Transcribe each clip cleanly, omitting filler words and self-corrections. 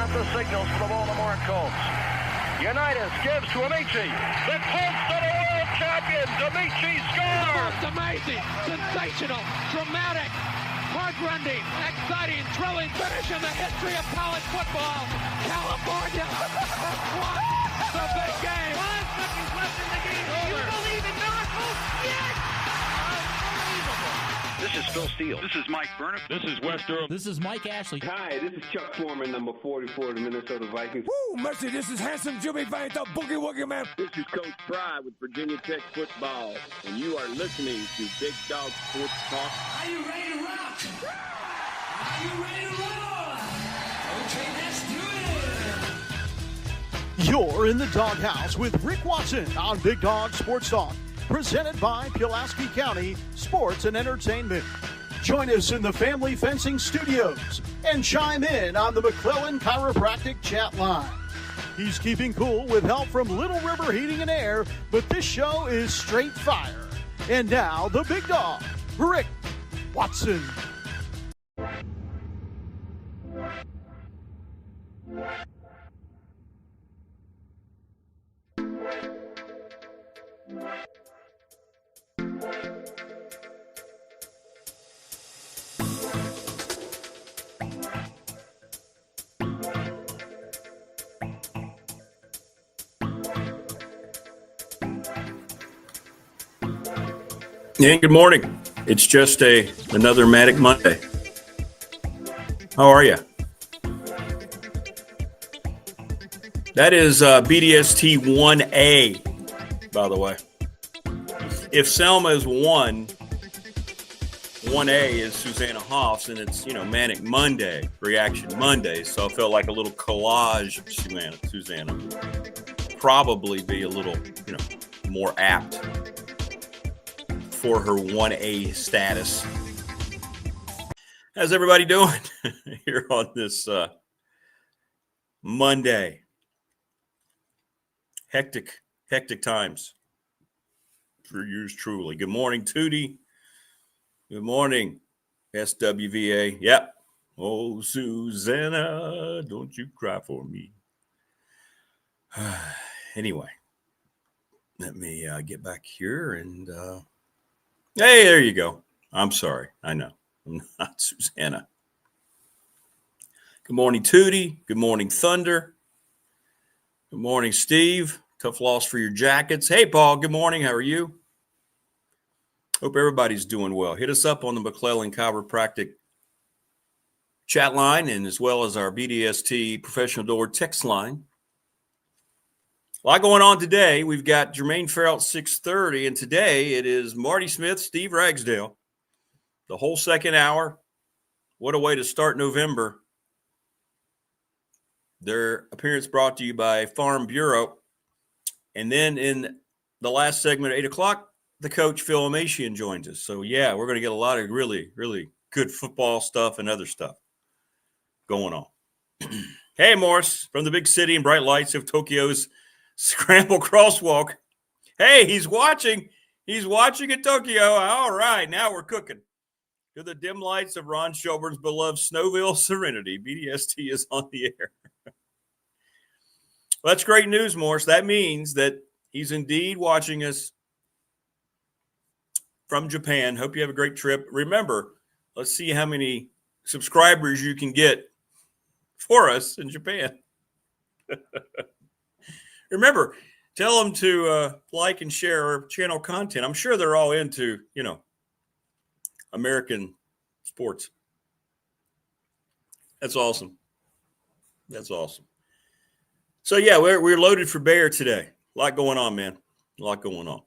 got the signals for the Baltimore Colts. Unitas gives to Amici. The Colts are the world champions. Amici scores. It's amazing, sensational, dramatic, heart-rending, exciting, thrilling finish in the history of college football. California won the big game. 5 seconds left in the game. Do you believe in miracles? Yes! Unbelievable. This is Phil Steele. This is Mike Burnham. This is Wes Durham. This is Mike Ashley. Hi, this is Chuck Foreman, number 44 of the Minnesota Vikings. Woo, mercy, this is handsome Jimmy Vine, the Boogie Woogie Man. This is Coach Fry with Virginia Tech Football, and you are listening to Big Dog Sports Talk. Are you ready to rock? Are you ready to roll? Okay, let's do it. You're in the doghouse with Rick Watson on Big Dog Sports Talk, presented by Pulaski County Sports and Entertainment. Join us in the Family Fencing Studios and chime in on the McClellan Chiropractic chat line. He's keeping cool with help from Little River Heating and Air, but this show is straight fire. And now, the big dog, Rick Watson. Yeah, good morning. It's just another Manic Monday. How are you? That is BDST 1A, by the way. If Selma is 1, 1A is Susanna Hoffs, and it's, Manic Monday, Reaction Monday. So I felt like a little collage of Susanna. Probably be a little, more apt for her 1A status. How's everybody doing here on this Monday? Hectic times for yours truly. Good morning, Tootie. Good morning, SWVA. Yep. Oh, Susanna, don't you cry for me. Anyway, let me get back here and... Hey, there you go. I'm sorry. I know. I'm not Susanna. Good morning, Tootie. Good morning, Thunder. Good morning, Steve. Tough loss for your jackets. Hey, Paul. Good morning. How are you? Hope everybody's doing well. Hit us up on the McClellan Chiropractic chat line and as well as our BDST professional door text line. A lot going on today. We've got Jermaine Ferrell at 6:30, and today it is Marty Smith, Steve Ragsdale. The whole second hour. What a way to start November. Their appearance brought to you by Farm Bureau. And then in the last segment at 8 o'clock, the Coach Phil Elmassian joins us. So, yeah, we're going to get a lot of really, really good football stuff and other stuff going on. Hey, Morris, from the big city and bright lights of Tokyo's Scramble Crosswalk. Hey, he's watching. He's watching in Tokyo. All right, now we're cooking. To the dim lights of Ron Shelburne's beloved Snowville Serenity, BDST is on the air. Well, that's great news, Morris. That means that he's indeed watching us from Japan. Hope you have a great trip. Remember, let's see how many subscribers you can get for us in Japan. Remember, tell them to like and share our channel content. I'm sure they're all into, American sports. That's awesome. That's awesome. So, yeah, we're loaded for bear today. A lot going on, man. A lot going on.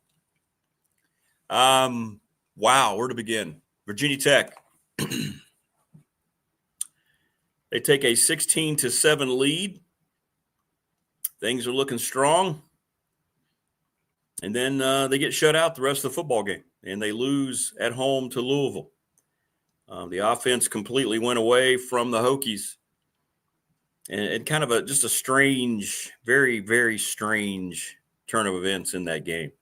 Wow, where to begin? Virginia Tech. They take a 16-7 lead. Things are looking strong. And then they get shut out the rest of the football game, and they lose at home to Louisville. The offense completely went away from the Hokies. And kind of just a strange, very, very strange turn of events in that game.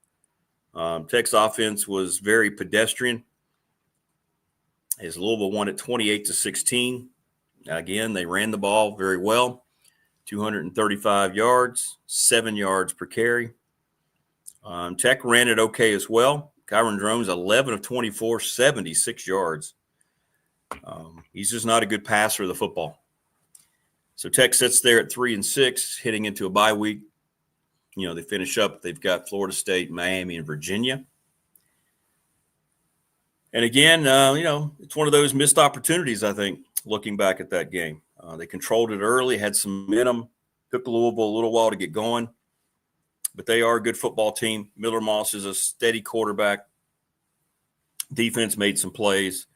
Tech's offense was very pedestrian. As Louisville won at 28-16. Again, they ran the ball very well. 235 yards, 7 yards per carry. Tech ran it okay as well. Kyron Drones, 11 of 24, 76 yards. He's just not a good passer of the football. So Tech sits there at 3-6, hitting into a bye week. You know, they finish up. They've got Florida State, Miami, and Virginia. And again, you know, it's one of those missed opportunities, I think, looking back at that game. They controlled it early, had some momentum, took Louisville a little while to get going. But they are a good football team. Miller Moss is a steady quarterback. Defense made some plays.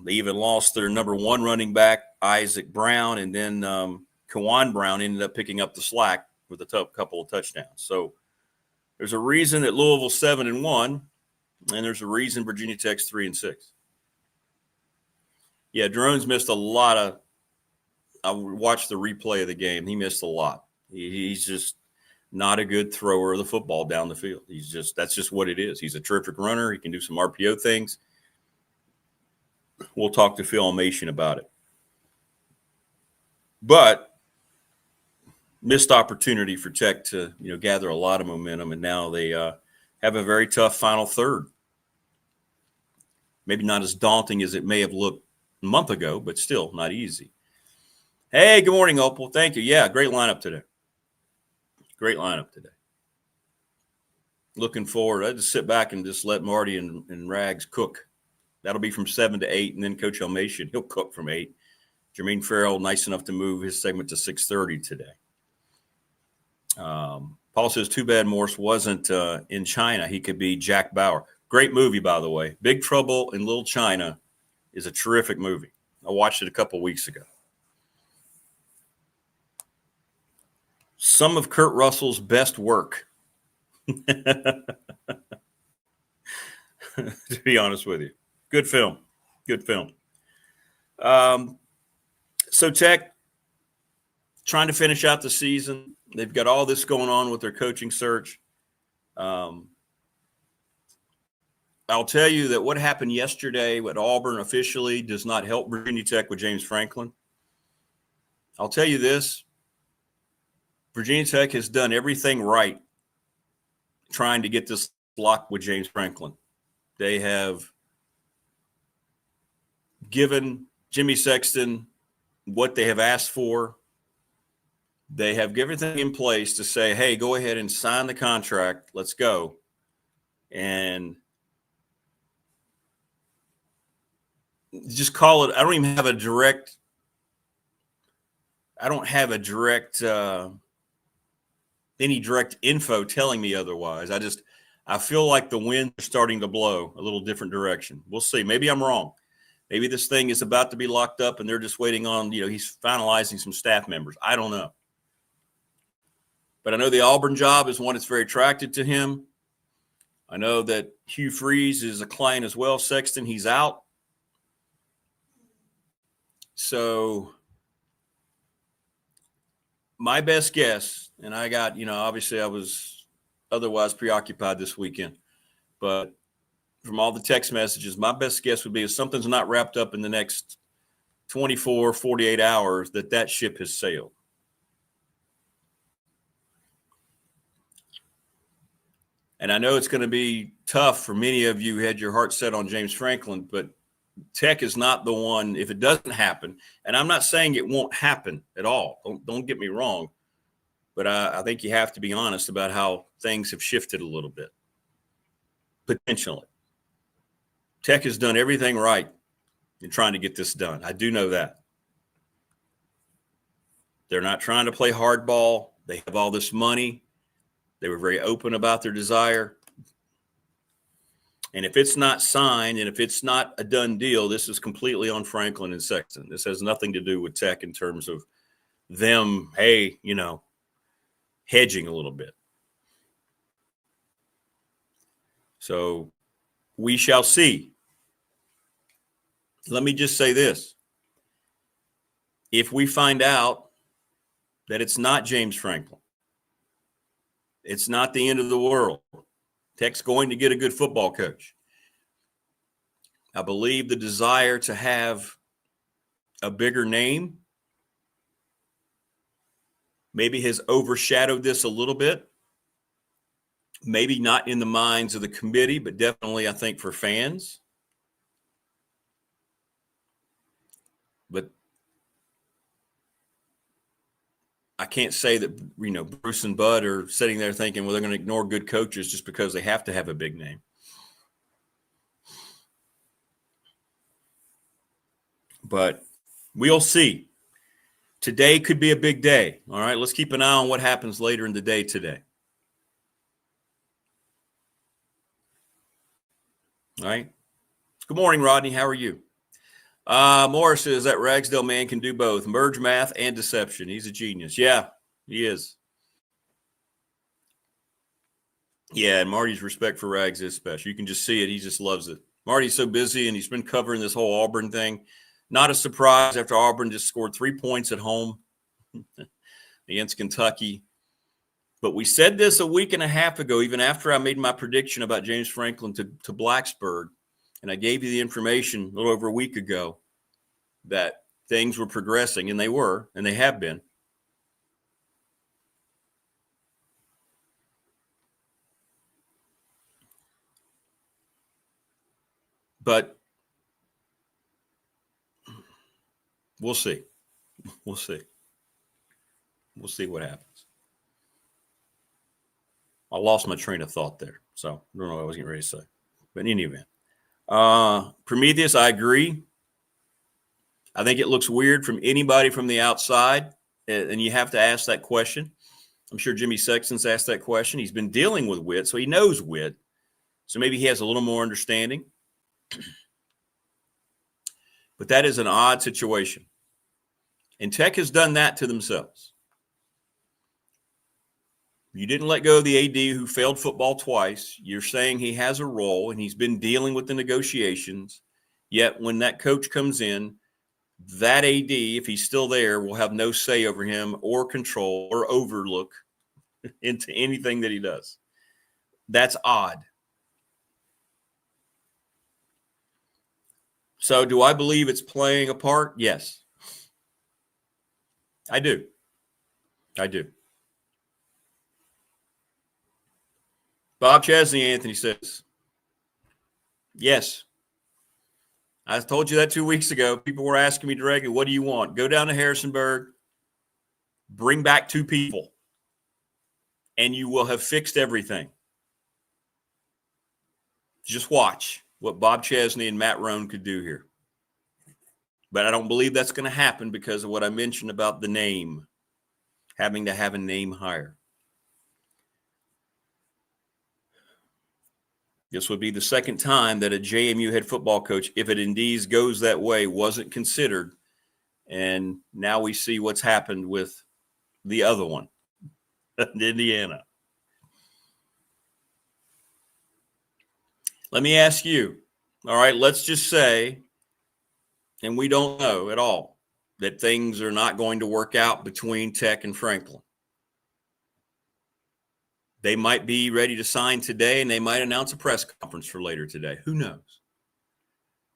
They even lost their number one running back, Isaac Brown, and then Kawan Brown ended up picking up the slack with a couple of touchdowns. So there's a reason that Louisville's 7-1, and there's a reason Virginia Tech's 3-6. Yeah, Drones missed a lot of – I watched the replay of the game. He missed a lot. He's just not a good thrower of the football down the field. That's just what it is. He's a terrific runner. He can do some RPO things. We'll talk to Phil Elmassian about it. But missed opportunity for Tech to, you know, gather a lot of momentum, and now they have a very tough final third. Maybe not as daunting as it may have looked a month ago, but still not easy. Hey, good morning, Opal. Thank you. Yeah, great lineup today. Great lineup today. Looking forward. I just sit back and just let Marty and Rags cook. That'll be from 7 to 8, and then Coach Elmassian, he'll cook from 8. Jermaine Ferrell, nice enough to move his segment to 6:30 today. Paul says, too bad Morse wasn't in China. He could be Jack Bauer. Great movie, by the way. Big Trouble in Little China is a terrific movie. I watched it a couple weeks ago. Some of Kurt Russell's best work, to be honest with you. Good film. Good film. So Tech trying to finish out the season. They've got all this going on with their coaching search. I'll tell you that what happened yesterday at Auburn officially does not help Virginia Tech with James Franklin. I'll tell you this. Virginia Tech has done everything right trying to get this locked with James Franklin. They have given Jimmy Sexton what they have asked for. They have everything in place to say, hey, go ahead and sign the contract. Let's go. And just call it. I don't have a direct any direct info telling me otherwise. I feel like the winds are starting to blow a little different direction. We'll see. Maybe I'm wrong. Maybe this thing is about to be locked up and they're just waiting on, you know, he's finalizing some staff members. I don't know. But I know the Auburn job is one that's very attractive to him. I know that Hugh Freeze is a client as well. Sexton, he's out. So my best guess, and I got, you know, obviously I was otherwise preoccupied this weekend, but from all the text messages, my best guess would be if something's not wrapped up in the next 24, 48 hours, that ship has sailed. And I know it's going to be tough for many of you who had your heart set on James Franklin, but Tech is not the one if it doesn't happen. And I'm not saying it won't happen at all. Don't get me wrong. But I think you have to be honest about how things have shifted a little bit, potentially. Tech has done everything right in trying to get this done. I do know that. They're not trying to play hardball. They have all this money. They were very open about their desire. And if it's not signed and if it's not a done deal, this is completely on Franklin and Sexton. This has nothing to do with Tech in terms of them, hey, you know, hedging a little bit. So we shall see. Let me just say this. If we find out that it's not James Franklin, it's not the end of the world. Tech's going to get a good football coach. I believe the desire to have a bigger name maybe has overshadowed this a little bit. Maybe not in the minds of the committee, but definitely, I think, for fans. But I can't say that, Bruce and Bud are sitting there thinking, well, they're going to ignore good coaches just because they have to have a big name. But we'll see. Today could be a big day. All right, let's keep an eye on what happens later in the day today. All right. Good morning, Rodney. How are you? Morris says that Ragsdale man can do both, merge math and deception. He's a genius. Yeah, he is. Yeah, and Marty's respect for Rags is special. You can just see it. He just loves it. Marty's so busy, and he's been covering this whole Auburn thing. Not a surprise after Auburn just scored 3 points at home against Kentucky. But we said this a week and a half ago, even after I made my prediction about James Franklin to Blacksburg. And I gave you the information a little over a week ago that things were progressing, and they were, and they have been. But we'll see. We'll see. We'll see what happens. I lost my train of thought there, so I don't know what I was getting ready to say. But in any event, Prometheus, I agree. I think it looks weird from anybody from the outside, and you have to ask that question. I'm sure Jimmy Sexton's asked that question. He's been dealing with Witt, so he knows Witt. So maybe he has a little more understanding. But that is an odd situation. And Tech has done that to themselves. You didn't let go of the AD who failed football twice. You're saying he has a role, and he's been dealing with the negotiations. Yet when that coach comes in, that AD, if he's still there, will have no say over him or control or overlook into anything that he does. That's odd. So do I believe it's playing a part? Yes. I do. I do. Bob Chesney, Anthony says, yes. I told you that 2 weeks ago. People were asking me directly, what do you want? Go down to Harrisonburg, bring back 2 people, and you will have fixed everything. Just watch what Bob Chesney and Matt Roan could do here. But I don't believe that's going to happen because of what I mentioned about the name, having to have a name hire. This would be the second time that a JMU head football coach, if it indeed goes that way, wasn't considered. And now we see what's happened with the other one in Indiana. Let me ask you, all right, let's just say, and we don't know at all, that things are not going to work out between Tech and Franklin. They might be ready to sign today, and they might announce a press conference for later today. Who knows?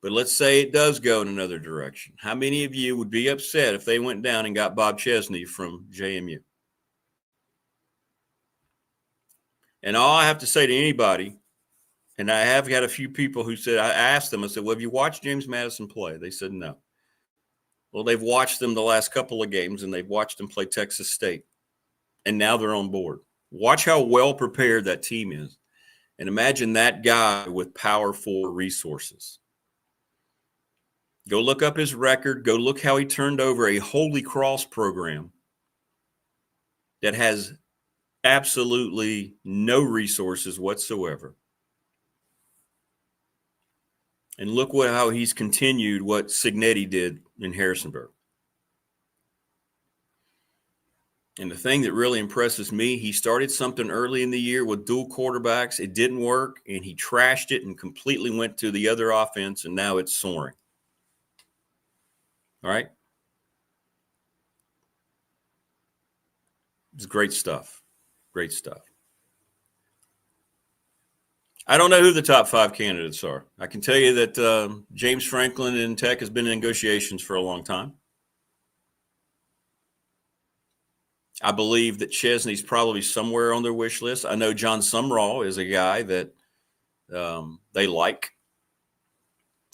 But let's say it does go in another direction. How many of you would be upset if they went down and got Bob Chesney from JMU? And all I have to say to anybody, and I have got a few people who said, I asked them, I said, well, have you watched James Madison play? They said no. Well, they've watched them the last couple of games, and they've watched them play Texas State, and now they're on board. Watch how well prepared that team is. And imagine that guy with powerful resources. Go look up his record. Go look how he turned over a Holy Cross program that has absolutely no resources whatsoever. And look how he's continued what Signetti did in Harrisonburg. And the thing that really impresses me, he started something early in the year with dual quarterbacks. It didn't work, and he trashed it and completely went to the other offense, and now it's soaring. All right? It's great stuff. Great stuff. I don't know who the top 5 candidates are. I can tell you that James Franklin in Tech has been in negotiations for a long time. I believe that Chesney's probably somewhere on their wish list. I know John Sumrall is a guy that they like.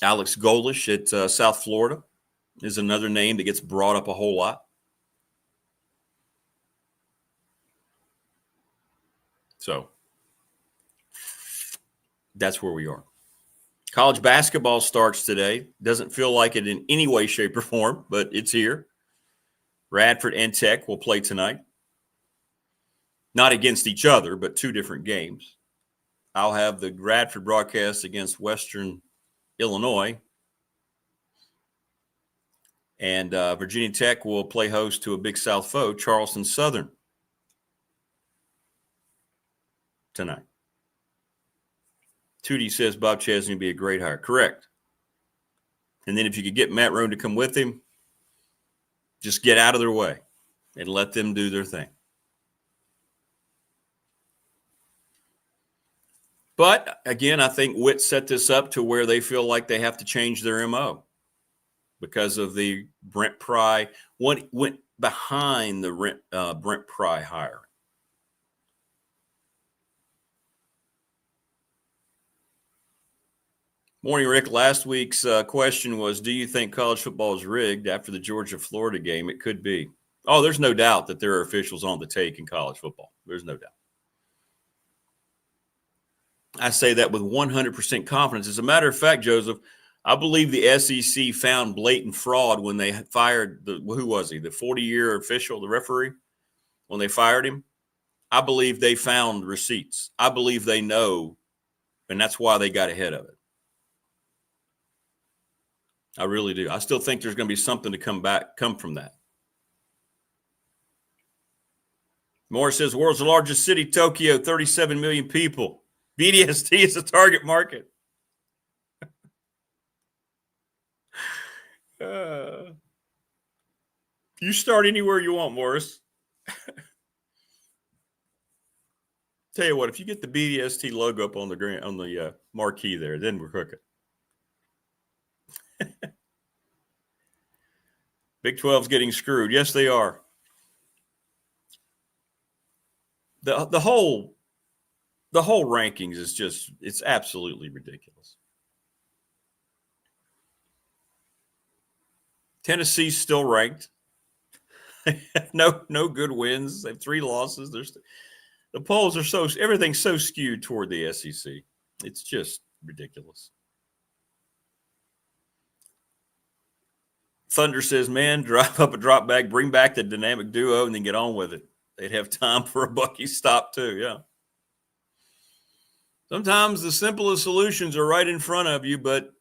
Alex Golish at South Florida is another name that gets brought up a whole lot. So that's where we are. College basketball starts today. Doesn't feel like it in any way, shape, or form, but it's here. Radford and Tech will play tonight. Not against each other, but two different games. I'll have the Radford broadcast against Western Illinois. And Virginia Tech will play host to a Big South foe, Charleston Southern, tonight. Tootie says Bob Chesney would be a great hire. Correct. And then if you could get Matt Roan to come with him, just get out of their way and let them do their thing. But, again, I think Witt set this up to where they feel like they have to change their MO because of the Brent Pry. What went behind the Brent Pry hire? Morning, Rick. Last week's question was, do you think college football is rigged after the Georgia-Florida game? It could be. Oh, there's no doubt that there are officials on the take in college football. There's no doubt. I say that with 100% confidence. As a matter of fact, Joseph, I believe the SEC found blatant fraud when they fired who was he? The 40-year official, the referee, when they fired him. I believe they found receipts. I believe they know, and that's why they got ahead of it. I really do. I still think there's going to be something to come from that. Morris says, world's largest city, Tokyo, 37 million people. BDST is a target market. You start anywhere you want, Morris. Tell you what, if you get the BDST logo up on the marquee there, then we're cooking. Big 12's getting screwed. Yes, they are. The whole rankings is just, it's absolutely ridiculous. Tennessee's still ranked. No good wins. They have 3 losses. The polls are everything's so skewed toward the SEC. It's just ridiculous. Thunder says, man, drop up a drop back, bring back the dynamic duo, and then get on with it. They'd have time for a Bucky stop too, yeah. Sometimes the simplest solutions are right in front of you, but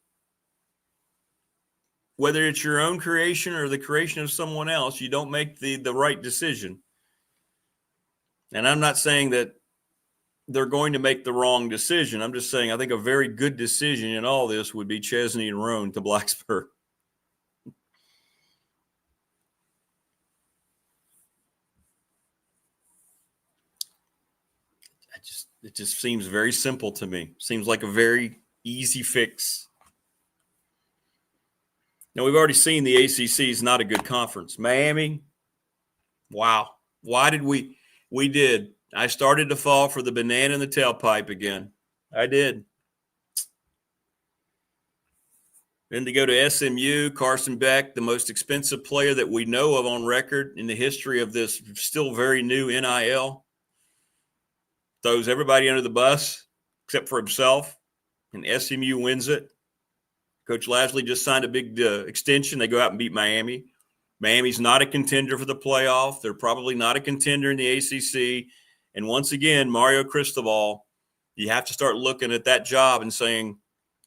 whether it's your own creation or the creation of someone else, you don't make the right decision. And I'm not saying that they're going to make the wrong decision. I'm just saying I think a very good decision in all this would be Chesney and Roan to Blacksburg. It just seems very simple to me. Seems like a very easy fix. Now, we've already seen the ACC is not a good conference. Miami, wow. Why did we did. I started to fall for the banana in the tailpipe again. I did. Then to go to SMU, Carson Beck, the most expensive player that we know of on record in the history of this still very new NIL. Throws everybody under the bus except for himself, and SMU wins it. Coach Lasley just signed a big extension. They go out and beat Miami. Miami's not a contender for the playoff. They're probably not a contender in the ACC. And once again, Mario Cristobal, you have to start looking at that job and saying,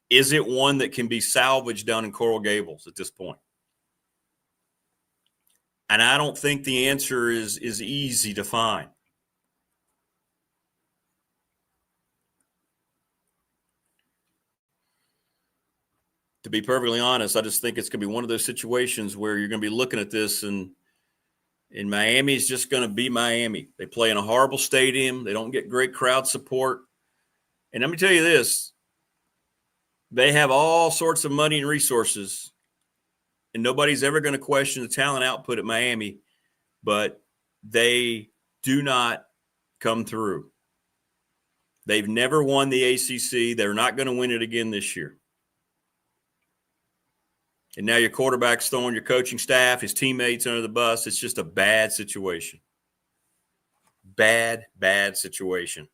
is it one that can be salvaged down in Coral Gables at this point? And I don't think the answer is easy to find. To be perfectly honest, I just think it's going to be one of those situations where you're going to be looking at this and Miami is just going to be Miami. They play in a horrible stadium. They don't get great crowd support. And let me tell you this, they have all sorts of money and resources, and nobody's ever going to question the talent output at Miami. But they do not come through. They've never won the ACC. They're not going to win it again this year. And now your quarterback's throwing your coaching staff, his teammates under the bus. It's just a bad situation. Bad situation.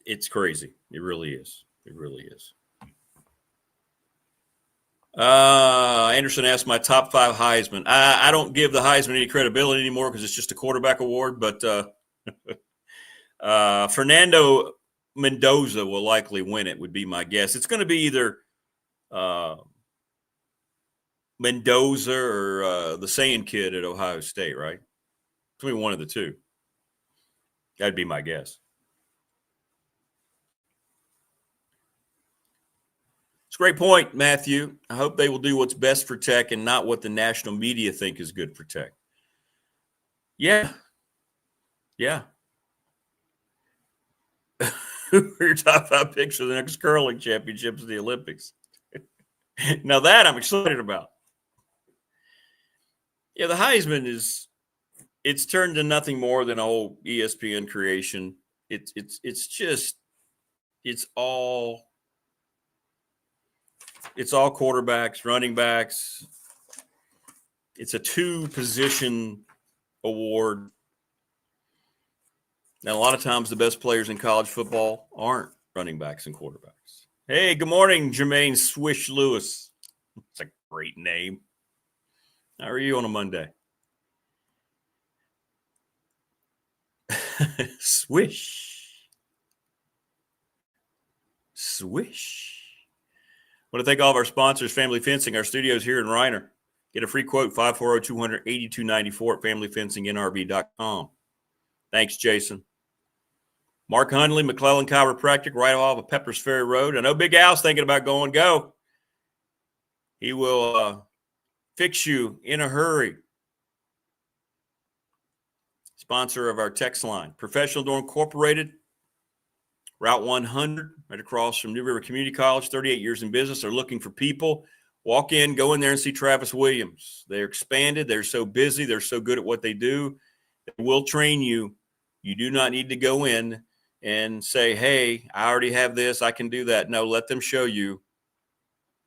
It's crazy. It really is. It really is. Anderson asked my top 5 Heisman. I don't give the Heisman any credibility anymore because it's just a quarterback award. But Fernando Mendoza will likely win it, would be my guess. It's going to be either Mendoza or the Saiyan kid at Ohio State, right? Between one of the two. That'd be my guess. It's a great point, Matthew. I hope they will do what's best for Tech and not what the national media think is good for Tech. Yeah. Your top 5 picks for the next curling championships of the Olympics. Now that I'm excited about. Yeah, the Heisman it's turned to nothing more than a whole ESPN creation. It's all quarterbacks, running backs. It's a 2-position award. And a lot of times the best players in college football aren't running backs and quarterbacks. Hey, good morning, Jermaine Swish Lewis. It's a great name. How are you on a Monday? Swish. I want to thank all of our sponsors, Family Fencing, our studios here in Reiner. Get a free quote, 540-200-8294 at familyfencingnrb.com. Thanks, Jason. Mark Hundley, McClellan Chiropractic, right off of Peppers Ferry Road. I know Big Al's thinking about going. Go. He will fix you in a hurry. Sponsor of our text line, Professional Door Incorporated, Route 100, right across from New River Community College, 38 years in business. They're looking for people. Walk in, go in there and see Travis Williams. They're expanded. They're so busy. They're so good at what they do. They will train you. You do not need to go in and say, hey, I already have this. I can do that. No, let them show you,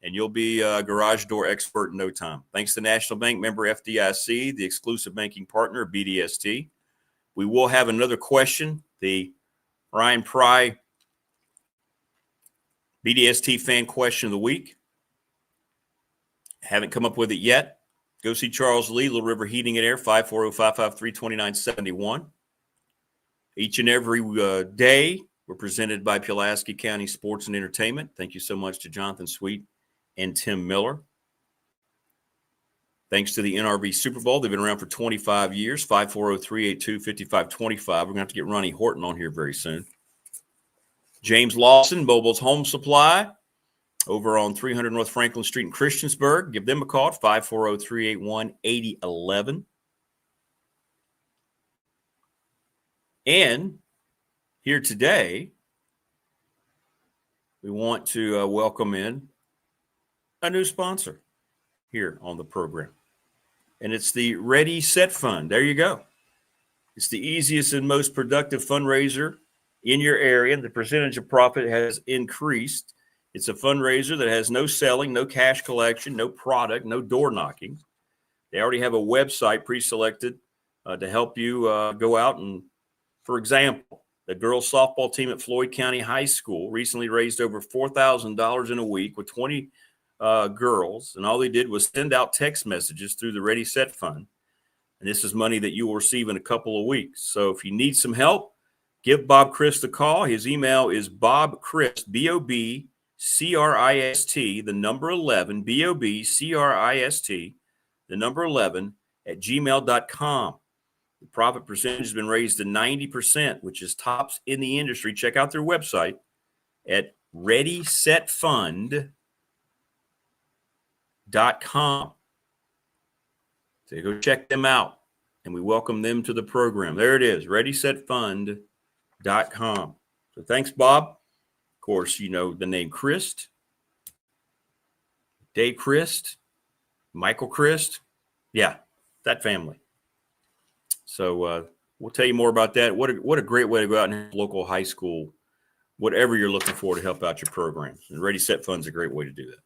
and you'll be a garage door expert in no time. Thanks to National Bank, member FDIC, the exclusive banking partner of BDST. We will have another question, the Ryan Pry BDST fan question of the week. Haven't come up with it yet. Go see Charles Lee, Little River Heating and Air, 540-553-2971. Each and every day, we're presented by Pulaski County Sports and Entertainment. Thank you so much to Jonathan Sweet and Tim Miller. Thanks to the NRB Super Bowl. They've been around for 25 years, 540-382-5525. We're going to have to get Ronnie Horton on here very soon. James Lawson, Mobile's Home Supply, over on 300 North Franklin Street in Christiansburg. Give them a call at 540-381-8011. And here today, we want to welcome in a new sponsor here on the program. And it's the Ready Set Fund. There you go. It's the easiest and most productive fundraiser in your area. The percentage of profit has increased. It's a fundraiser that has no selling, no cash collection, no product, no door knocking. They already have a website pre-selected to help you go out and, for example, the girls softball team at Floyd County High School recently raised over $4,000 in a week with 20 girls, and all they did was send out text messages through the Ready Set Fund. And this is money that you will receive in a couple of weeks. So if you need some help, give Bob Christ a call. His email is bobchrist, BOBCRIST, the number 11, BOBCRIST, the number 11, at gmail.com. The profit percentage has been raised to 90%, which is tops in the industry. Check out their website at readysetfund.com. So go check them out, and we welcome them to the program. There it is, readysetfund.com. So thanks, Bob. course, you know the name Christ, Dave Christ, Michael Christ. Yeah, that family. So we'll tell you more about that. What a great way to go out and help local high school, whatever you're looking for to help out your programs. And Ready Set Fund's a great way to do that.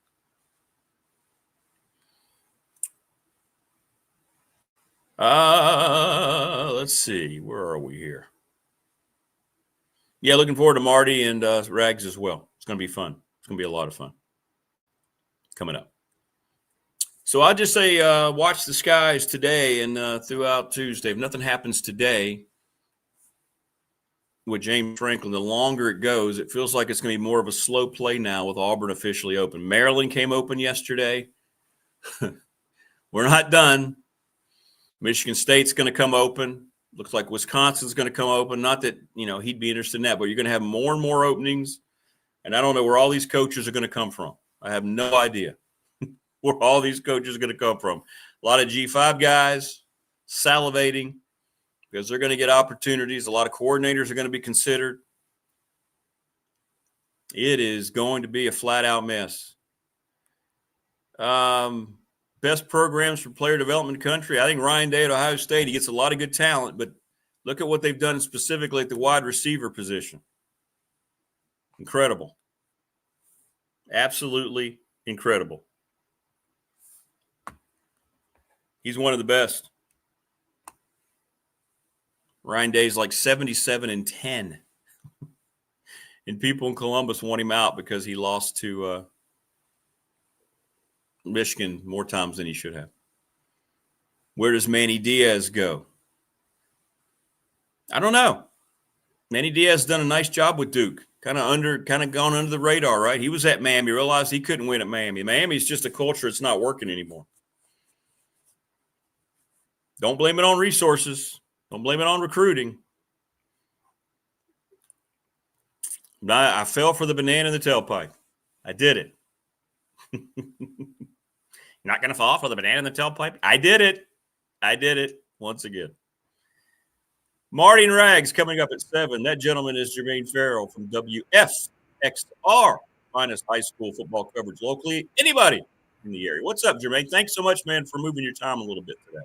Let's see. Where are we here? Yeah, looking forward to Marty and Rags as well. It's going to be fun. It's going to be a lot of fun coming up. So I'll just say watch the skies today and throughout Tuesday. If nothing happens today with James Franklin, the longer it goes, it feels like it's going to be more of a slow play now with Auburn officially open. Maryland came open yesterday. We're not done. Michigan State's going to come open. Looks like Wisconsin's going to come open. Not that, he'd be interested in that, but you're going to have more and more openings. And I don't know where all these coaches are going to come from. I have no idea where all these coaches are going to come from. A lot of G5 guys salivating because they're going to get opportunities. A lot of coordinators are going to be considered. It is going to be a flat-out mess. Best programs for player development country. I think Ryan Day at Ohio State, he gets a lot of good talent, but look at what they've done specifically at the wide receiver position. Incredible. Absolutely incredible. He's one of the best. Ryan Day's like 77-10. And people in Columbus want him out because he lost to Michigan more times than he should have. Where does Manny Diaz go? I don't know. Manny Diaz done a nice job with Duke. Kind of gone under the radar, right? He was at Miami, realized he couldn't win at Miami. Miami's just a culture that's not working anymore. Don't blame it on resources. Don't blame it on recruiting. I fell for the banana in the tailpipe. I did it. You're not going to fall for the banana in the tailpipe? I did it. I did it once again. Marty and Rags coming up at 7. That gentleman is Jermaine Ferrell from WFXR, finest high school football coverage locally. Anybody in the area. What's up, Jermaine? Thanks so much, man, for moving your time a little bit today.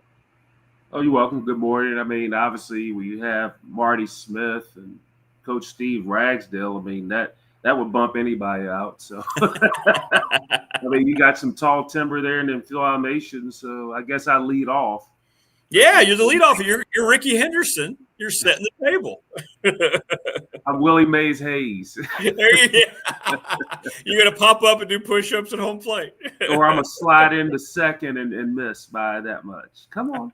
Oh, you're welcome. Good morning. I mean, obviously, we have Marty Smith and Coach Steve Ragsdale. I mean, that would bump anybody out. So, I mean, you got some tall timber there and then Phil Elmassian. So, I guess I lead off. Yeah, you're the leadoff. You're Ricky Henderson. You're setting the table. I'm Willie Mays Hayes. You're going to pop up and do push-ups at home plate. Or I'm going to slide into second and miss by that much. Come on.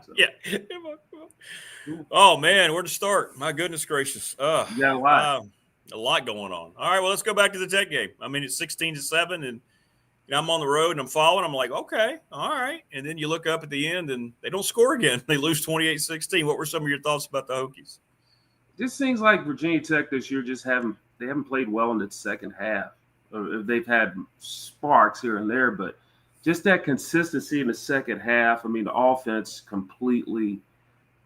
So. Yeah. Come on. Oh, man, where to start? My goodness gracious. You got a lot. A lot going on. All right, well, let's go back to the Tech game. I mean, it's 16-7, and I'm on the road and I'm following. I'm like, okay, all right. And then you look up at the end and they don't score again. They lose 28-16. What were some of your thoughts about the Hokies? This seems like Virginia Tech this year just haven't played well in the second half. They've had sparks here and there, but just that consistency in the second half. I mean, the offense completely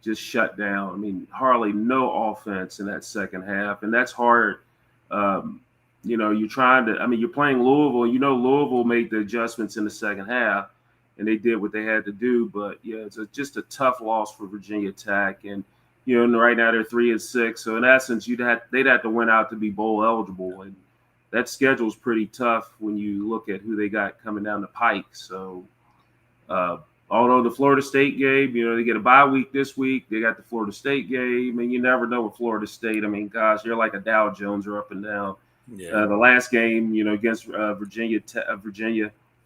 just shut down. I mean, hardly no offense in that second half, and that's hard. You're trying to – I mean, you're playing Louisville. Louisville made the adjustments in the second half, and they did what they had to do. But, yeah, it's just a tough loss for Virginia Tech. And, right now they're 3-6. So, in essence, they'd have to win out to be bowl eligible. And that schedule is pretty tough when you look at who they got coming down the pike. So, although the Florida State game, they get a bye week this week. They got the Florida State game. And you never know with Florida State. I mean, gosh, you're like a Dow Jones or up and down. Yeah. The last game, against Virginia, it's going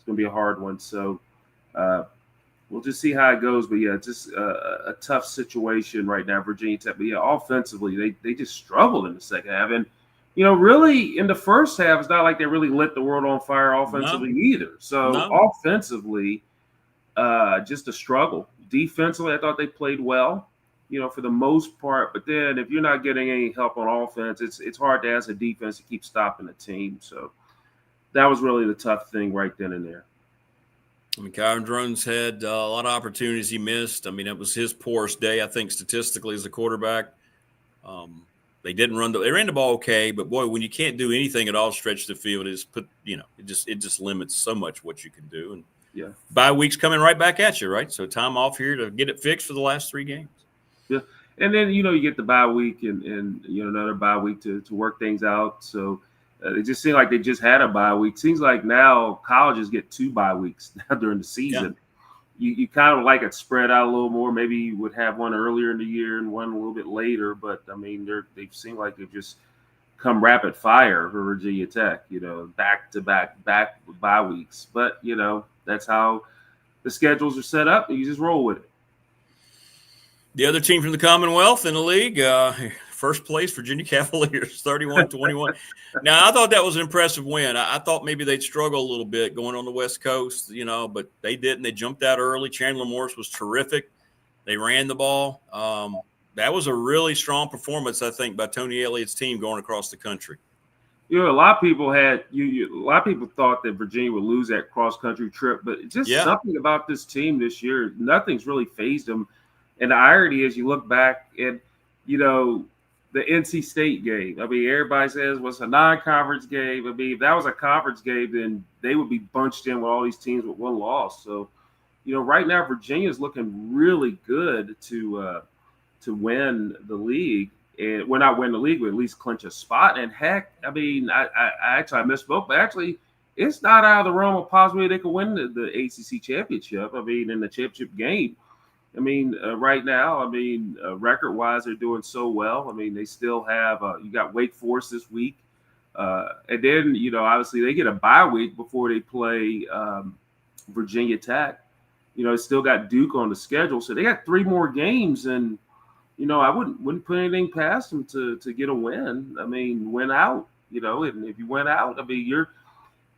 to be a hard one. So we'll just see how it goes. But, yeah, it's just a tough situation right now, Virginia Tech. But, yeah, offensively, they just struggled in the second half. And, really in the first half, it's not like they really lit the world on fire offensively either. So offensively, just a struggle. Defensively, I thought they played well. For the most part. But then if you're not getting any help on offense, it's hard to, as a defense, to keep stopping the team. So that was really the tough thing right then and there. I mean, Kyron Drones had a lot of opportunities he missed. I mean, it was his poorest day, I think, statistically as a quarterback. They didn't they ran the ball okay, but boy, when you can't do anything at all, stretch the field, it just limits so much what you can do. And yeah, bye week's coming right back at you, right? So time off here to get it fixed for the last 3 games. Yeah, and then you get the bye week and another bye week to work things out. So it just seemed like they just had a bye week. Seems like now colleges get 2 bye weeks now during the season. Yeah. You kind of like it spread out a little more. Maybe you would have one earlier in the year and one a little bit later. But, I mean, they seem like they've just come rapid fire for Virginia Tech, back-to-back bye weeks. But, that's how the schedules are set up. And you just roll with it. The other team from the Commonwealth in the league, first place, Virginia Cavaliers, 31-21. Now, I thought that was an impressive win. I thought maybe they'd struggle a little bit going on the West Coast, but they didn't. They jumped out early. Chandler Morris was terrific. They ran the ball. That was a really strong performance, I think, by Tony Elliott's team going across the country. A lot of people a lot of people thought that Virginia would lose that cross-country trip, but it's just something about this team this year. Nothing's really fazed them. And the irony is you look back at, the NC State game. I mean, everybody says it was a non-conference game. I mean, if that was a conference game, then they would be bunched in with all these teams with 1 loss. So, right now Virginia's looking really good to win the league. And well, not win the league, but at least clinch a spot. And heck, I mean, I misspoke, but actually it's not out of the realm of possibility they could win the ACC championship. I mean, in the championship game. I mean, right now, record-wise, they're doing so well. I mean, they still have you got Wake Forest this week. And then, obviously they get a bye week before they play Virginia Tech. Still got Duke on the schedule. So they got 3 more games. And, I wouldn't put anything past them to get a win. I mean, win out, and if you win out, I mean,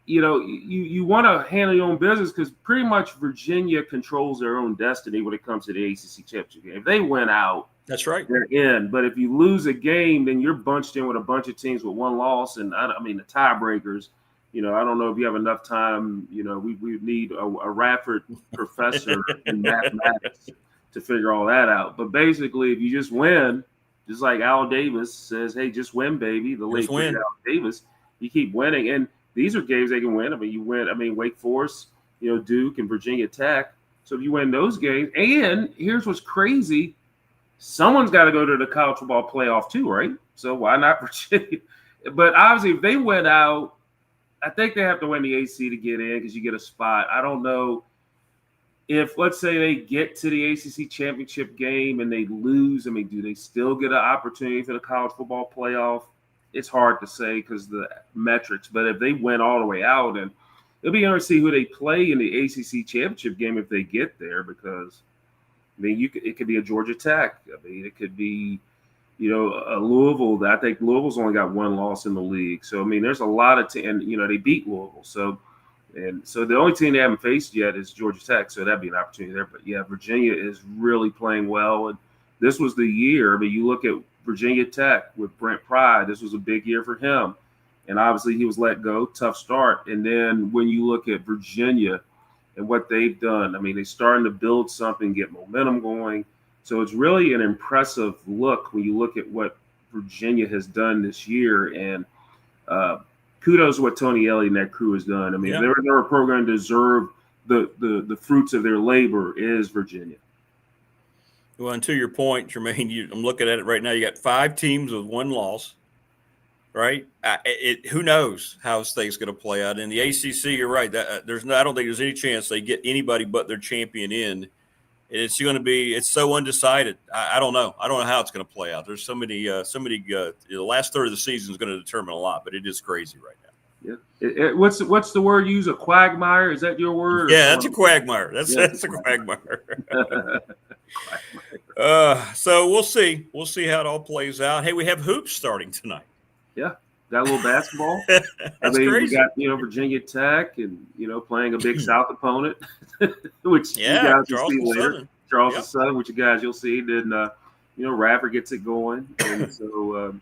you want to handle your own business because pretty much Virginia controls their own destiny when it comes to the ACC championship game. If they win out, that's right, they're in. But if you lose a game, then you're bunched in with a bunch of teams with 1 loss. And the tiebreakers, I don't know if you have enough time. We need a Radford professor in mathematics to figure all that out. But basically, if you just win, just like Al Davis says, hey, just win, baby. The late Al Davis, you keep winning. And these are games they can win. I mean, you win. Wake Forest, Duke and Virginia Tech. So if you win those games, and here's what's crazy: someone's got to go to the college football playoff too, right? So why not Virginia? But obviously, if they went out, I think they have to win the AC to get in because you get a spot. I don't know if, let's say, they get to the ACC championship game and they lose. I mean, do they still get an opportunity for the college football playoff? It's hard to say because the metrics, but if they went all the way out, and it'll be interesting to see who they play in the ACC championship game if they get there. Because it could be a Georgia Tech. It could be, a Louisville. I think Louisville's only got 1 loss in the league. So there's a lot of and they beat Louisville. So the only team they haven't faced yet is Georgia Tech. So that'd be an opportunity there. But yeah, Virginia is really playing well, and this was the year. You look at Virginia Tech with Brent Pry. This was a big year for him. And obviously he was let go, tough start. And then when you look at Virginia and what they've done, they're starting to build something, get momentum going. So it's really an impressive look when you look at what Virginia has done this year. And kudos to what Tony Elliott and that crew has done. They're a program that deserve the fruits of their labor is Virginia. Well, and to your point, Jermaine, I'm looking at it right now. You got 5 teams with 1 loss, right? Who knows how this thing's going to play out in the ACC? You're right. I don't think there's any chance they get anybody but their champion in. It's going to be. It's so undecided. I don't know. I don't know how it's going to play out. There's so many. The last third of the season is going to determine a lot, but it is crazy right now. Yeah. What's the word you use? A quagmire? Is that your word? Yeah, that's a quagmire. That's a quagmire. So we'll see. We'll see how it all plays out. Hey, we have hoops starting tonight. Yeah, got a little basketball. That's crazy. We got Virginia Tech and playing a big South opponent, which you guys will see later. Charleston Southern, which you guys you'll see. Then Radford gets it going, and so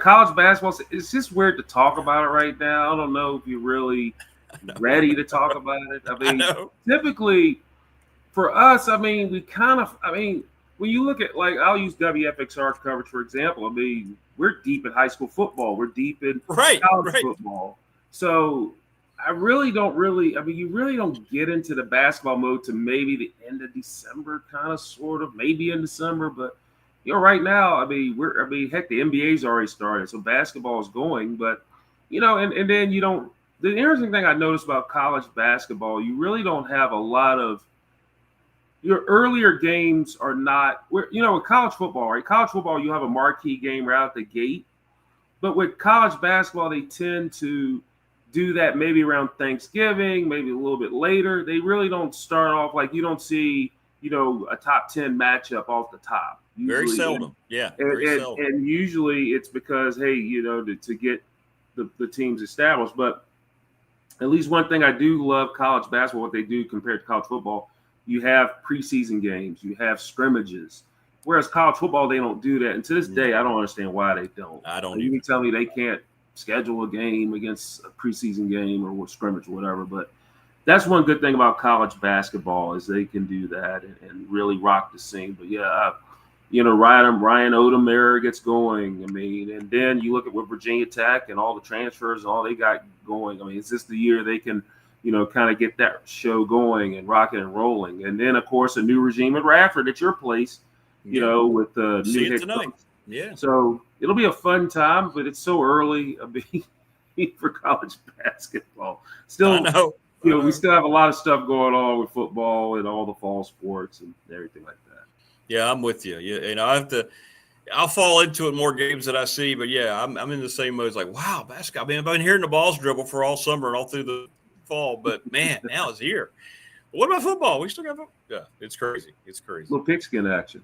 college basketball. It's just weird to talk about it right now. I don't know if you're really ready to talk about it. Typically for us, we kind of, when you look at, like, I'll use WFXR's coverage for example. I mean, we're deep in high school football. We're deep in college football. So I really don't you really don't get into the basketball mode to maybe the end of December, kind of, sort of, maybe in December. But, right now, heck, the NBA's already started, so basketball is going. But, and then you don't. The interesting thing I noticed about college basketball, you really don't have a lot of your earlier games are not. With college football, right? College football, you have a marquee game right out the gate, but with college basketball, they tend to do that maybe around Thanksgiving, maybe a little bit later. They really don't start off, like, you don't see, a top 10 matchup off the top. Usually, very seldom. Yeah. Very seldom. And usually it's because, hey, to get the teams established. But at least one thing I do love college basketball, what they do compared to college football, you have preseason games, you have scrimmages. Whereas college football, they don't do that. And to this day, I don't understand why they don't. I don't. You can tell me they can't schedule a game against a preseason game or scrimmage or whatever. But that's one good thing about college basketball is they can do that and really rock the scene. But yeah, Ryan Odom era gets going. I mean, and then you look at what Virginia Tech and all the transfers and all they got going. I mean, is this the year they can, kind of get that show going and rocking and rolling? And then, of course, a new regime at Radford at your place, with the new head coach. Yeah. So it'll be a fun time, but it's so early for college basketball. Still, I know. We still have a lot of stuff going on with football and all the fall sports and everything like that. Yeah, I'm with you. I'll fall into it more games that I see, but yeah, I'm in the same mode. It's like, wow, basketball. I mean, I've been hearing the balls dribble for all summer and all through the fall, but man, now it's here. What about football? We still got football. Yeah, it's crazy. It's crazy. Little pigskin action.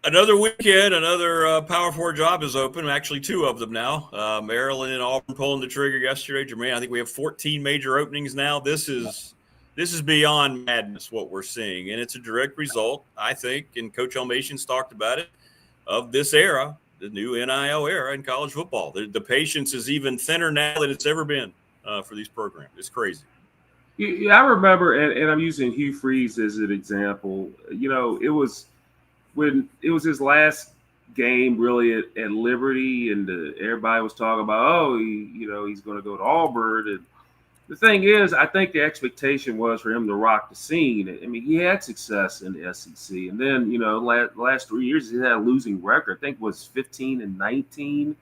Another weekend, another Power 4 job is open. Actually, two of them now. Maryland and Auburn pulling the trigger yesterday. Jermaine, I think we have 14 major openings now. This is beyond madness what we're seeing, and it's a direct result, I think, and Coach Elmassian's talked about it, of this era, the new NIL era in college football. The patience is even thinner now than it's ever been for these programs. It's crazy. Yeah, I remember, and I'm using Hugh Freeze as an example. It was when it was his last game really at Liberty, and everybody was talking about, he's going to go to Auburn. And the thing is, I think the expectation was for him to rock the scene. I mean, he had success in the SEC, and then last 3 years he had a losing record. I think it was 15-19,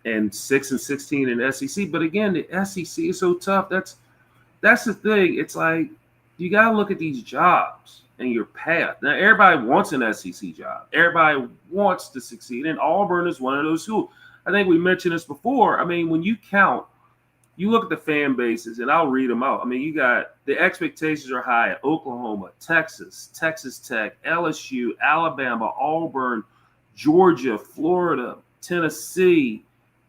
and 6-16 in SEC. But again, the SEC is so tough. That's the thing. It's like you got to look at these jobs and your path. Now, everybody wants an SEC job. Everybody wants to succeed, and Auburn is one of those schools. I think we mentioned this before. I mean, when you look at the fan bases, and I'll read them out. I mean, you got the expectations are high at Oklahoma, Texas, Texas Tech, LSU, Alabama, Auburn, Georgia, Florida, Tennessee.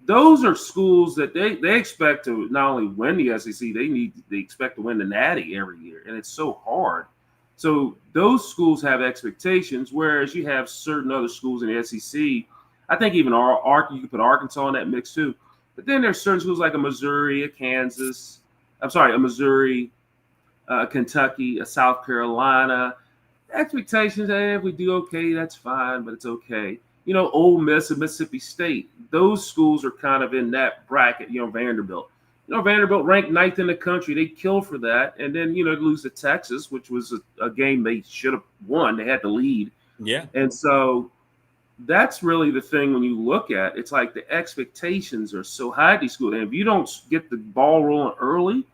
Those are schools that they expect to not only win the SEC, they expect to win the Natty every year, and it's so hard. So those schools have expectations, whereas you have certain other schools in the SEC. I think even you could put Arkansas in that mix too. But then there's certain schools like a Missouri, a Missouri, Kentucky, a South Carolina. Expectations, if we do okay, that's fine, but it's okay. Ole Miss and Mississippi State, those schools are kind of in that bracket. Vanderbilt. Vanderbilt ranked 9th in the country. They killed for that. And then, lose to Texas, which was a game they should have won. They had the lead. Yeah. And so that's really the thing when you look at it's like the expectations are so high at these schools. And if you don't get the ball rolling early,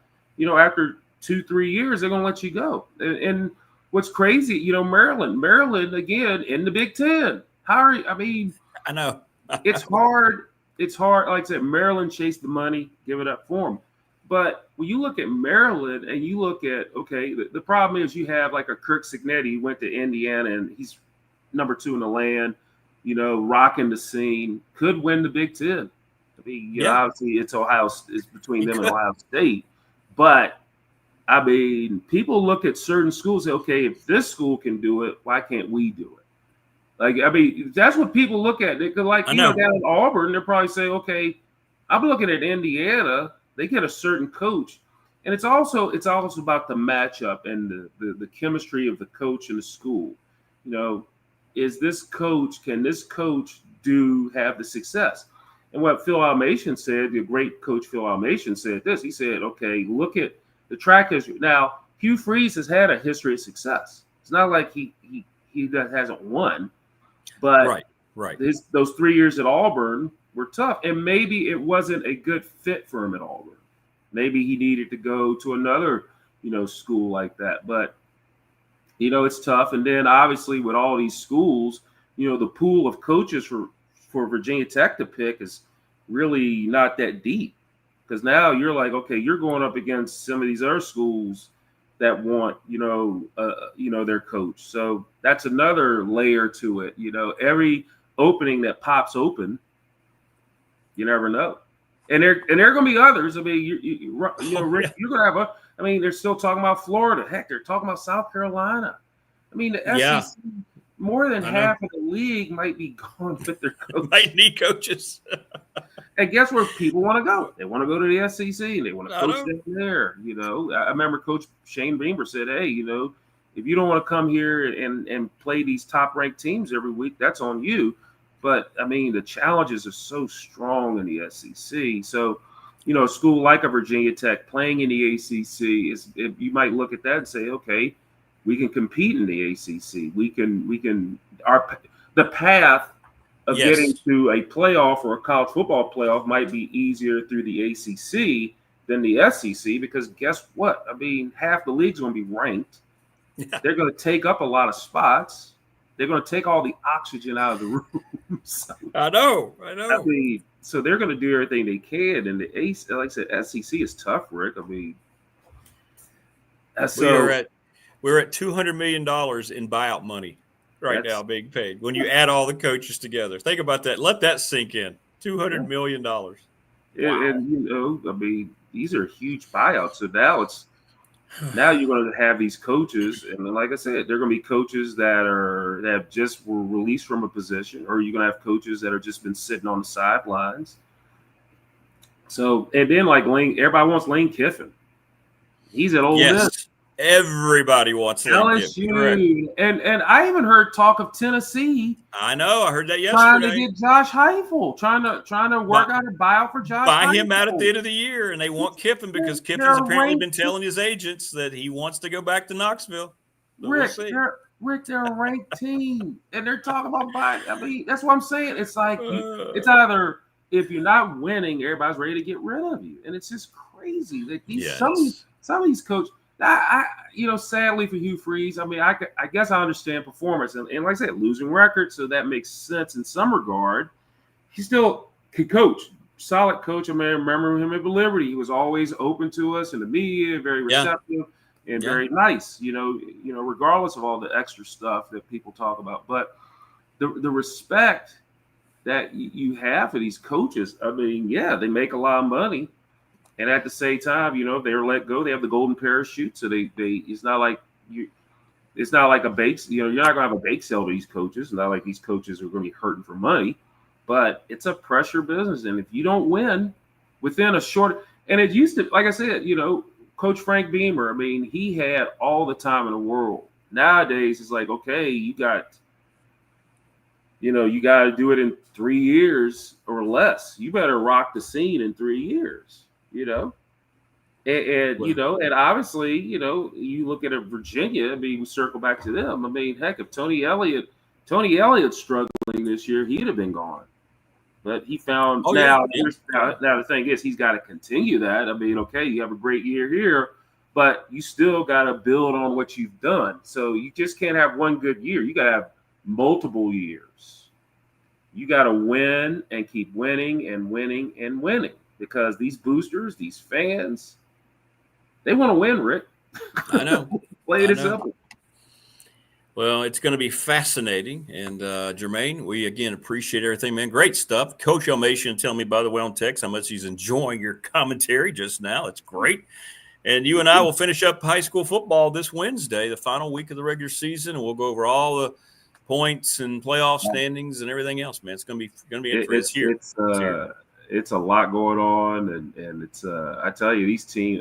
after 2-3 years, they're going to let you go. And what's crazy, Maryland, again, in the Big Ten. I know. It's hard. It's hard. Like I said, Maryland chased the money, give it up for them. But when you look at Maryland and you look at, the problem is you have like a Kirk Cignetti who went to Indiana and he's number 2 in the land, rocking the scene, could win the Big Ten. I mean, obviously it's between them and Ohio State. But, I mean, people look at certain schools and say, if this school can do it, why can't we do it? Like, I mean, that's what people look at. They could, down in Auburn, they'll probably say, okay, I'm looking at Indiana. They get a certain coach. And it's also about the matchup and the chemistry of the coach and the school. You know, can this coach have the success? And what Phil Elmassian said, the great Coach Phil Elmassian said this. He said, okay, look at the track history. Now, Hugh Freeze has had a history of success. It's not like he hasn't won, but right. Those 3 years at Auburn were tough. And maybe it wasn't a good fit for him at Auburn. Maybe he needed to go to another, school like that. But, it's tough. And then obviously with all these schools, the pool of coaches for Virginia Tech to pick is really not that deep. Because now you're like, okay, you're going up against some of these other schools that want, their coach. So that's another layer to it. Every opening that pops open, you never know. And there are going to be others. I mean, Rick, you're going to have they're still talking about Florida. Heck, they're talking about South Carolina. I mean, the SEC, more than half of the league might be gone with their coaches. Might need coaches. And guess where people want to go? They want to go to the SEC. They want to coach down there. I remember Coach Shane Beamer said, hey, if you don't want to come here and play these top-ranked teams every week, that's on you. But, the challenges are so strong in the SEC. So, a school like a Virginia Tech playing in the ACC, you might look at that and say, okay, we can compete in the ACC. The path of getting to a playoff or a college football playoff might be easier through the ACC than the SEC because guess what? Half the league's going to be ranked. Yeah. They're going to take up a lot of spots. They're going to take all the oxygen out of the room. So, I know. So they're going to do everything they can. And the like I said, SEC is tough, Rick. We're at $200 million in buyout money right now being paid when you add all the coaches together. Think about that. Let that sink in. $200 million. Wow. And these are huge buyouts. So now you're going to have these coaches, and like I said, they're going to be coaches that just were released from a position, or you're going to have coaches that are just been sitting on the sidelines. So, and then like everybody wants Lane Kiffin. He's at Ole Miss. Everybody wants LSU, and I even heard talk of Tennessee. I know, I heard that yesterday. Trying to get Josh Heupel, trying to work out a buyout for Josh. Buy him out at the end of the year, and they want Kiffin because Kiffin's apparently been telling his agents that he wants to go back to Knoxville. Rick, they're a ranked team, and they're talking about buying. That's what I'm saying. It's like it's either if you're not winning, everybody's ready to get rid of you, and it's just crazy. Like some of these coaches. Sadly for Hugh Freeze, I guess I understand performance. And like I said, losing record, so that makes sense in some regard. He still can coach. Solid coach. I remember him at Liberty. He was always open to us in the media, very receptive and very nice, regardless of all the extra stuff that people talk about. But the respect that you have for these coaches, they make a lot of money. And at the same time, if they're let go, they have the golden parachute. So it's not like a bake. You're not going to have a bake sale to these coaches. It's not like these coaches are going to be hurting for money, but it's a pressure business. And if you don't win within a short, and it used to, like I said, Coach Frank Beamer, he had all the time in the world. Nowadays, it's like, okay, you got to do it in 3 years or less. You better rock the scene in 3 years. And obviously, you look at Virginia. We circle back to them. Heck, if Tony Elliott's struggling this year, he'd have been gone. But he found now the thing is he's got to continue that. Okay, you have a great year here, but you still got to build on what you've done. So you just can't have one good year. You got to have multiple years. You got to win and keep winning and winning and winning. Because these boosters, these fans, they want to win, Rick. I know. Play it simple. Well, it's going to be fascinating. And Jermaine, we again appreciate everything, man. Great stuff. Coach Elmassian telling me, by the way, on text how much he's enjoying your commentary just now. It's great. And you and I will finish up high school football this Wednesday, the final week of the regular season, and we'll go over all the points and playoff standings and everything else, man. It's going to be interesting. It's It's a lot going on, and it's I tell you, these teams.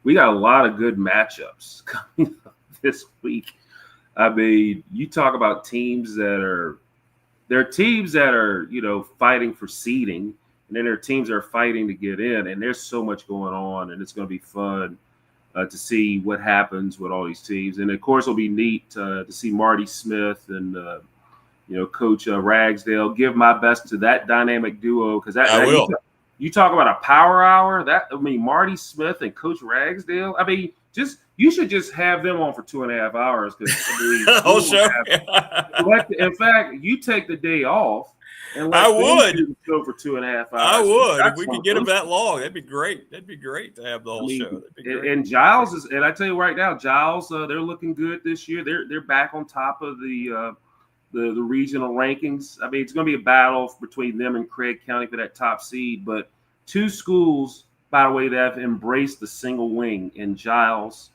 we got a lot of good matchups coming up this week. I mean, you talk about teams that are fighting for seeding, and then there are teams that are fighting to get in, and there's so much going on, and it's going to be fun to see what happens with all these teams. And of course, it'll be neat to see Marty Smith and Coach Ragsdale. Give my best to that dynamic duo, because I will. You talk about a power hour. Marty Smith and Coach Ragsdale. I mean, you should just have them on for 2.5 hours. Because whole show. In fact, you take the day off. And I would go for 2.5 hours. I would if we could get them that long. That'd be great. That'd be great to have the whole show. That'd be great. And Giles and I tell you right now, Giles, they're looking good this year. They're back on top of the regional rankings. I mean, it's going to be a battle between them and Craig County for that top seed. But two schools, by the way, that have embraced the single wing, and Giles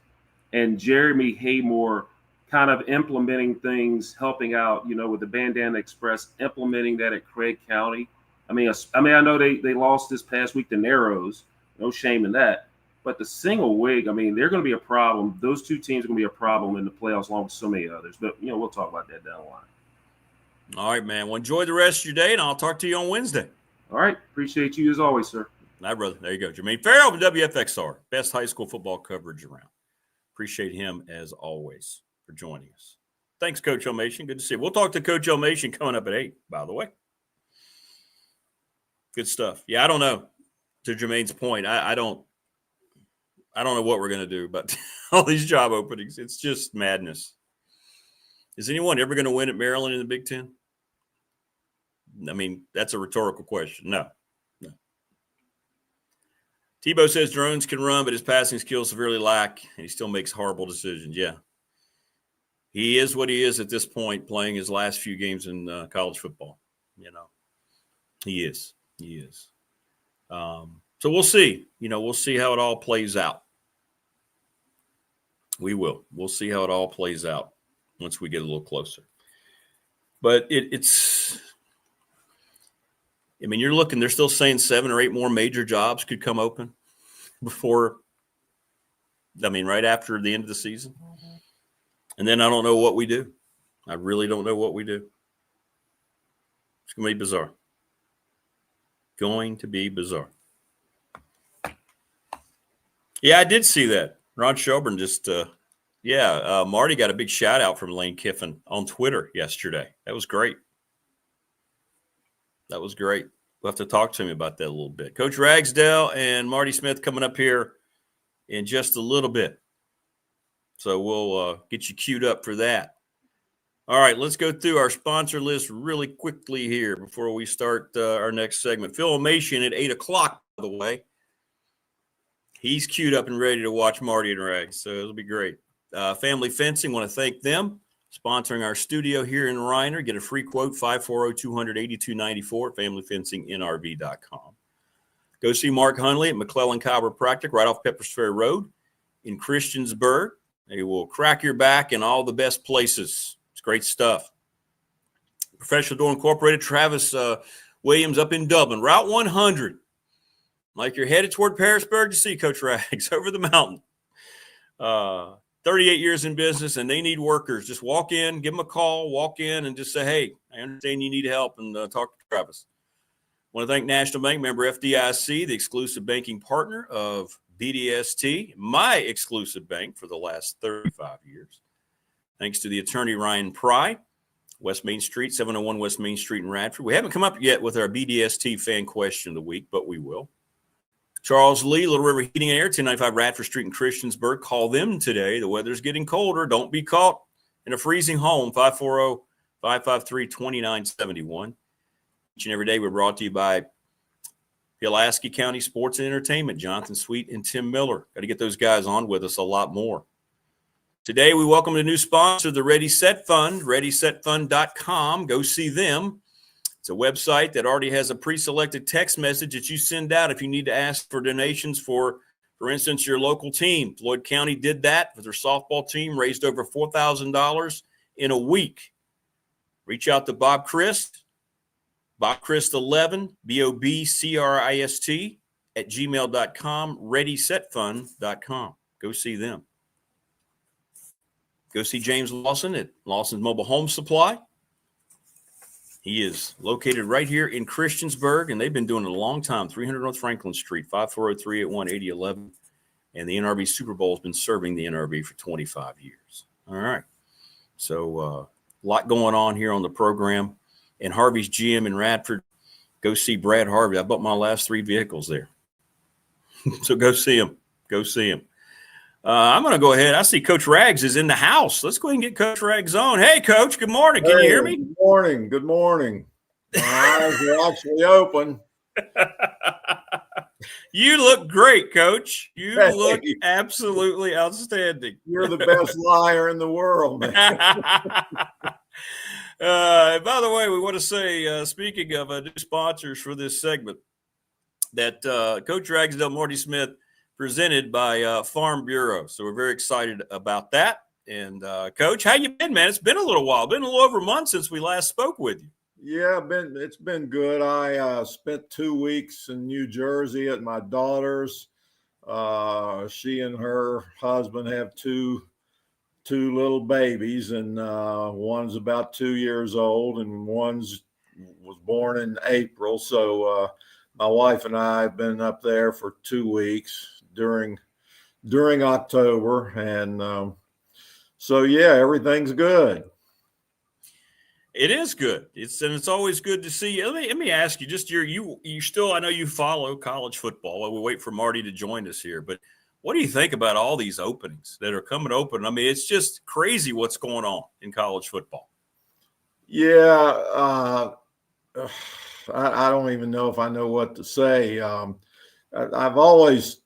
and Jeremy Haymore kind of implementing things, helping out, with the Bandana Express, implementing that at Craig County. I mean, I know they lost this past week to Narrows. No shame in that. But the single wing, I mean, they're going to be a problem. Those two teams are going to be a problem in the playoffs, along with so many others. But, we'll talk about that down the line. All right, man. Well, enjoy the rest of your day, and I'll talk to you on Wednesday. All right. Appreciate you as always, sir. All right, brother. There you go. Jermaine Ferrell with WFXR. Best high school football coverage around. Appreciate him as always for joining us. Thanks, Coach Elmassian. Good to see you. We'll talk to Coach Elmassian coming up at 8, by the way. Good stuff. Yeah, I don't know. To Jermaine's point, I don't know what we're going to do, but all these job openings, it's just madness. Is anyone ever going to win at Maryland in the Big Ten? I mean, that's a rhetorical question. No. Tebow says drones can run, but his passing skills severely lack, and he still makes horrible decisions. Yeah. He is what he is at this point, playing his last few games in college football. He is. So we'll see. We'll see how it all plays out. We will. We'll see how it all plays out once we get a little closer. But it's – you're looking – they're still saying 7 or 8 more major jobs could come open before – right after the end of the season. And then I don't know what we do. I really don't know what we do. It's going to be bizarre. Going to be bizarre. Yeah, I did see that. Ron Shelburne just Marty got a big shout out from Lane Kiffin on Twitter yesterday. That was great. We'll have to talk to him about that a little bit. Coach Ragsdale and Marty Smith coming up here in just a little bit. So we'll get you queued up for that. All right, let's go through our sponsor list really quickly here before we start our next segment. Phil Elmassian at 8 o'clock, by the way. He's queued up and ready to watch Marty and Rags, so it'll be great. Family Fencing, want to thank them sponsoring our studio here in Reiner. Get a free quote, 540-200-8294 at familyfencingnrv.com. Go see Mark Hunley at McClellan Chiropractic right off Peppers Ferry Road in Christiansburg. They will crack your back in all the best places. It's great stuff. Professional Door Incorporated, Travis Williams up in Dublin, Route 100. Like you're headed toward Parisburg to see Coach Rags over the mountain. 38 years in business, and they need workers. Just walk in, give them a call, walk in, and just say, hey, I understand you need help, and talk to Travis. I want to thank National Bank, member FDIC, the exclusive banking partner of BDST, my exclusive bank for the last 35 years. Thanks to the attorney Ryan Pry, West Main Street, 701 West Main Street in Radford. We haven't come up yet with our BDST fan question of the week, but we will. Charles Lee, Little River Heating and Air, 1095 Radford Street in Christiansburg. Call them today. The weather's getting colder. Don't be caught in a freezing home. 540-553-2971. Each and every day we're brought to you by Pulaski County Sports and Entertainment, Jonathan Sweet and Tim Miller. Got to get those guys on with us a lot more. Today we welcome a new sponsor, the Ready Set Fund, ReadySetFund.com. Go see them. It's a website that already has a pre-selected text message that you send out if you need to ask for donations for instance, your local team. Floyd County did that with their softball team, raised over $4,000 in a week. Reach out to Bob Christ, Bob Christ 11, BOBCRIST readysetfun@gmail.com, readysetfun.com. Go see them. Go see James Lawson at Lawson's Mobile Home Supply. He is located right here in Christiansburg, and they've been doing it a long time. 300 North Franklin Street, 540-381-8011. And the NRB Super Bowl has been serving the NRB for 25 years. All right. So a lot going on here on the program. And Harvey's GM in Radford, go see Brad Harvey. I bought my last 3 vehicles there. So go see him. Go see him. I'm going to go ahead. I see Coach Rags is in the house. Let's go ahead and get Coach Rags on. Hey, Coach, good morning. Can you hear me? Good morning. Good morning. My eyes are actually open. You look great, Coach. You look absolutely outstanding. You're the best liar in the world, man. By the way, we want to say, speaking of new sponsors for this segment, that Coach Ragsdale, Marty Smith, presented by Farm Bureau. So we're very excited about that. And, Coach, how you been, man? It's been a little while. Been a little over a month since we last spoke with you. Yeah, it's been good. I spent 2 weeks in New Jersey at my daughter's. She and her husband have two little babies, and one's about 2 years old, and was born in April. So my wife and I have been up there for 2 weeks during October, and so yeah, everything's good. It is good. It's always good to see you. Let me ask you, just you still, I know you follow college football while we wait for Marty to join us here, but what do you think about all these openings that are coming open? I mean, it's just crazy what's going on in college football. Yeah, I don't even know if I know what to say. I've always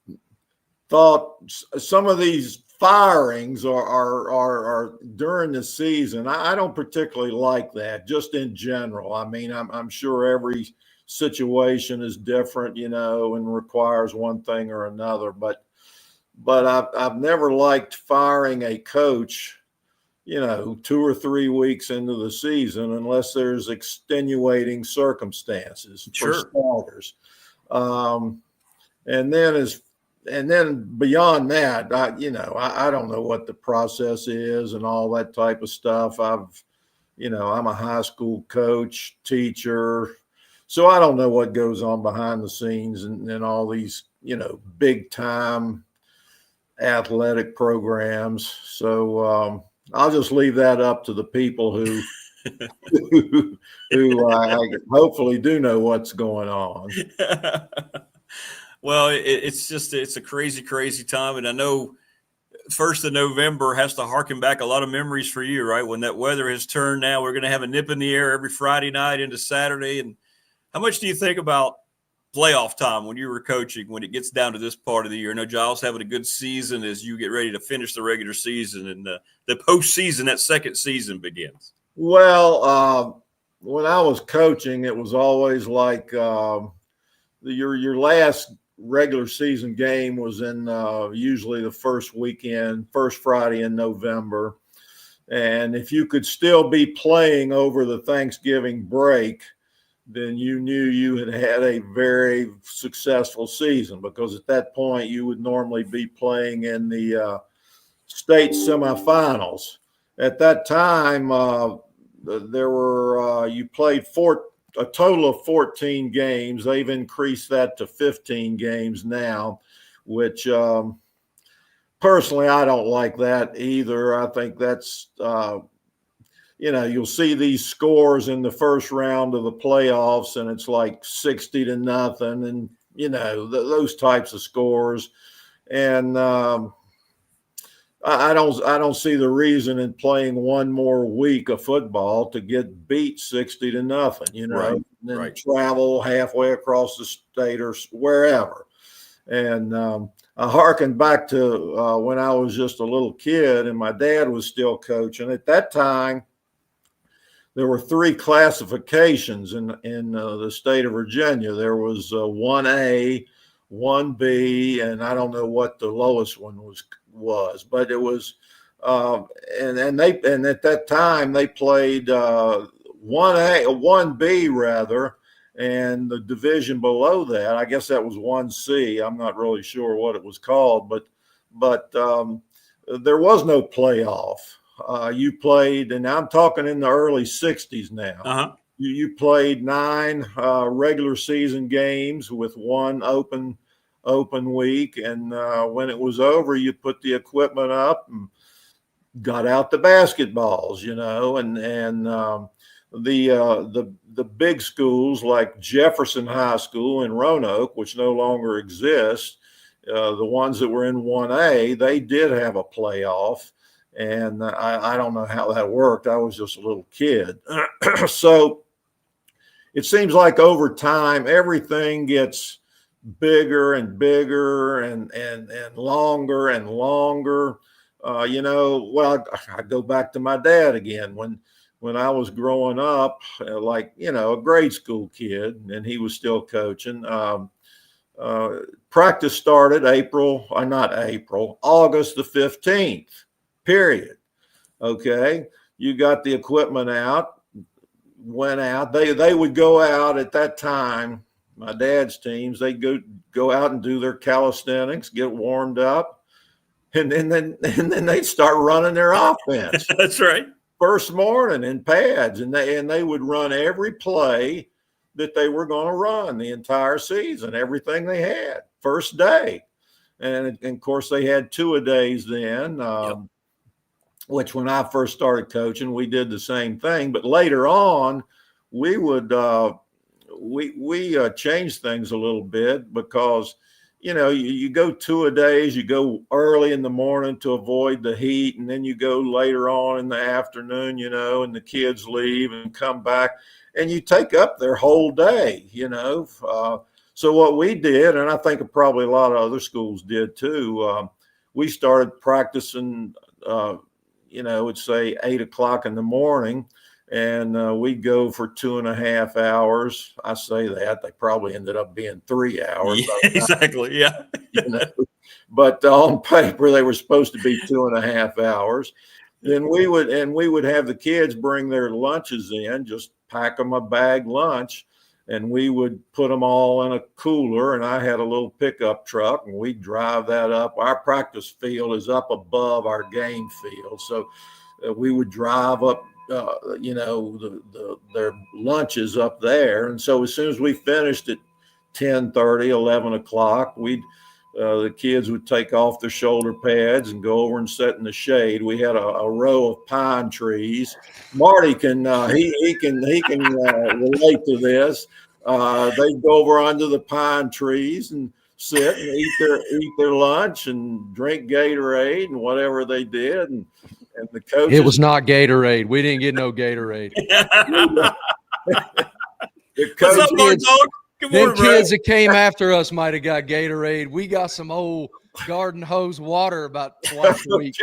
thought some of these firings are during the season. I don't particularly like that, just in general. I mean, I'm sure every situation is different, and requires one thing or another. But I've never liked firing a coach, 2 or 3 weeks into the season, unless there's extenuating circumstances for starters. And then beyond that, I don't know what the process is and all that type of stuff. I'm a high school coach, teacher, so I don't know what goes on behind the scenes and all these, big time athletic programs. So I'll just leave that up to the people who hopefully do know what's going on. Well, it's a crazy, crazy time. And I know 1st of November has to harken back a lot of memories for you, right? When that weather has turned now, we're going to have a nip in the air every Friday night into Saturday. And how much do you think about playoff time when you were coaching, when it gets down to this part of the year? I know Giles having a good season as you get ready to finish the regular season, and the postseason, that second season begins. Well, when I was coaching, it was always like your last regular season game was in usually the first Friday in November. And if you could still be playing over the Thanksgiving break, then you knew you had a very successful season, because at that point you would normally be playing in the state semifinals. At that time, there were you played a total of 14 games. They've increased that to 15 games now, which personally I don't like that either. I think that's you'll see these scores in the first round of the playoffs, and it's like 60-0, and those types of scores. And I don't see the reason in playing one more week of football to get beat 60-0, Right, and then right. travel halfway across the state or wherever. And I hearken back to when I was just a little kid and my dad was still coaching. At that time, there were 3 classifications in the state of Virginia. There was 1A, 1B, and I don't know what the lowest one was, but it was and at that time they played 1B rather, and the division below that, I guess that was 1C. I'm not really sure what it was called, but there was no playoff. You played, and I'm talking in the early 60s now. Uh-huh. You played 9 regular season games with one open week, and when it was over, you put the equipment up and got out the basketballs, and the big schools like Jefferson High School in Roanoke, which no longer exists, the ones that were in 1A, they did have a playoff, and I don't know how that worked. I was just a little kid. So it seems like over time, everything gets bigger and bigger and longer and longer. Well, I go back to my dad again. When I was growing up, a grade school kid, and he was still coaching, practice started August the 15th, period. Okay. You got the equipment out, went out. They would go out at that time. My dad's teams, they go out and do their calisthenics, get warmed up, and then they'd start running their offense. That's right. First morning in pads, and they would run every play that they were going to run the entire season, everything they had, first day. And of course, they had 2-a-days then, which when I first started coaching, we did the same thing. But later on, we would we changed things a little bit because, you go 2-a-days, you go early in the morning to avoid the heat, and then you go later on in the afternoon, and the kids leave and come back, and you take up their whole day, So what we did, and I think probably a lot of other schools did too, we started practicing, it's say 8 o'clock in the morning, and we'd go for 2.5 hours. I say that they probably ended up being 3 hours. Yeah, exactly. Yeah. But on paper they were supposed to be 2.5 hours. Then we would have the kids bring their lunches in, just pack them a bag lunch, and we would put them all in a cooler. And I had a little pickup truck, and we'd drive that up. Our practice field is up above our game field, so we would drive up their lunches up there. And so as soon as we finished at 10:30, 11 o'clock, the kids would take off their shoulder pads and go over and sit in the shade. We had a row of pine trees. Marty can he can relate to this. They'd go over under the pine trees and sit and eat their lunch and drink Gatorade and whatever they did. And the coaches, it was not Gatorade. We didn't get no Gatorade. The What's up, Mark Dog? Good morning, them kids that came after us might have got Gatorade. We got some old garden hose water about twice a week.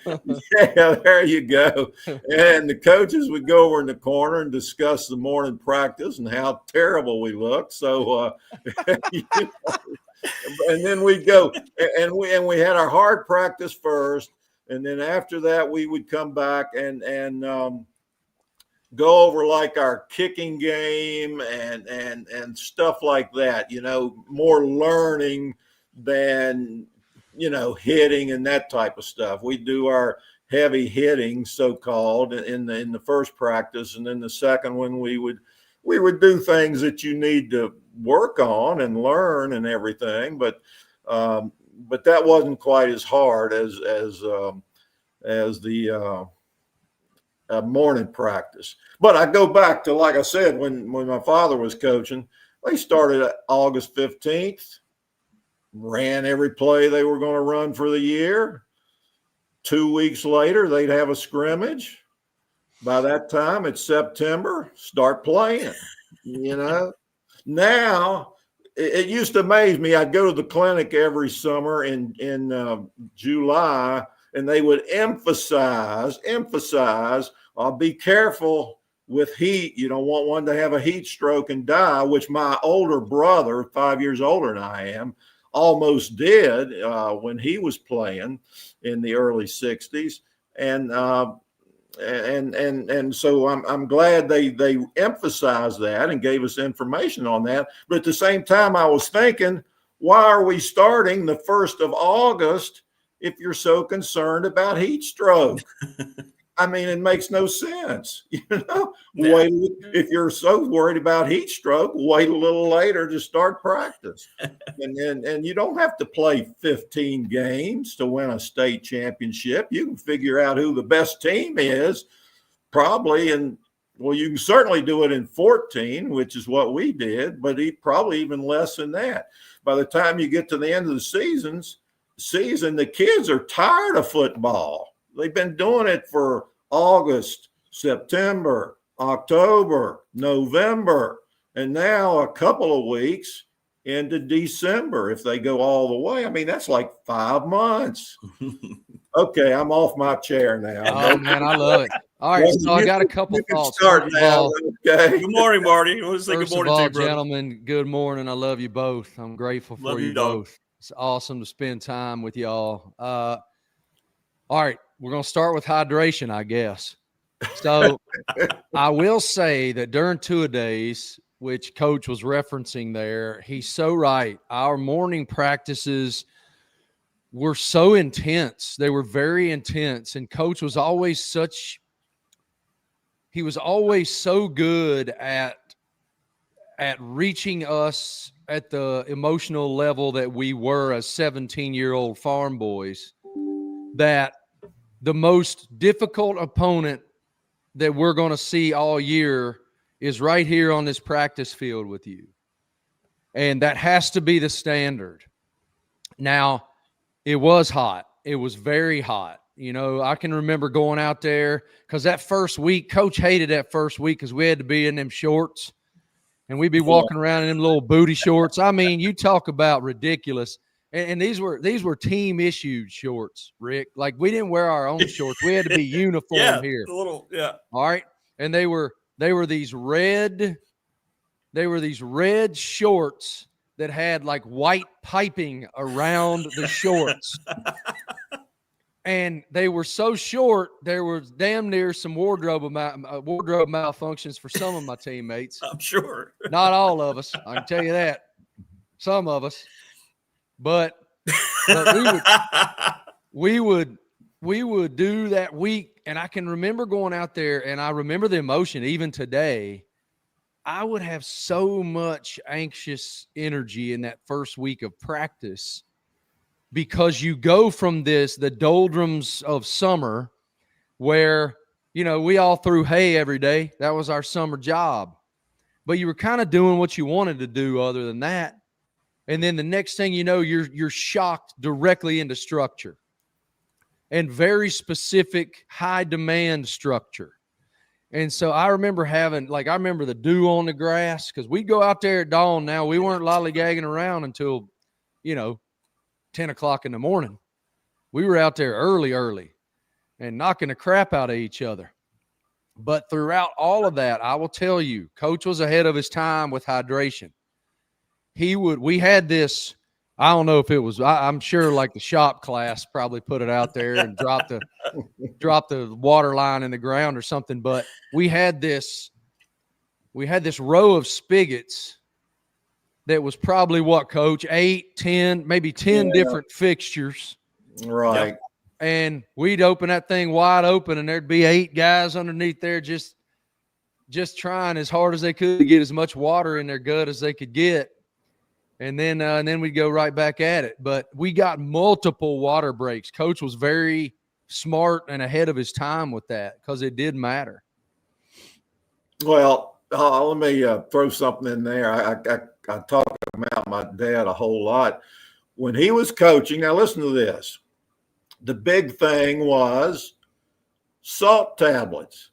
Yeah, there you go. And the coaches would go over in the corner and discuss the morning practice and how terrible we looked. So, and then we'd go and we had our hard practice first. And then after that, we would come back and go over like our kicking game and stuff like that, more learning than, hitting and that type of stuff. We do our heavy hitting, so-called, in the first practice. And then the second one, we would do things that you need to work on and learn and everything. But that wasn't quite as hard as the morning practice. But I go back to, like I said, when my father was coaching, they started August 15th, ran every play they were going to run for the year. 2 weeks later, they'd have a scrimmage. By that time, it's September, start playing, Now, it used to amaze me. I'd go to the clinic every summer in July, and they would emphasize, be careful with heat. You don't want one to have a heat stroke and die, which my older brother, 5 years older than I am, almost did when he was playing in the early 60s. And And so I'm glad they emphasized that and gave us information on that. But at the same time, I was thinking, why are we starting the 1st of August if you're so concerned about heat stroke? I mean, it makes no sense. Wait, if you're so worried about heat stroke, wait a little later to start practice. And you don't have to play 15 games to win a state championship. You can figure out who the best team is, probably. And well, you can certainly do it in 14, which is what we did, but probably even less than that. By the time you get to the end of the season, the kids are tired of football. They've been doing it for August, September, October, November, and now a couple of weeks into December if they go all the way. I mean, that's like 5 months. Okay, I'm off my chair now. Oh, man, I love it. All right, so I got a couple thoughts. Start now. Okay. Good morning, Marty. I want to say First good morning of all, to you, brother. gentlemen, good morning. I love you both. I'm grateful for you both. It's awesome to spend time with y'all. All right, we're going to start with hydration, I guess. So I will say that during two-a-days, which Coach was referencing there, he's so right. Our morning practices were so intense. They were very intense. And Coach was always so good at reaching us at the emotional level that we were as 17-year-old farm boys, that the most difficult opponent that we're going to see all year is right here on this practice field with you. And that has to be the standard. Now, it was hot. It was very hot. You know, I can remember going out there because that first week, Coach hated that first week because we had to be in them shorts and we'd be walking around in them little booty shorts. I mean, you talk about ridiculous. And these were team issued shorts, Rick. Like we didn't wear our own shorts. We had to be uniform here. All right. And they were these red shorts that had like white piping around the shorts. And they were so short, there was damn near some wardrobe malfunctions for some of my teammates. I'm sure. Not all of us. I can tell you that. Some of us. But we would do that week, and I can remember going out there, and I remember the emotion even today. I would have so much anxious energy in that first week of practice because you go from the doldrums of summer where, you know, we all threw hay every day. That was our summer job. But you were kind of doing what you wanted to do other than that. And then the next thing you know, you're shocked directly into structure and very specific high demand structure. And so I remember I remember the dew on the grass because we'd go out there at dawn. Now we weren't lollygagging around until, 10 o'clock in the morning. We were out there early and knocking the crap out of each other. But throughout all of that, I will tell you, Coach was ahead of his time with hydration. We had this, I don't know if it was, I'm sure like the shop class probably put it out there and dropped the water line in the ground or something. But we had this row of spigots that was probably what, Coach, 8, 10, maybe 10 different fixtures. Right. Yep. And we'd open that thing wide open and there'd be 8 guys underneath there just trying as hard as they could to get as much water in their gut as they could get. And then we'd go right back at it. But we got multiple water breaks. Coach was very smart and ahead of his time with that because it did matter. Well, let me throw something in there. I talk about my dad a whole lot. When he was coaching, now listen to this. The big thing was salt tablets.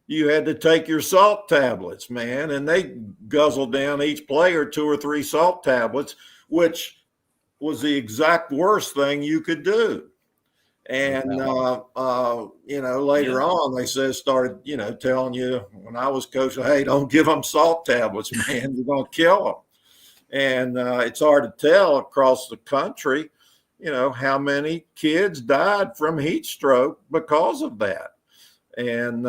You had to take your salt tablets, man, and they guzzled down each player 2 or 3 salt tablets, which was the exact worst thing you could do. And, later on, they started, telling you when I was coaching, hey, don't give them salt tablets, man, you're going to kill them. And it's hard to tell across the country, how many kids died from heat stroke because of that. And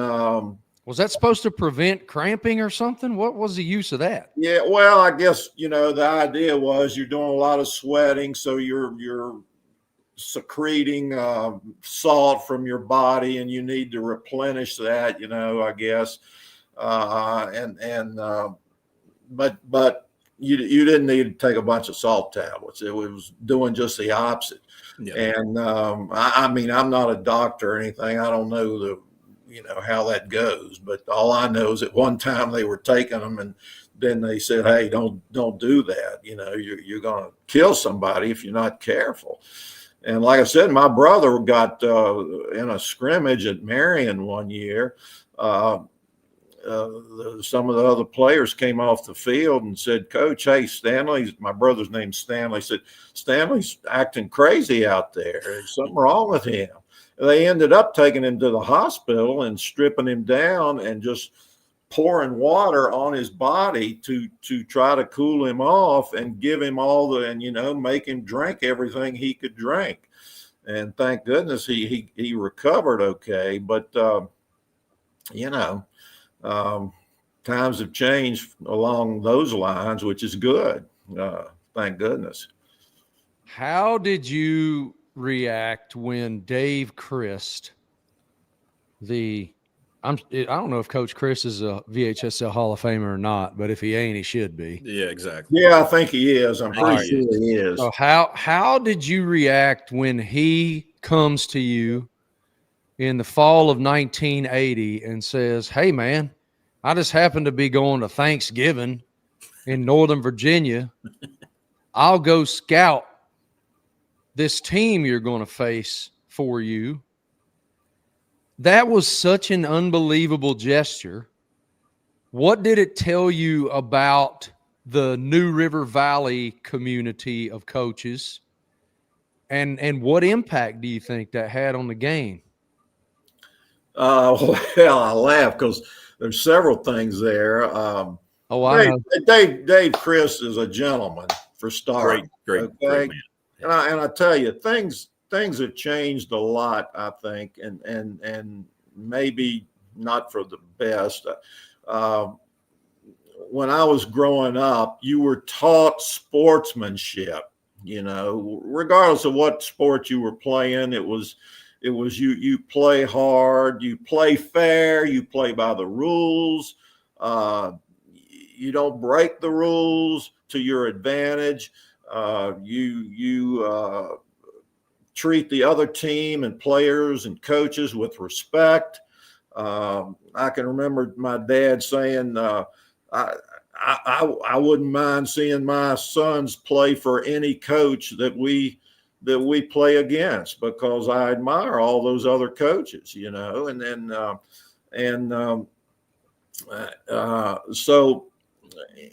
was that supposed to prevent cramping or something? What was the use of that? Yeah, well, I guess, the idea was you're doing a lot of sweating, so you're secreting salt from your body, and you need to replenish that, I guess. But you didn't need to take a bunch of salt tablets. It was doing just the opposite. Yeah. And I mean, I'm not a doctor or anything. I don't know how that goes, but all I know is at one time they were taking them, and then they said, "Hey, don't do that. You're going to kill somebody if you're not careful." And like I said, my brother got in a scrimmage at Marion one year. Some of the other players came off the field and said, "Coach, hey, my brother's name's Stanley, said, Stanley's acting crazy out there. There's something wrong with him." They ended up taking him to the hospital and stripping him down and just pouring water on his body to try to cool him off and give him make him drink everything he could drink. And thank goodness he recovered okay. But, times have changed along those lines, which is good. Thank goodness. How did you react when Dave Christ, I don't know if Coach Chris is a VHSL Hall of Famer or not, but if he ain't, he should be. Yeah, exactly. Yeah, I think he is. I'm pretty sure he is. So how did you react when he comes to you in the fall of 1980 and says, "Hey, man, I just happened to be going to Thanksgiving in Northern Virginia. I'll go scout this team you're going to face for you." That was such an unbelievable gesture. What did it tell you about the New River Valley community of coaches? And what impact do you think that had on the game? Well, I laugh because there's several things there. I know. Dave Chris is a gentleman for starting. Great man. And I tell you, things have changed a lot, I think, and maybe not for the best. When I was growing up, you were taught sportsmanship. Regardless of what sport you were playing, it was you play hard, you play fair, you play by the rules. You don't break the rules to your advantage. You treat the other team and players and coaches with respect. I can remember my dad saying, I wouldn't mind seeing my sons play for any coach that we play against, because I admire all those other coaches, and then so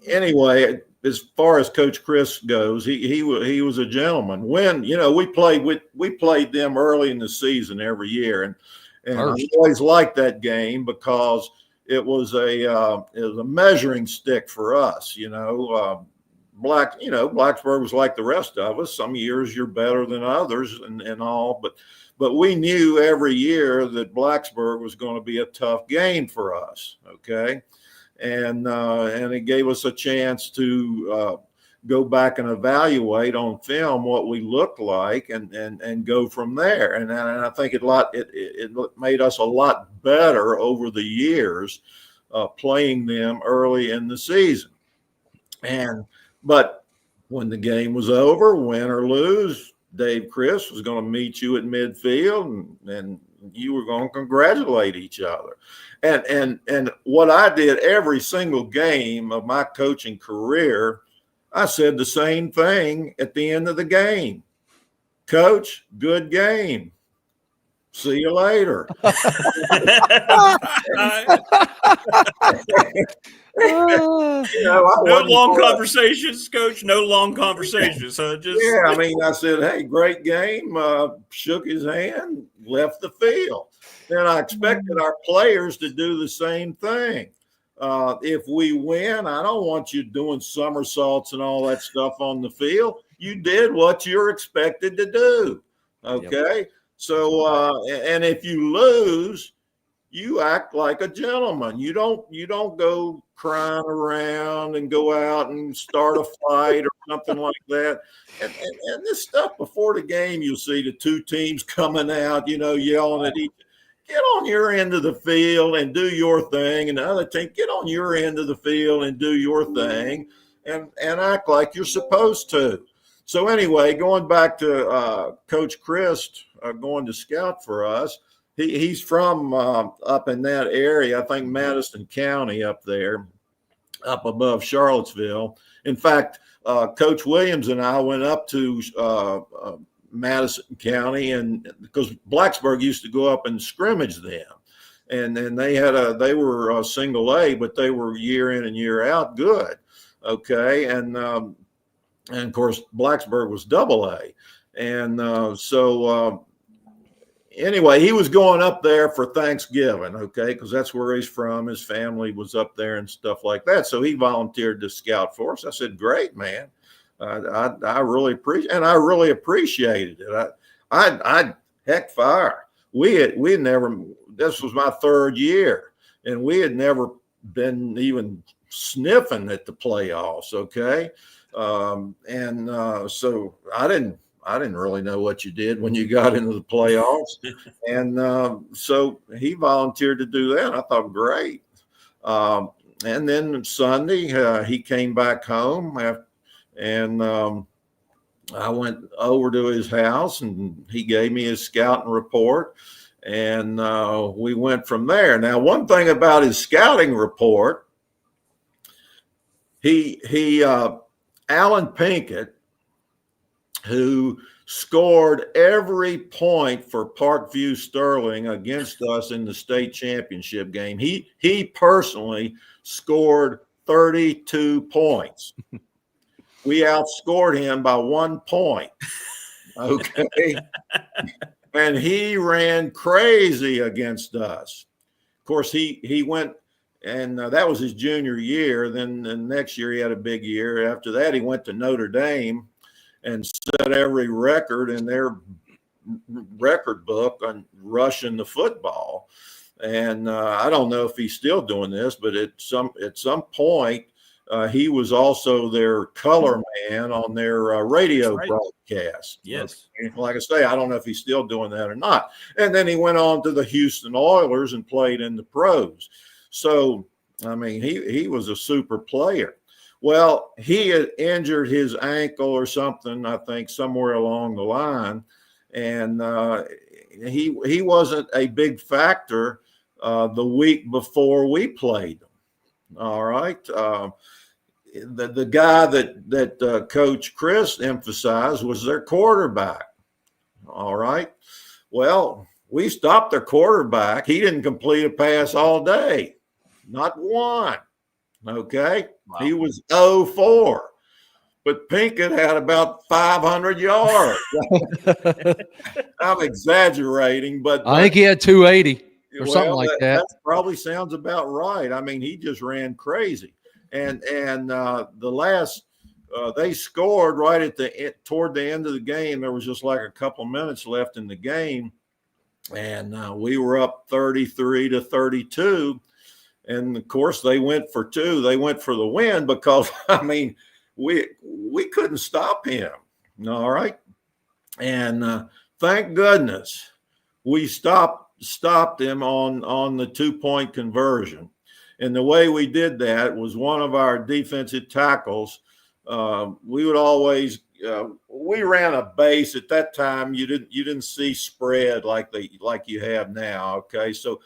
anyway, as far as Coach Chris goes, he was a gentleman. When we played them early in the season every year, and I always liked that game because it was a measuring stick for us. Blacksburg was like the rest of us. Some years you're better than others and all, but we knew every year that Blacksburg was going to be a tough game for us. Okay. And it gave us a chance to go back and evaluate on film what we looked like and go from there. And I think it made us a lot better over the years playing them early in the season. But when the game was over, win or lose, Dave Chris was going to meet you at midfield and you were going to congratulate each other. And what I did every single game of my coaching career, I said the same thing at the end of the game. "Coach, good game. See you later." No long conversations, Coach. No long conversations. So I said, "Hey, great game." Shook his hand, left the field. And I expected our players to do the same thing. If we win, I don't want you doing somersaults and all that stuff on the field. You did what you're expected to do. Okay. Yep. So, and if you lose, you act like a gentleman. You don't go crying around and go out and start a fight or something like that. And this stuff before the game, you'll see the two teams coming out, yelling at each. Get on your end of the field and do your thing, and the other team, get on your end of the field and do your thing, and act like you're supposed to. So anyway, going back to Coach Christ going to scout for us, he's from up in that area, I think Madison County up there, up above Charlottesville. In fact, Coach Williams and I went up to Madison County, and because Blacksburg used to go up and scrimmage them, and then they were single A, but they were year in and year out good. Okay, and of course Blacksburg was double A, and so anyway, he was going up there for Thanksgiving, okay, because that's where he's from. His family was up there and stuff like that, so he volunteered to scout for us. I said, great, man. I really appreciated it. I heck fire. We had never. This was my third year, and we had never been even sniffing at the playoffs. Okay, so I didn't really know what you did when you got into the playoffs, and so he volunteered to do that. I thought, great. And then Sunday he came back home after. And I went over to his house, and he gave me his scouting report, and we went from there. Now, one thing about his scouting report, Alan Pinkett, who scored every point for Parkview Sterling against us in the state championship game, he personally scored 32 points. We outscored him by 1 point. Okay. And he ran crazy against us. Of course, he went, and that was his junior year. Then the next year he had a big year. After that, he went to Notre Dame and set every record in their record book on rushing the football. And I don't know if he's still doing this, but at some point, he was also their color man on their radio broadcast. Yes. Like I say, I don't know if he's still doing that or not. And then he went on to the Houston Oilers and played in the pros. So, I mean, he was a super player. Well, he had injured his ankle or something, I think, somewhere along the line. And he wasn't a big factor the week before we played him. All right. The guy that Coach Chris emphasized was their quarterback. All right. Well, we stopped their quarterback. He didn't complete a pass all day. Not one. Okay. Wow. He was 0-4. But Pinkett had about 500 yards. I'm exaggeraring, but I think he had 280 or something like that. That probably sounds about right. I mean, he just ran crazy. And the last they scored right toward the end of the game. There was just like a couple minutes left in the game, and we were up 33-32. And of course, they went for two. They went for the win because I mean, we couldn't stop him. All right, and thank goodness we stopped him on the 2-point conversion. And the way we did that was one of our defensive tackles. We would always we ran a base at that time. You didn't see spread like you have now. Okay, so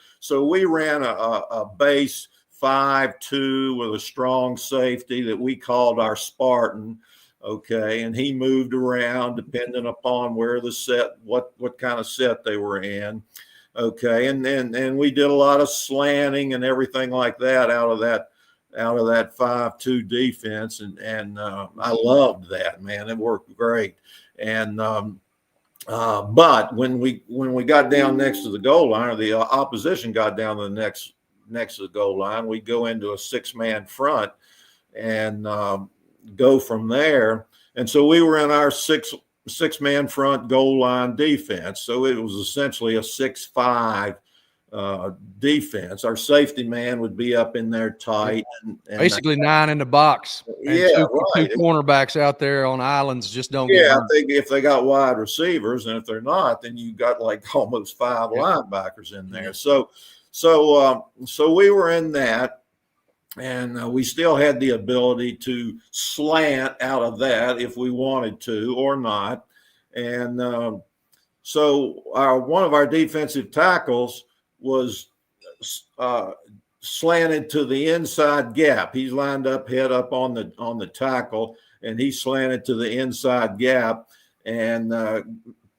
we ran a base 5-2 with a strong safety that we called our Spartan. Okay, and he moved around depending upon where the set, what kind of set they were in. Okay, and we did a lot of slanting and everything like that out of that 5-2 defense, and I loved that, man. It worked great. And but when we got down next to the goal line, or the opposition got down to the next to the goal line, we go into a 6-man front and go from there. And so we were in our six-man front goal line defense. So it was essentially a 6-5 defense. Our safety man would be up in there tight. And basically 9 in the box. And yeah, two right. cornerbacks out there on islands just don't get Yeah, burned. if they got wide receivers, and if they're not, then you got like almost 5 linebackers in there. So we were in that, and we still had the ability to slant out of that if we wanted to or not. And so one of our defensive tackles was slanted to the inside gap. He's lined up, head up on the tackle, and he slanted to the inside gap and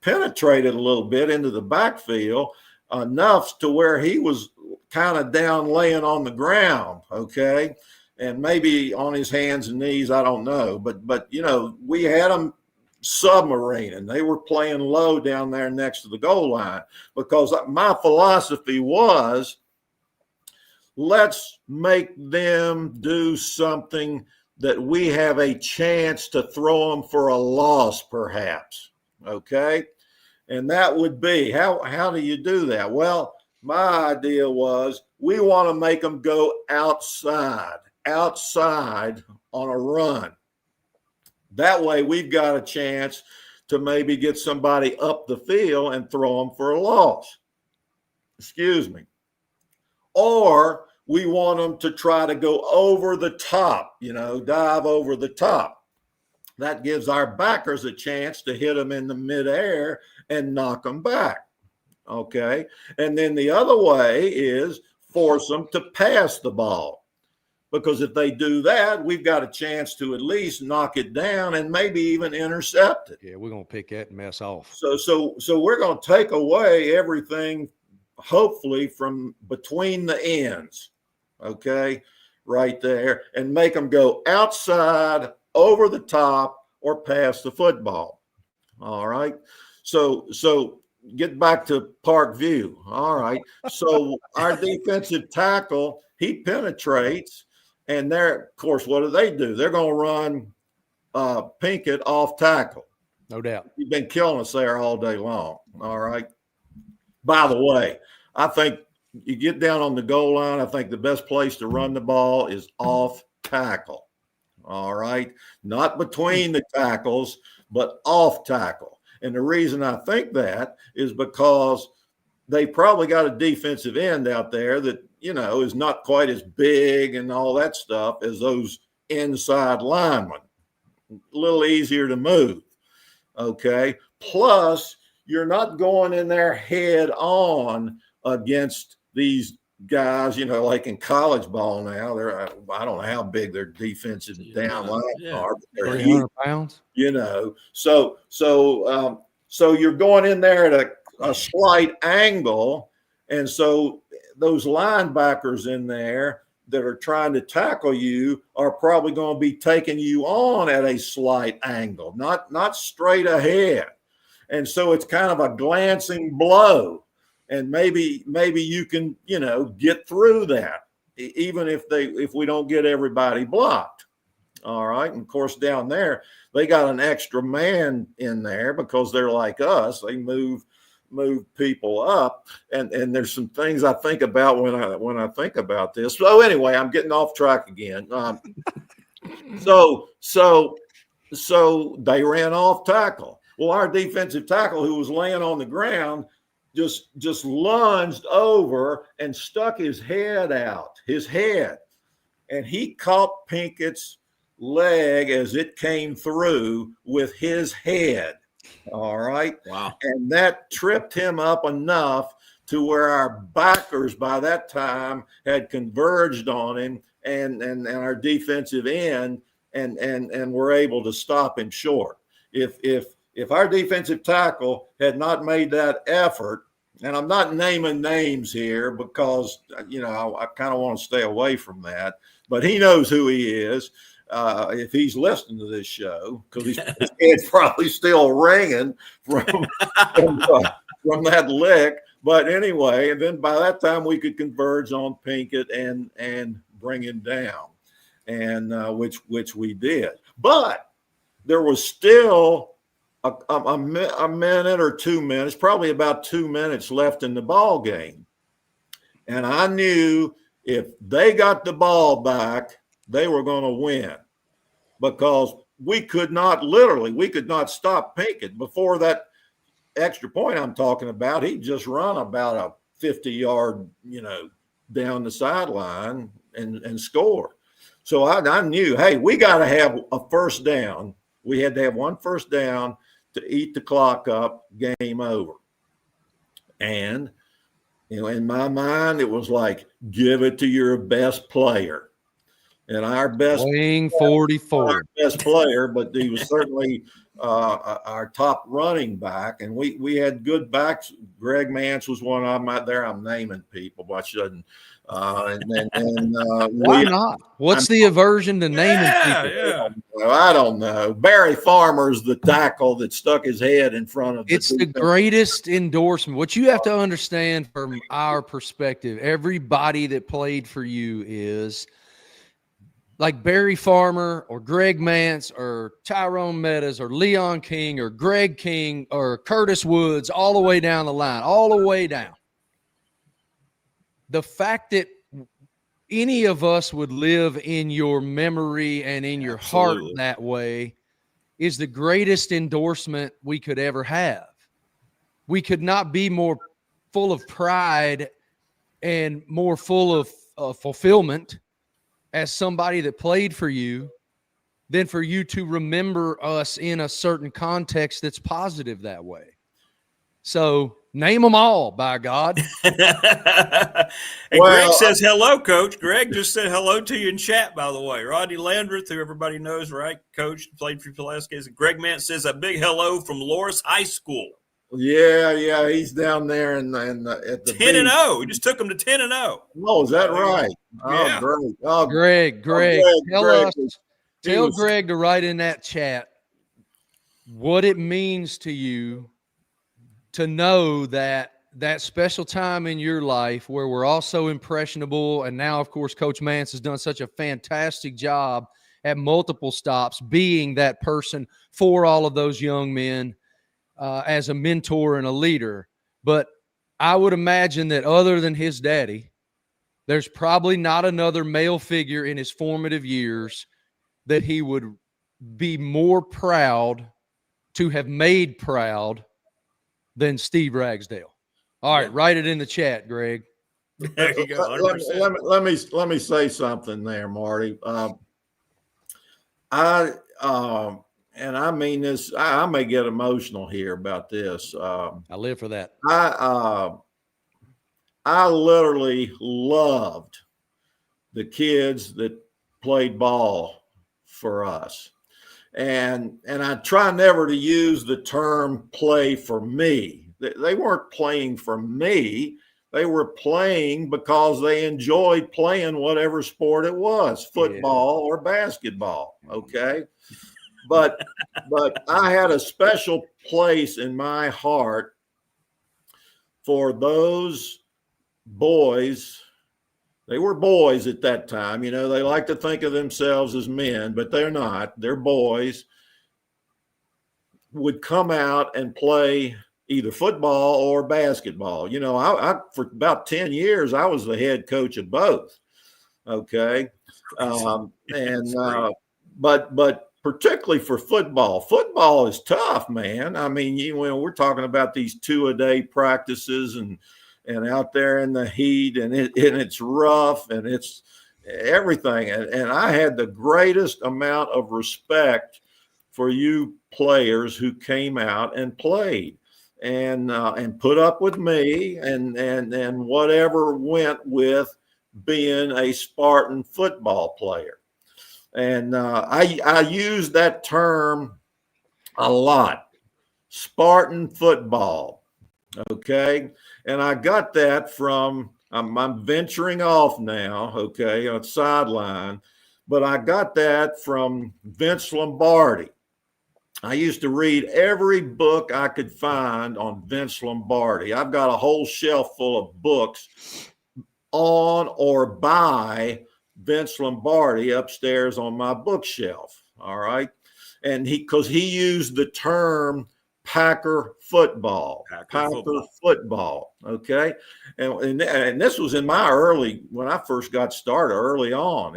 penetrated a little bit into the backfield, enough to where he was kind of down laying on the ground, okay, and maybe on his hands and knees, I don't know, but you know, we had him submarining. They were playing low down there next to the goal line, because my philosophy was, let's make them do something that we have a chance to throw them for a loss, perhaps, okay? And that would be, how do you do that? Well, my idea was, we want to make them go outside on a run. That way we've got a chance to maybe get somebody up the field and throw them for a loss. Excuse me. Or we want them to try to go over the top, you know, dive over the top. That gives our backers a chance to hit them in the midair and knock them back, okay? And then the other way is force them to pass the ball, because if they do that, we've got a chance to at least knock it down and maybe even intercept it. Yeah, we're going to pick that mess off. So we're going to take away everything, hopefully, from between the ends, okay, right there, and make them go outside, over the top, or pass the football. All right. So get back to Park View. All right. So our defensive tackle, he penetrates, and of course, what do? They're going to run Pinkett off tackle. No doubt. You've been killing us there all day long. All right. By the way, I think you get down on the goal line, I think the best place to run the ball is off tackle. All right. Not between the tackles, but off tackle. And the reason I think that is because they probably got a defensive end out there that, you know, is not quite as big and all that stuff as those inside linemen. A little easier to move. Okay. Plus, you're not going in there head on against these guys, you know, like in college ball now. I don't know how big their defensive down line are, but they're 300 pounds. You know, so you're going in there at a slight angle, and so those linebackers in there that are trying to tackle you are probably going to be taking you on at a slight angle, not straight ahead. And so it's kind of a glancing blow. And maybe you can, you know, get through that, even if we don't get everybody blocked. All right. And of course, down there, they got an extra man in there because they're like us. They move people up. And there's some things I think about when I think about this. So anyway, I'm getting off track again. So they ran off tackle. Well, our defensive tackle, who was laying on the ground, just lunged over and stuck his head out, and he caught Pinkett's leg as it came through with his head. All right. Wow. And that tripped him up enough to where our backers by that time had converged on him and our defensive end and were able to stop him short. If our defensive tackle had not made that effort, and I'm not naming names here because, you know, I kind of want to stay away from that, but he knows who he is if he's listening to this show, because his head's probably still ringing from that lick. But anyway, and then by that time we could converge on Pinkett and bring him down, and which we did. But there was still a minute or 2 minutes, probably about 2 minutes left in the ball game. And I knew if they got the ball back, they were going to win, because we could not stop Pinkett. Before that extra point I'm talking about, he just run about a 50-yard, down the sideline and score. So I knew, hey, we got to have a first down. We had to have one first down to eat the clock up, game over. And, in my mind, it was like, give it to your best player. And our best Wing 44, our best player, but he was certainly our top running back. And we had good backs. Greg Mance was one of them out there. I'm naming people, but I shouldn't. Why not? What's the aversion to naming people? Yeah. I don't know. Barry Farmer's the tackle that stuck his head in front of It's the greatest endorsement. What you have to understand from our perspective, everybody that played for you is like Barry Farmer or Greg Mance or Tyrone Meadows or Leon King or Greg King or Curtis Woods, all the way down the line, all the way down. The fact that any of us would live in your memory and in your heart that way is the greatest endorsement we could ever have. We could not be more full of pride and more full of fulfillment as somebody that played for you than for you to remember us in a certain context that's positive that way. So name them all, by God. And Greg says hello, Coach. Greg just said hello to you in chat, by the way. Rodney Landreth, who everybody knows, right? Coach, played for Pulaski. Greg Mance says a big hello from Loris High School. Yeah, he's down there at the 10-0. We just took him to 10-0. Oh, is that right? Yeah. Great. Oh, Greg, tell Greg to write in that chat what it means to you to know that special time in your life where we're all so impressionable. And now, of course, Coach Mance has done such a fantastic job at multiple stops being that person for all of those young men as a mentor and a leader. But I would imagine that other than his daddy, there's probably not another male figure in his formative years that he would be more proud to have made proud than Steve Ragsdale. All right, write it in the chat, Greg. There you go. Let me say something there, Marty. And I mean this. I may get emotional here about this. I live for that. I literally loved the kids that played ball for us. And I try never to use the term play for me. They weren't playing for me. They were playing because they enjoyed playing whatever sport it was, football or basketball. Okay. But I had a special place in my heart for those boys. They were boys at that time. They like to think of themselves as men, but they're not. They're boys. Would come out and play either football or basketball. I for about 10 years, I was the head coach of both. Okay. But particularly for football is tough, man. I mean, we're talking about these 2-a-day practices and out there in the heat, and it's rough and it's everything. And I had the greatest amount of respect for you players who came out and played and put up with me and whatever went with being a Spartan football player. And I use that term a lot, Spartan football. Okay. And I got that from, I'm venturing off now, okay, on sideline, but I got that from Vince Lombardi. I used to read every book I could find on Vince Lombardi. I've got a whole shelf full of books on or by Vince Lombardi upstairs on my bookshelf. All right. And because he used the term Packer football. Packer football. Okay. And this was in my when I first got started early on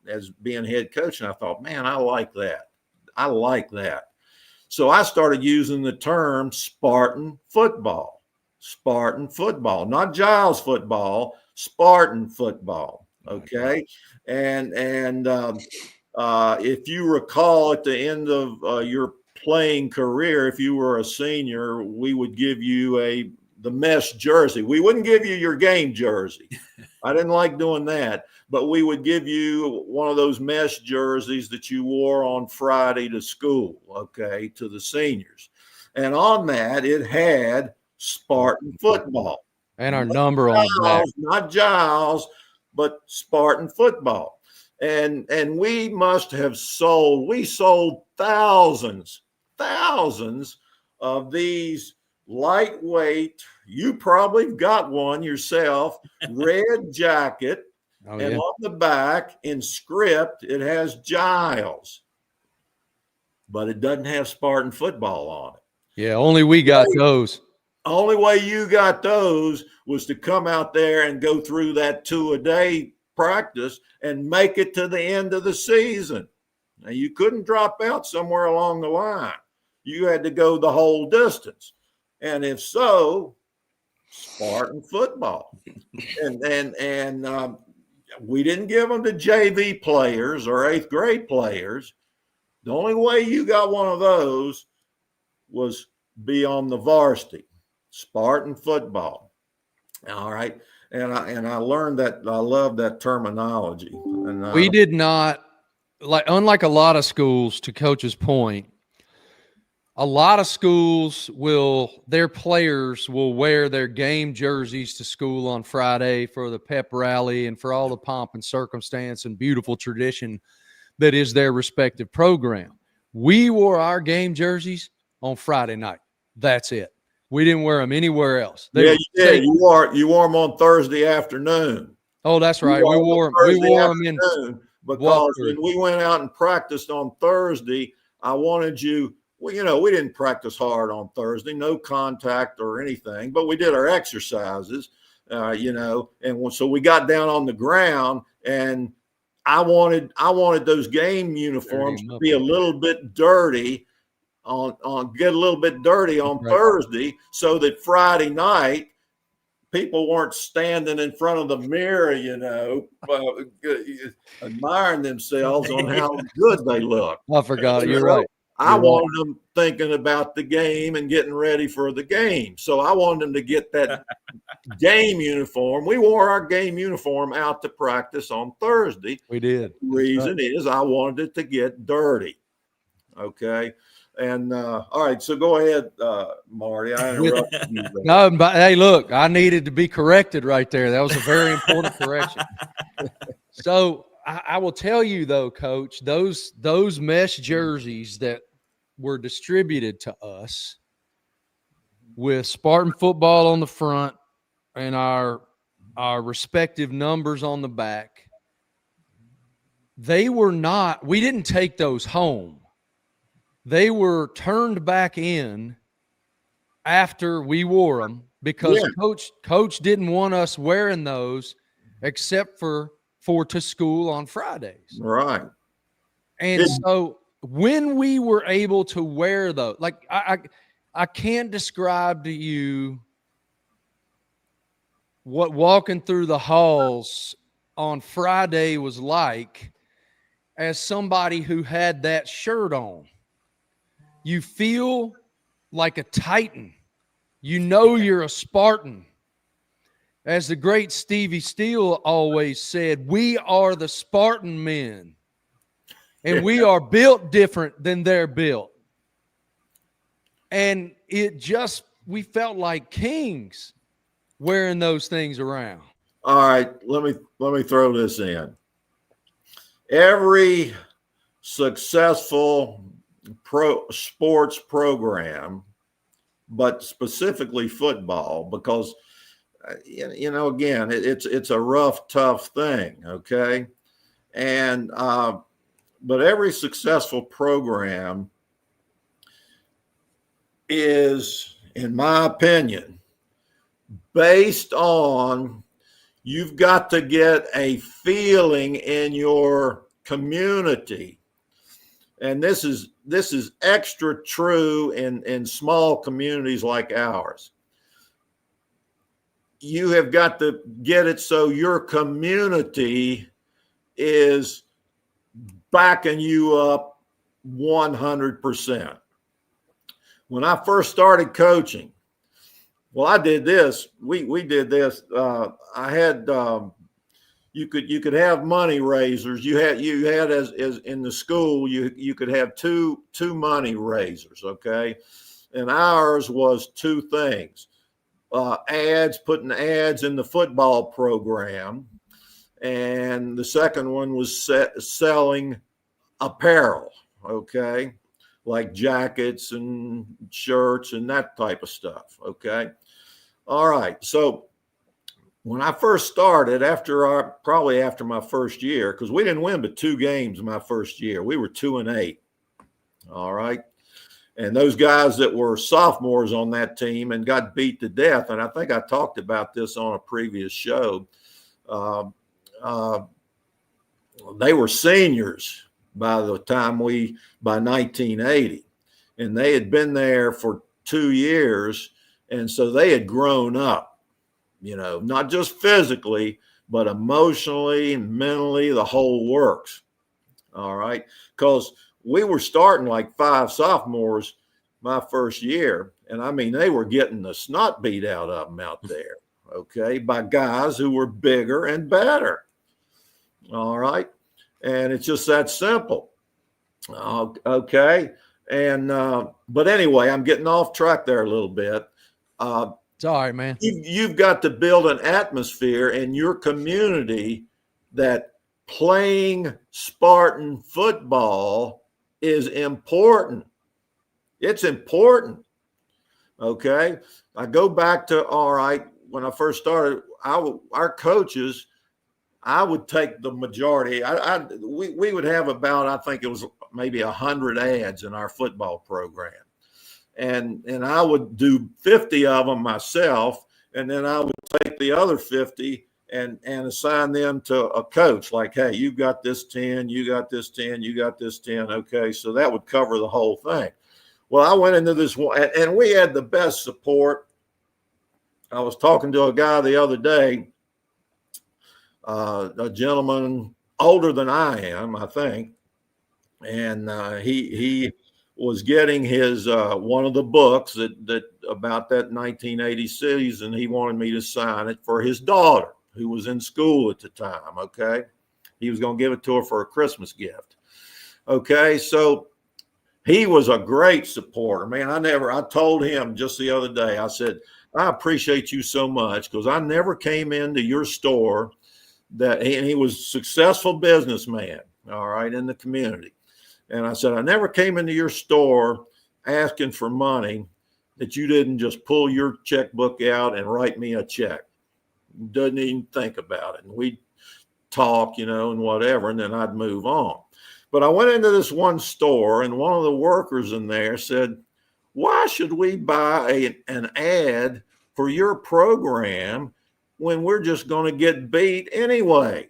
as being head coach. And I thought, man, I like that. I like that. So I started using the term Spartan football. Spartan football, not Giles football, Spartan football. Okay. And if you recall, at the end of your playing career, if you were a senior, we would give you the mesh jersey. We wouldn't give you your game jersey. I didn't like doing that, but we would give you one of those mesh jerseys that you wore on Friday to school, okay, to the seniors. And on that, it had Spartan football. And our number on the back. Not Giles, but Spartan football. And we must have sold thousands of these lightweight, you probably got one yourself, red jacket. On the back in script, it has Giles, but it doesn't have Spartan football on it. Yeah, only we got those. Only way you got those was to come out there and go through that 2-a-day practice and make it to the end of the season. Now, you couldn't drop out somewhere along the line. You had to go the whole distance. And if so, Spartan football. And we didn't give them to JV players or 8th grade players. The only way you got one of those was be on the varsity, Spartan football. All right. And I learned that. I love that terminology. And we did not, unlike a lot of schools, to Coach's point, a lot of schools their players will wear their game jerseys to school on Friday for the pep rally and for all the pomp and circumstance and beautiful tradition that is their respective program. We wore our game jerseys on Friday night. That's it. We didn't wear them anywhere else. You did. You wore them on Thursday afternoon. Oh, that's right. We wore them in because when we went out and practiced on Thursday, I wanted you. Well, we didn't practice hard on Thursday, no contact or anything, but we did our exercises, and so we got down on the ground, and I wanted those game uniforms to be a little bit dirty get a little bit dirty on Thursday, so that Friday night people weren't standing in front of the mirror, admiring themselves on how good they look. I forgot it. You're right. I wanted them thinking about the game and getting ready for the game. So I wanted them to get that game uniform. We wore our game uniform out to practice on Thursday. We did. The reason is I wanted it to get dirty. Okay. And all right, so go ahead, Marty. I interrupted you. No, but hey, look, I needed to be corrected right there. That was a very important correction. So I will tell you though, Coach, those mesh jerseys that were distributed to us with Spartan football on the front and our respective numbers on the back, we didn't take those home. They were turned back in after we wore them because Coach didn't want us wearing those except for to school on Fridays. Right. And so when we were able to wear those, like I can't describe to you what walking through the halls on Friday was like as somebody who had that shirt on. You feel like a Titan. You're a Spartan. As the great Stevie Steele always said, we are the Spartan men. And we are built different than they're built. And we felt like kings wearing those things around. All right, let me throw this in. Every successful sports program, but specifically football, because again, it's a rough, tough thing. Okay. And, but every successful program is, in my opinion, based on you've got to get a feeling in your community. And this is extra true in small communities like ours. You have got to get it so your community is backing you up 100%. When I first started coaching, well, I did this. We did this. I had you could have money raisers. You had as in the school you could have two money raisers. Okay, and ours was two things: putting ads in the football program, and the second one was selling apparel. Okay, like jackets and shirts and that type of stuff. Okay. All right. So when I first started, probably after my first year, because we didn't win but 2 games my first year. We were 2-8. All right. And those guys that were sophomores on that team and got beat to death, and I think I talked about this on a previous show, they were seniors by 1980, and they had been there for 2 years, and so they had grown up, not just physically, but emotionally and mentally, the whole works. All right, because we were starting like 5 sophomores my first year, and I mean they were getting the snot beat out of them out there, okay, by guys who were bigger and better. All right. And it's just that simple. Okay. And, but anyway, I'm getting off track there a little bit. It's all right, man. You've got to build an atmosphere in your community that playing Spartan football is important. It's important. Okay. I go back to, all right, when I first started, our coaches, I would take the majority. We would have about, I think it was maybe 100 ads in our football program. And I would do 50 of them myself. And then I would take the other 50 and assign them to a coach. Like, hey, you got this 10, you got this 10, you got this 10. Okay. So that would cover the whole thing. Well, I went into this one and we had the best support. I was talking to a guy the other day, a gentleman older than I am, I think. And he was getting his one of the books that about that 1980 season. He wanted me to sign it for his daughter, who was in school at the time. Okay. He was going to give it to her for a Christmas gift. Okay. So he was a great supporter, man. I told him just the other day, I said, I appreciate you so much because I never came into your store and he was a successful businessman, all right, in the community. And I said, I never came into your store asking for money that you didn't just pull your checkbook out and write me a check. Doesn't even think about it. And we'd talk, and whatever, and then I'd move on. But I went into this one store and one of the workers in there said, why should we buy an ad for your program when we're just going to get beat anyway?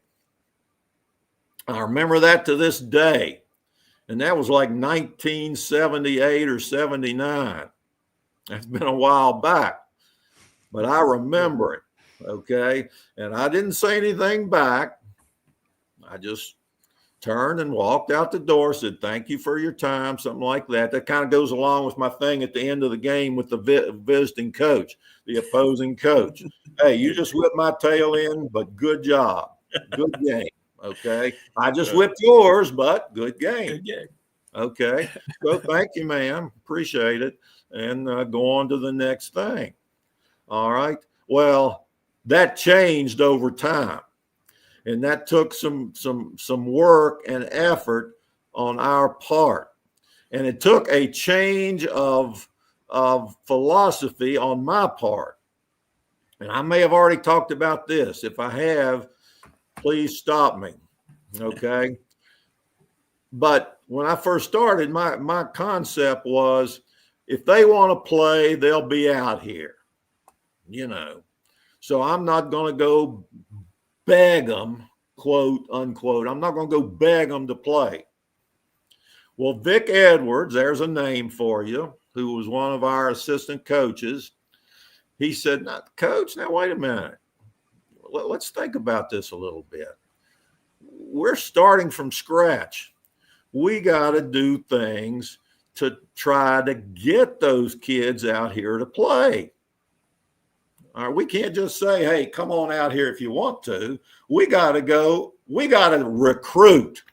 I remember that to this day. And that was like 1978 or 79. That's been a while back, but I remember it. Okay. And I didn't say anything back. I just turned and walked out the door, said, thank you for your time, something like that. That kind of goes along with my thing at the end of the game with the visiting coach, the opposing coach. Hey, you just whipped my tail in, but good job. Good game. Okay. I just whipped yours, but good game. Good game. Okay. So thank you, ma'am. Appreciate it. And go on to the next thing. All right. Well, that changed over time. And that took some work and effort on our part. And it took a change of philosophy on my part. And I may have already talked about this. If I have, please stop me. Okay. But when I first started, my concept was if they want to play, they'll be out here, So I'm not going to go beg them, quote, unquote. I'm not going to go beg them to play. Well, Vic Edwards, there's a name for you, who was one of our assistant coaches. He said, Coach, now wait a minute. Let's think about this a little bit. We're starting from scratch. We got to do things to try to get those kids out here to play. All right, we can't just say, hey, come on out here if you want to. We got to recruit.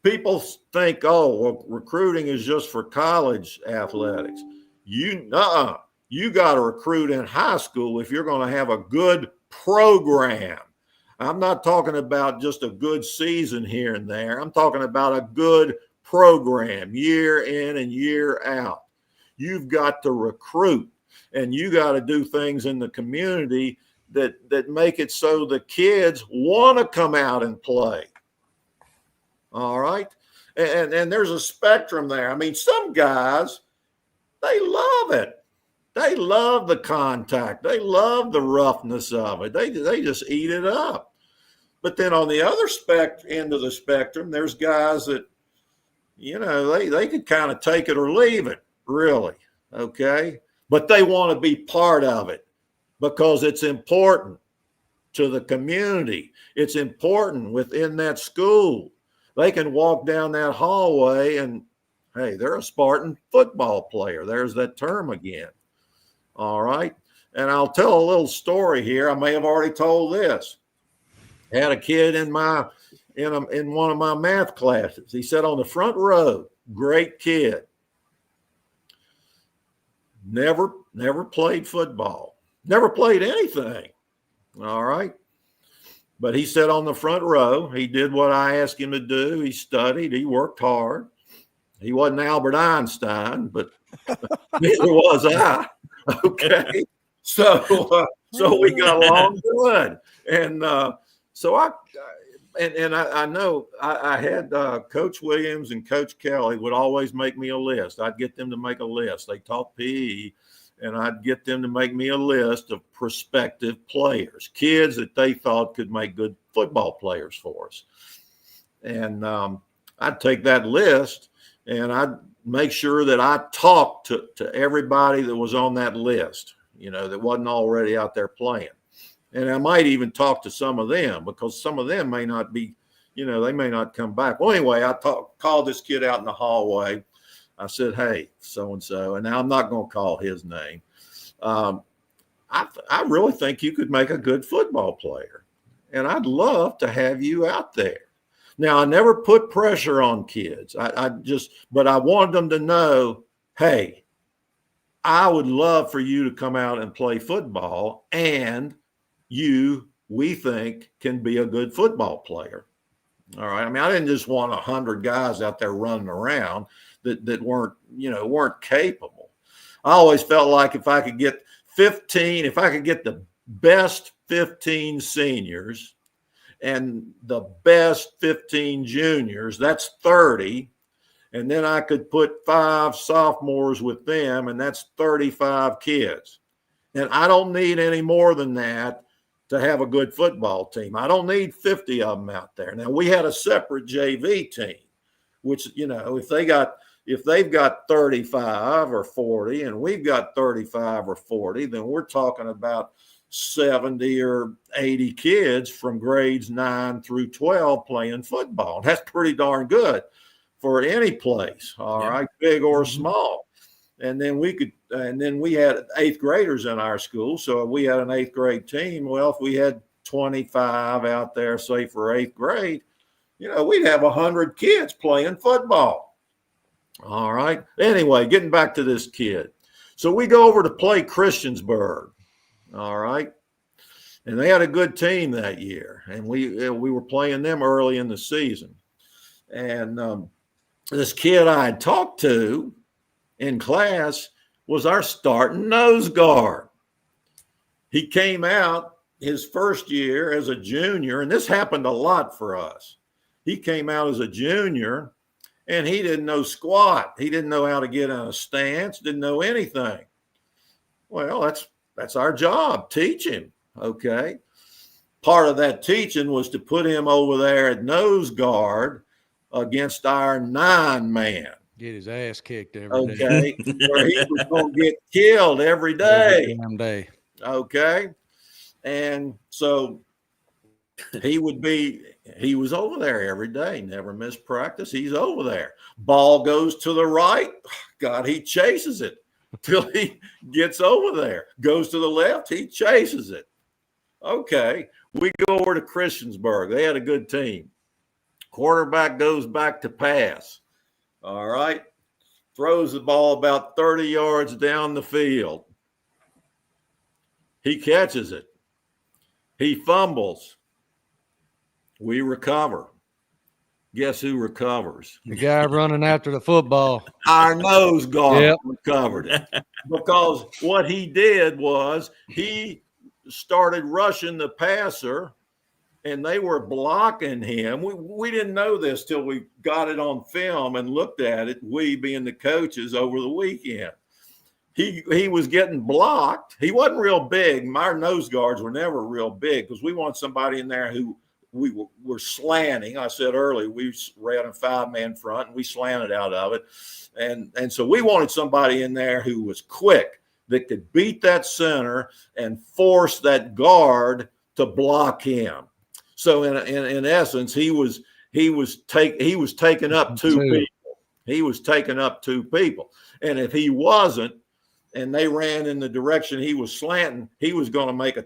People think, recruiting is just for college athletics. You got to recruit in high school if you're going to have a good program. I'm not talking about just a good season here and there. I'm talking about a good program year in and year out. You've got to recruit, and you got to do things in the community that make it so the kids want to come out and play. All right. And there's a spectrum there. I mean, some guys, they love it. They love the contact. They love the roughness of it. They just eat it up. But then on the other end of the spectrum, there's guys that, they could kind of take it or leave it, really. Okay. But they want to be part of it because it's important to the community. It's important within that school. They can walk down that hallway and, hey, they're a Spartan football player. There's that term again. All right. And I'll tell a little story here. I may have already told this. I had a kid in one of my math classes. He sat on the front row. Great kid. Never played football. Never played anything. All right. But he sat on the front row. He did what I asked him to do. He studied. He worked hard. He wasn't Albert Einstein, but neither was I. Okay. So we got along good. And so I know I had Coach Williams and Coach Kelly would always make me a list. I'd get them to make a list. They taught PE, and I'd get them to make me a list of prospective players, kids that they thought could make good football players for us. And I'd take that list and I'd make sure that I talked to everybody that was on that list, that wasn't already out there playing. And I might even talk to some of them because some of them may not be, they may not come back. Well, anyway, I called this kid out in the hallway. I said, hey, so-and-so, and now I'm not going to call his name. I really think you could make a good football player, and I'd love to have you out there. Now, I never put pressure on kids. But I wanted them to know, hey, I would love for you to come out and play football, and we think, can be a good football player. All right. I mean, I didn't just want 100 guys out there running around that weren't capable. I always felt like if I could get the best 15 seniors and the best 15 juniors, that's 30. And then I could put 5 sophomores with them, and that's 35 kids. And I don't need any more than that to have a good football team. I don't need 50 of them out there. Now, we had a separate JV team, which, if they've got 35 or 40 and we've got 35 or 40, then we're talking about 70 or 80 kids from grades 9 through 12 playing football. And that's pretty darn good for any place, all right, big or small. And then we had 8th graders in our school. So we had an 8th grade team. Well, if we had 25 out there, say for 8th grade, we'd have 100 kids playing football. All right. Anyway, getting back to this kid. So we go over to play Christiansburg. All right. And they had a good team that year. And we were playing them early in the season. And this kid I had talked to in class was our starting nose guard. He came out his first year as a junior, and this happened a lot for us. He came out as a junior, and he didn't know squat. He didn't know how to get in a stance, didn't know anything. Well, that's our job, teach him, okay? Part of that teaching was to put him over there at nose guard against our 9-man. Get his ass kicked every day. Okay, where he was going to get killed every day. Every damn day. Okay, and so he was over there every day, never missed practice. He's over there. Ball goes to the right. God, he chases it till he gets over there. Goes to the left, he chases it. Okay, we go over to Christiansburg. They had a good team. Quarterback goes back to pass. All right. Throws the ball about 30 yards down the field. He catches it. He fumbles. We recover. Guess who recovers? The guy running after the football. Our nose guard recovered it. Because what he did was he started rushing the passer, and they were blocking him. We didn't know this till we got it on film and looked at it, we being the coaches over the weekend. He was getting blocked. He wasn't real big. Our nose guards were never real big because we want somebody in there who we were slanting. I said earlier, we ran a 5-man front and we slanted out of it. And so we wanted somebody in there who was quick, that could beat that center and force that guard to block him. So in essence, he was taking up two people. He was taking up two people. And if he wasn't, and they ran in the direction he was slanting, he was going to make a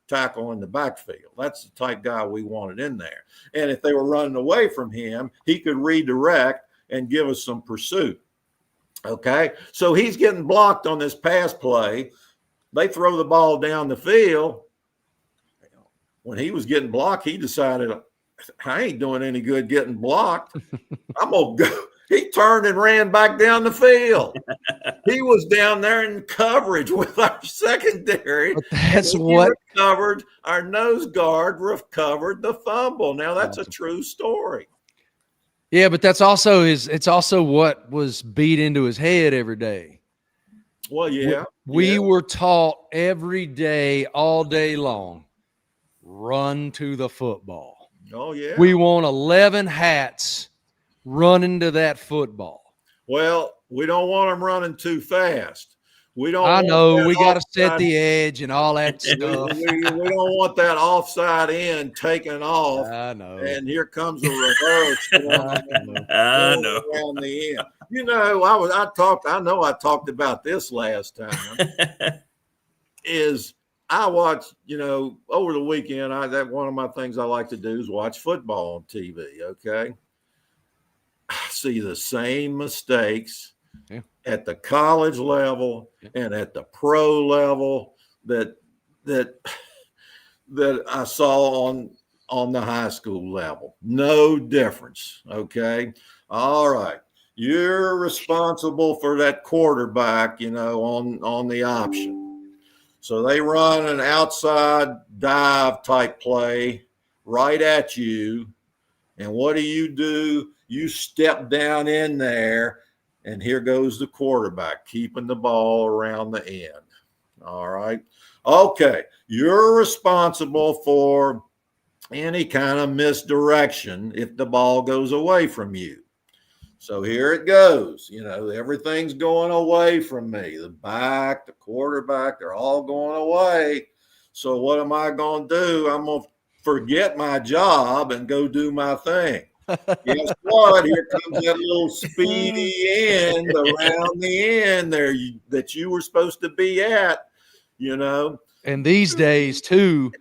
tackle in the backfield. That's the type guy we wanted in there. And if they were running away from him, he could redirect and give us some pursuit. Okay, so he's getting blocked on this pass play. They throw the ball down the field. When he was getting blocked, he decided, I ain't doing any good getting blocked. I'm going to go. He turned and ran back down the field. He was down there in coverage with our secondary. But that's what recovered. Our nose guard recovered the fumble. Now, that's a true story. Yeah, but it's also what was beat into his head every day. Well, yeah. We were taught every day, all day long, run to the football. Oh, yeah. We want 11 hats running to that football. Well, we don't want them running too fast. We don't. I know we got to set the edge and all that stuff. We don't want that offside end taken off. I know. And here comes a reverse. I know. Around the end. You know, I talked about this last time. I watched, over the weekend. That one of my things I like to do is watch football on TV. Okay, I see the same mistakes at the college level and at the pro level that I saw on the high school level. No difference. Okay. All right. You're responsible for that quarterback, on the option. So they run an outside dive type play right at you. And what do? You step down in there, and here goes the quarterback keeping the ball around the end. All right. Okay. You're responsible for any kind of misdirection if the ball goes away from you. So here it goes. Everything's going away from me. The back, the quarterback, they're all going away. So what am I going to do? I'm going to forget my job and go do my thing. Guess what? Here comes that little speedy end around the end there that you were supposed to be at, And these days, too,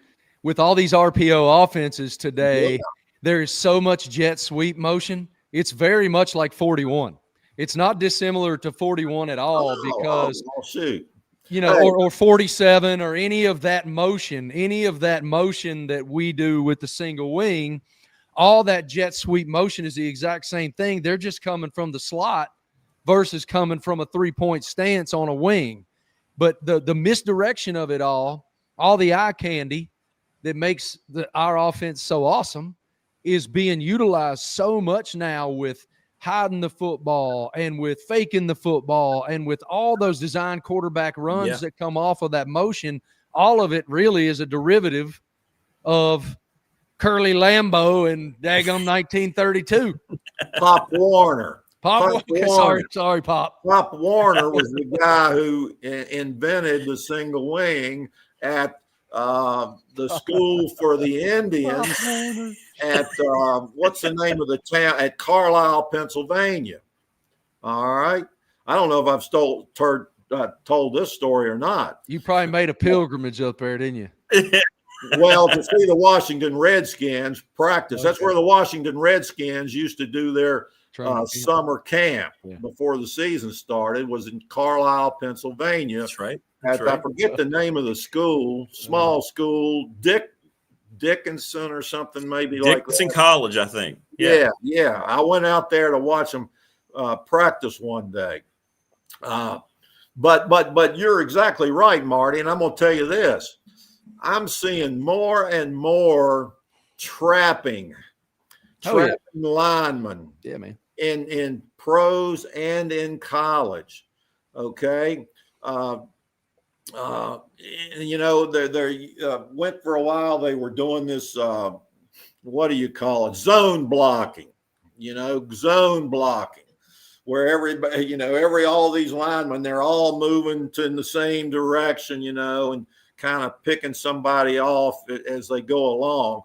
with all these RPO offenses today, there is so much jet sweep motion. It's very much like 41. It's not dissimilar to 41 at all because, or 47 or any of that motion that we do with the single wing. All that jet sweep motion is the exact same thing. They're just coming from the slot versus coming from a 3-point stance on a wing. But the misdirection of it all the eye candy that makes our offense so awesome is being utilized so much now with hiding the football and with faking the football and with all those design quarterback runs that come off of that motion, all of it really is a derivative of Curly Lambeau and daggum 1932. Pop Warner. Pop Warner. Sorry, Pop. Pop Warner was the guy who invented the single wing at the school for the Indians at what's the name of the town? At Carlisle, Pennsylvania. All right. I don't know if I've told this story or not. You probably made a pilgrimage up there, didn't you? Well, to see the Washington Redskins practice. That's where the Washington Redskins used to do their summer camp before the season started, was in Carlisle, Pennsylvania. That's right. I forget the name of the school, small school, Dickinson or something, maybe like that. Dickinson College, I think. Yeah. I went out there to watch them practice one day. But you're exactly right, Marty, and I'm going to tell you this. I'm seeing more and more trapping linemen. Yeah, man. In pros and in college. Okay. You know, they went for a while. They were doing this, what do you call it? Zone blocking, zone blocking, where everybody, all these linemen, they're all moving in the same direction, and kind of picking somebody off as they go along,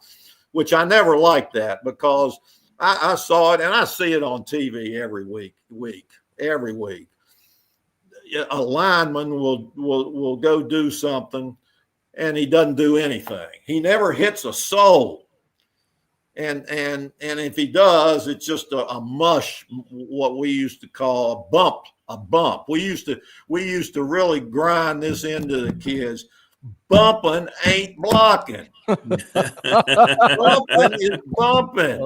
which I never liked that, because I saw it, and I see it on TV every week. A lineman will go do something, and he doesn't do anything. He never hits a soul. And if he does, it's just a mush, what we used to call a bump. We used to really grind this into the kids. Bumping ain't blocking. Bumping is bumping.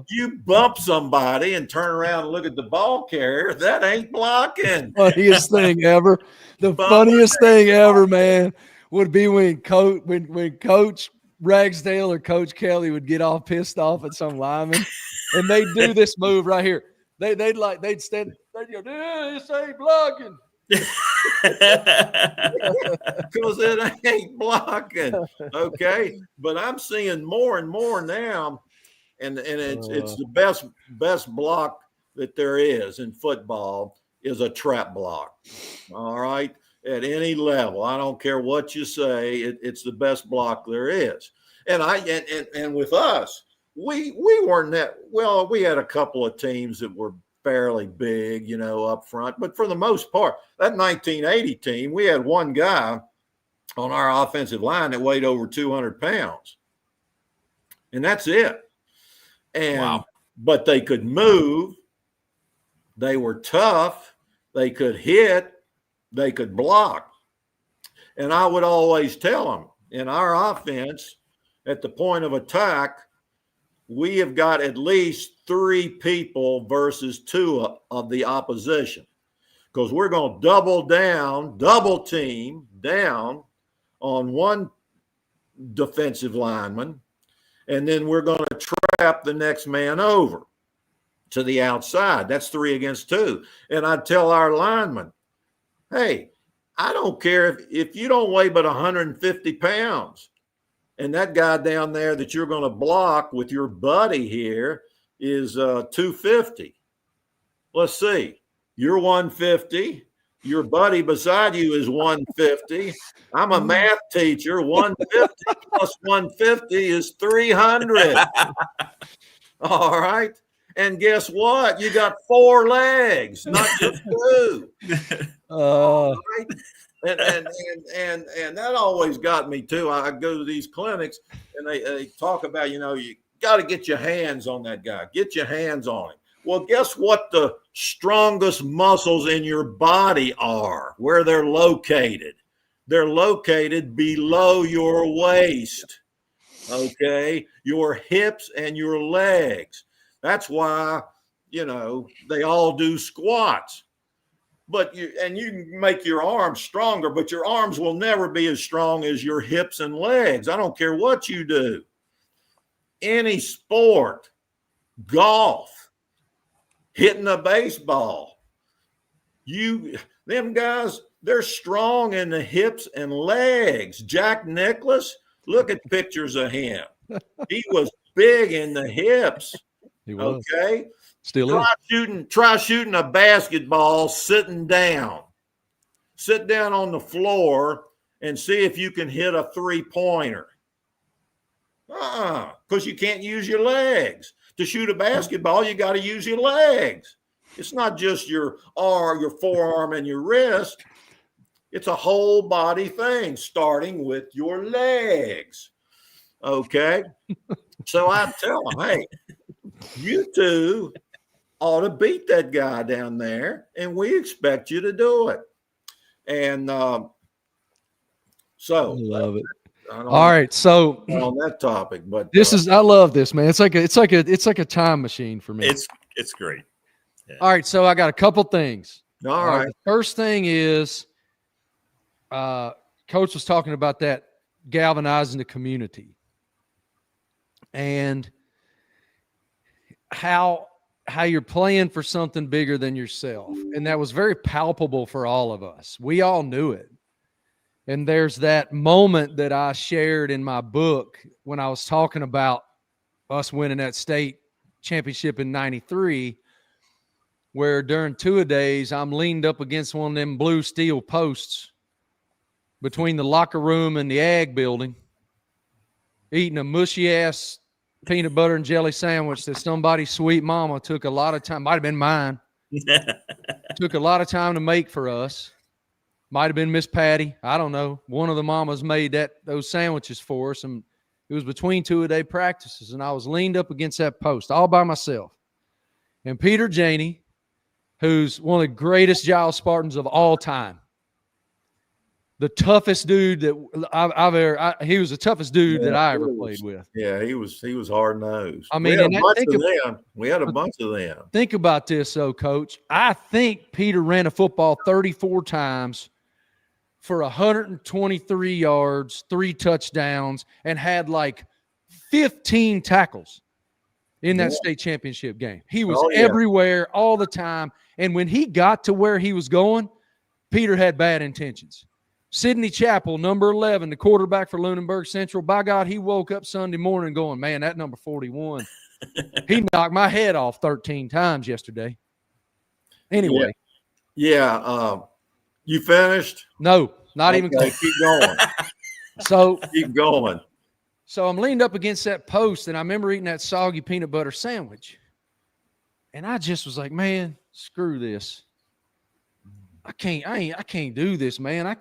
You bump somebody and turn around and look at the ball carrier, that ain't blocking. Funniest thing ever. The funniest thing ever, man, would be when Coach Ragsdale or Coach Kelly would get all pissed off at some lineman, and they'd do this move right here. They'd stand, they'd go, this ain't blocking. Because it ain't blocking, okay. But I'm seeing more and more now, and it's the best block that there is in football is a trap block. All right, at any level, I don't care what you say, it's the best block there is. And with us, we weren't that well. We had a couple of teams that were fairly big, up front. But for the most part, that 1980 team, we had one guy on our offensive line that weighed over 200 pounds. And that's it. And But they could move. They were tough. They could hit. They could block. And I would always tell them, in our offense, at the point of attack, we have got at least 3 people versus 2 of the opposition, because we're going to double team down on one defensive lineman, and then we're going to trap the next man over to the outside. That's 3 against 2. And I'd tell our linemen, hey, I don't care if you don't weigh but 150 pounds. And that guy down there that you're going to block with your buddy here is 250. Let's see. You're 150. Your buddy beside you is 150. I'm a math teacher. 150 plus 150 is 300. All right. And guess what? You got 4 legs, not just 2. All right. And that always got me too. I go to these clinics and they talk about, you got to get your hands on that guy. Get your hands on him. Well, guess what the strongest muscles in your body are, where they're located? They're located below your waist, okay? Your hips and your legs. That's why, they all do squats. But you can make your arms stronger, but your arms will never be as strong as your hips and legs. I don't care what you do. Any sport, golf, hitting a baseball. Them guys, they're strong in the hips and legs. Jack Nicklaus, look at pictures of him. He was big in the hips. He was. Okay. Still is. Try shooting a basketball sitting down. Sit down on the floor and see if you can hit a three-pointer. Because you can't use your legs. To shoot a basketball, you got to use your legs. It's not just your arm, your forearm, and your wrist. It's a whole body thing, starting with your legs. Okay? So I tell them, hey, you two ought to beat that guy down there, and we expect you to do it. And so I love it. All right, so on that topic, but I love this, man. It's like a time machine for me. It's great. Yeah. All right, so I got a couple things. All right. The first thing is, Coach was talking about that galvanizing the community, and how you're playing for something bigger than yourself, and that was very palpable for all of us. We all knew it. And there's that moment that I shared in my book when I was talking about us winning that state championship in '93, where during two-a-days I'm leaned up against one of them blue steel posts between the locker room and the ag building, eating a mushy-ass peanut butter and jelly sandwich that somebody's sweet mama took a lot of time, might have been mine, took a lot of time to make for us. Might have been Miss Patty. I don't know. One of the mamas made those sandwiches for us, and it was between two-a-day practices, and I was leaned up against that post all by myself. And Peter Janey, who's one of the greatest Giles Spartans of all time, the toughest dude that he was the toughest dude that I ever played with. Yeah, he was hard-nosed. I mean, we had a bunch of them. Think about this, though, Coach. I think Peter ran a football 34 times for 123 yards, 3 touchdowns, and had like 15 tackles in that state championship game. He was everywhere all the time. And when he got to where he was going, Peter had bad intentions. Sidney Chappell, number 11, the quarterback for Lunenburg Central. By God, he woke up Sunday morning going, man, that number 41. He knocked my head off 13 times yesterday. Anyway. Yeah. You finished? No, not even close. Keep going. So keep going. So I'm leaned up against that post, and I remember eating that soggy peanut butter sandwich. And I just was like, man, screw this. I can't do this, man. I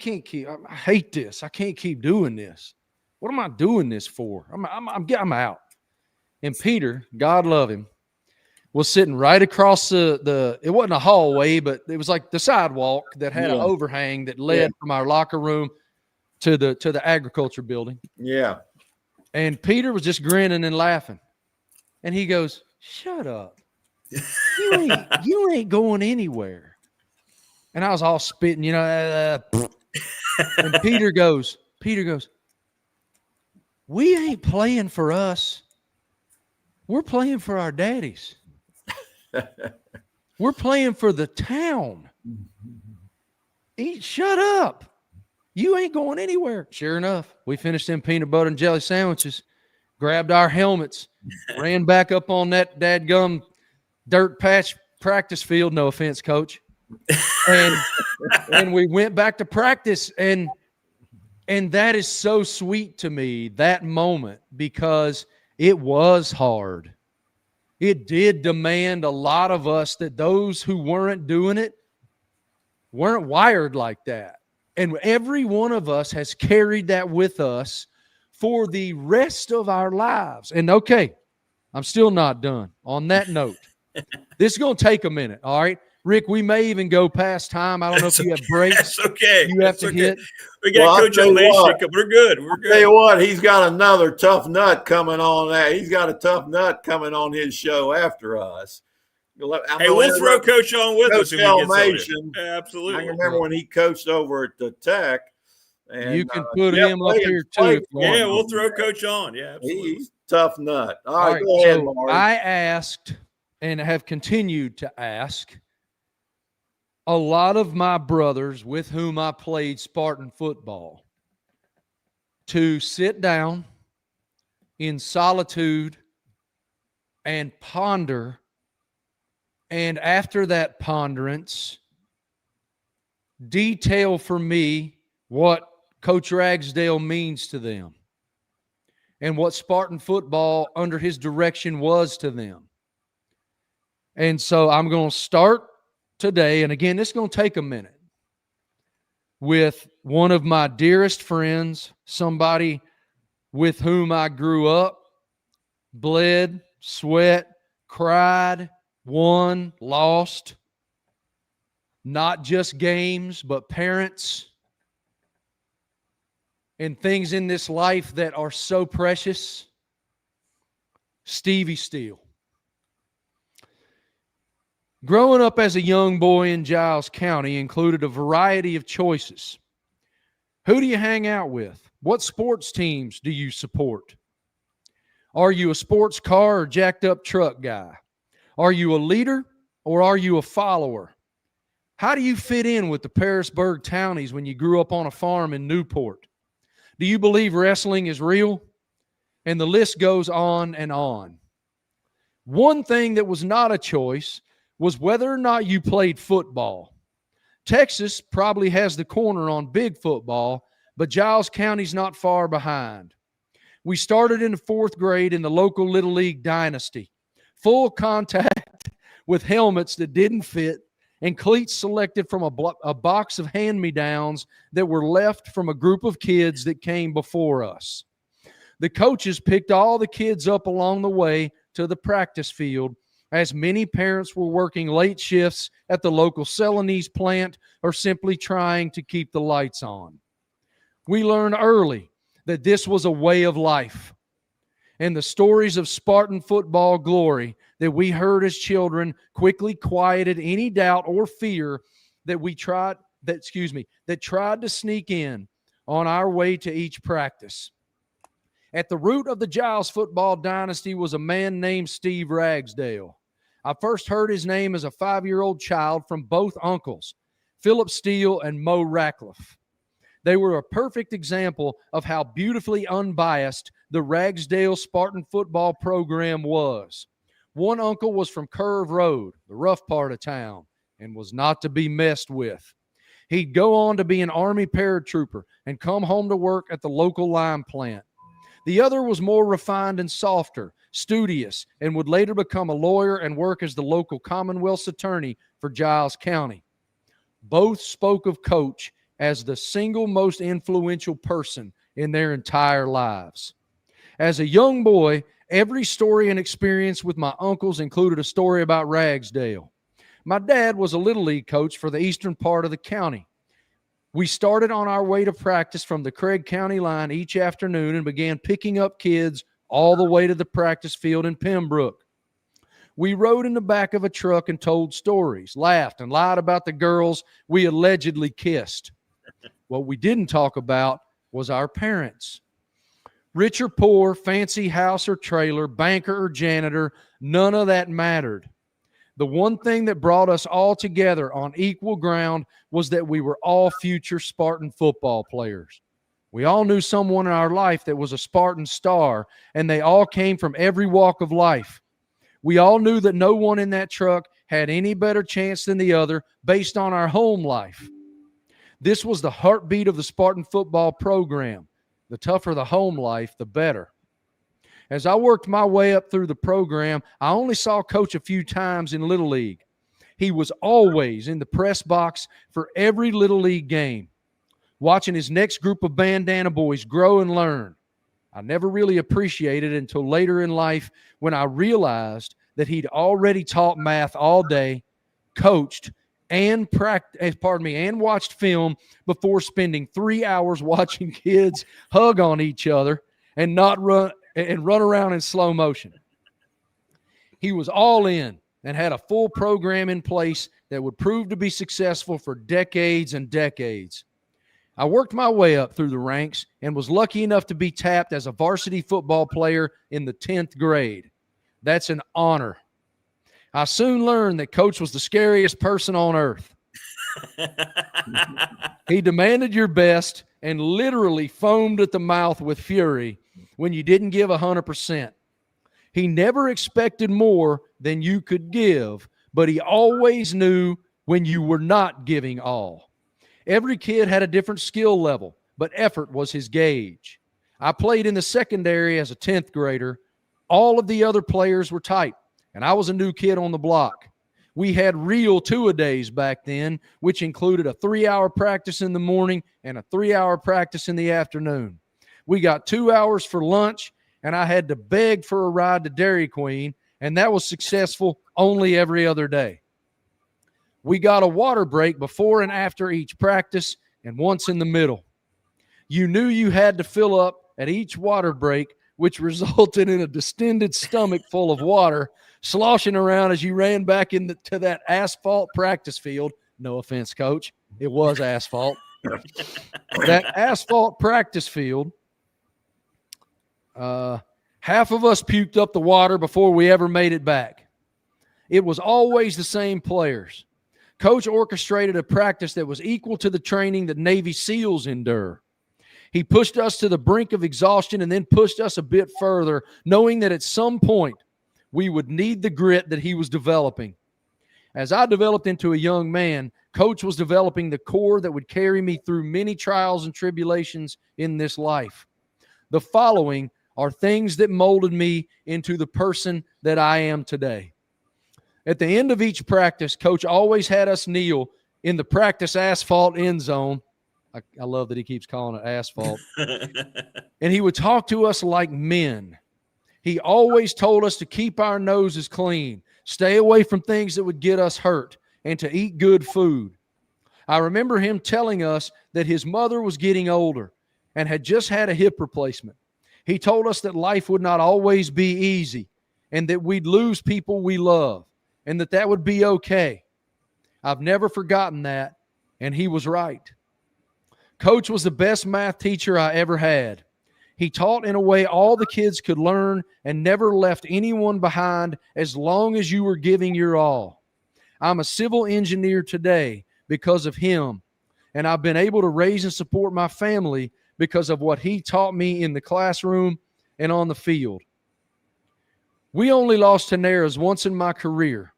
hate this. I can't keep doing this. What am I doing this for? I'm out. And Peter, God love him, was sitting right across it wasn't a hallway, but it was like the sidewalk that had an overhang that led from our locker room to the agriculture building. Yeah. And Peter was just grinning and laughing. And he goes, shut up. You ain't going anywhere. And I was all spitting, and Peter goes, we ain't playing for us. We're playing for our daddies. We're playing for the town. Shut up. You ain't going anywhere. Sure enough, we finished them peanut butter and jelly sandwiches, grabbed our helmets, ran back up on that dadgum dirt patch practice field. No offense, Coach. And we went back to practice, and that is so sweet to me, that moment, because it was hard. It did demand a lot of us that those who weren't doing it weren't wired like that. And every one of us has carried that with us for the rest of our lives. And okay, I'm still not done. On that note, this is going to take a minute, all right? Rick, we may even go past time. I don't know if you have breaks. That's okay. You have to hit. We got Coach Elmassian. We're good. We're good. Tell you what, he's got another tough nut coming on that. He's got a tough nut coming on his show after us. Hey, we'll throw Coach on with us. Elmassian. Absolutely. I remember when he coached over at the Tech. And, you can put him up here too. Yeah, we'll throw Coach on. Yeah, absolutely. He's tough nut. All right, go ahead, so Marty. I asked and have continued to ask a lot of my brothers with whom I played Spartan football to sit down in solitude and ponder, and after that ponderance, detail for me what Coach Ragsdale means to them and what Spartan football under his direction was to them. And so I'm going to start today, and again, this is going to take a minute, with one of my dearest friends, somebody with whom I grew up, bled, sweat, cried, won, lost, not just games, but parents and things in this life that are so precious. Stevie Steele. Growing up as a young boy in Giles County included a variety of choices. Who do you hang out with? What sports teams do you support? Are you a sports car or jacked up truck guy? Are you a leader or are you a follower? How do you fit in with the Parisburg Townies when you grew up on a farm in Newport? Do you believe wrestling is real? And the list goes on and on. One thing that was not a choice was whether or not you played football. Texas probably has the corner on big football, but Giles County's not far behind. We started in the 4th grade in the local Little League dynasty. Full contact with helmets that didn't fit and cleats selected from a box of hand-me-downs that were left from a group of kids that came before us. The coaches picked all the kids up along the way to the practice field, as many parents were working late shifts at the local Celanese plant or simply trying to keep the lights on. We learned early that this was a way of life. And the stories of Spartan football glory that we heard as children quickly quieted any doubt or fear that tried to sneak in on our way to each practice. At the root of the Giles football dynasty was a man named Steve Ragsdale. I first heard his name as a 5-year-old child from both uncles, Philip Steele and Mo Ratcliffe. They were a perfect example of how beautifully unbiased the Ragsdale Spartan football program was. One uncle was from Curve Road, the rough part of town, and was not to be messed with. He'd go on to be an Army paratrooper and come home to work at the local lime plant. The other was more refined and softer, studious, and would later become a lawyer and work as the local Commonwealth's attorney for Giles County. Both spoke of Coach as the single most influential person in their entire lives. As a young boy, every story and experience with my uncles included a story about Ragsdale. My dad was a Little League coach for the eastern part of the county. We started on our way to practice from the Craig County line each afternoon and began picking up kids all the way to the practice field in Pembroke. We rode in the back of a truck and told stories, laughed, and lied about the girls we allegedly kissed. What we didn't talk about was our parents. Rich or poor, fancy house or trailer, banker or janitor, none of that mattered. The one thing that brought us all together on equal ground was that we were all future Spartan football players. We all knew someone in our life that was a Spartan star, and they all came from every walk of life. We all knew that no one in that truck had any better chance than the other based on our home life. This was the heartbeat of the Spartan football program. The tougher the home life, the better. As I worked my way up through the program, I only saw Coach a few times in Little League. He was always in the press box for every Little League game, watching his next group of bandana boys grow and learn. I never really appreciated it until later in life when I realized that he'd already taught math all day, coached, and watched film before spending 3 hours watching kids hug on each other and run around in slow motion. He was all in and had a full program in place that would prove to be successful for decades and decades. I worked my way up through the ranks and was lucky enough to be tapped as a varsity football player in the 10th grade. That's an honor. I soon learned that Coach was the scariest person on earth. He demanded your best and literally foamed at the mouth with fury when you didn't give 100%. He never expected more than you could give, but he always knew when you were not giving all. Every kid had a different skill level, but effort was his gauge. I played in the secondary as a 10th grader. All of the other players were tight, and I was a new kid on the block. We had real two-a-days back then, which included a 3-hour practice in the morning and a 3-hour practice in the afternoon. We got 2 hours for lunch, and I had to beg for a ride to Dairy Queen, and that was successful only every other day. We got a water break before and after each practice and once in the middle. You knew you had to fill up at each water break, which resulted in a distended stomach full of water sloshing around as you ran back to that asphalt practice field. No offense, Coach. It was asphalt. That asphalt practice field, half of us puked up the water before we ever made it back. It was always the same players. Coach orchestrated a practice that was equal to the training that Navy SEALs endure. He pushed us to the brink of exhaustion and then pushed us a bit further, knowing that at some point we would need the grit that he was developing. As I developed into a young man, Coach was developing the core that would carry me through many trials and tribulations in this life. The following are things that molded me into the person that I am today. At the end of each practice, Coach always had us kneel in the practice asphalt end zone. I love that he keeps calling it asphalt. And he would talk to us like men. He always told us to keep our noses clean, stay away from things that would get us hurt, and to eat good food. I remember him telling us that his mother was getting older and had just had a hip replacement. He told us that life would not always be easy and that we'd lose people we love and that would be okay. I've never forgotten that, and he was right. Coach was the best math teacher I ever had. He taught in a way all the kids could learn and never left anyone behind as long as you were giving your all. I'm a civil engineer today because of him, and I've been able to raise and support my family because of what he taught me in the classroom and on the field. We only lost to Naras once in my career.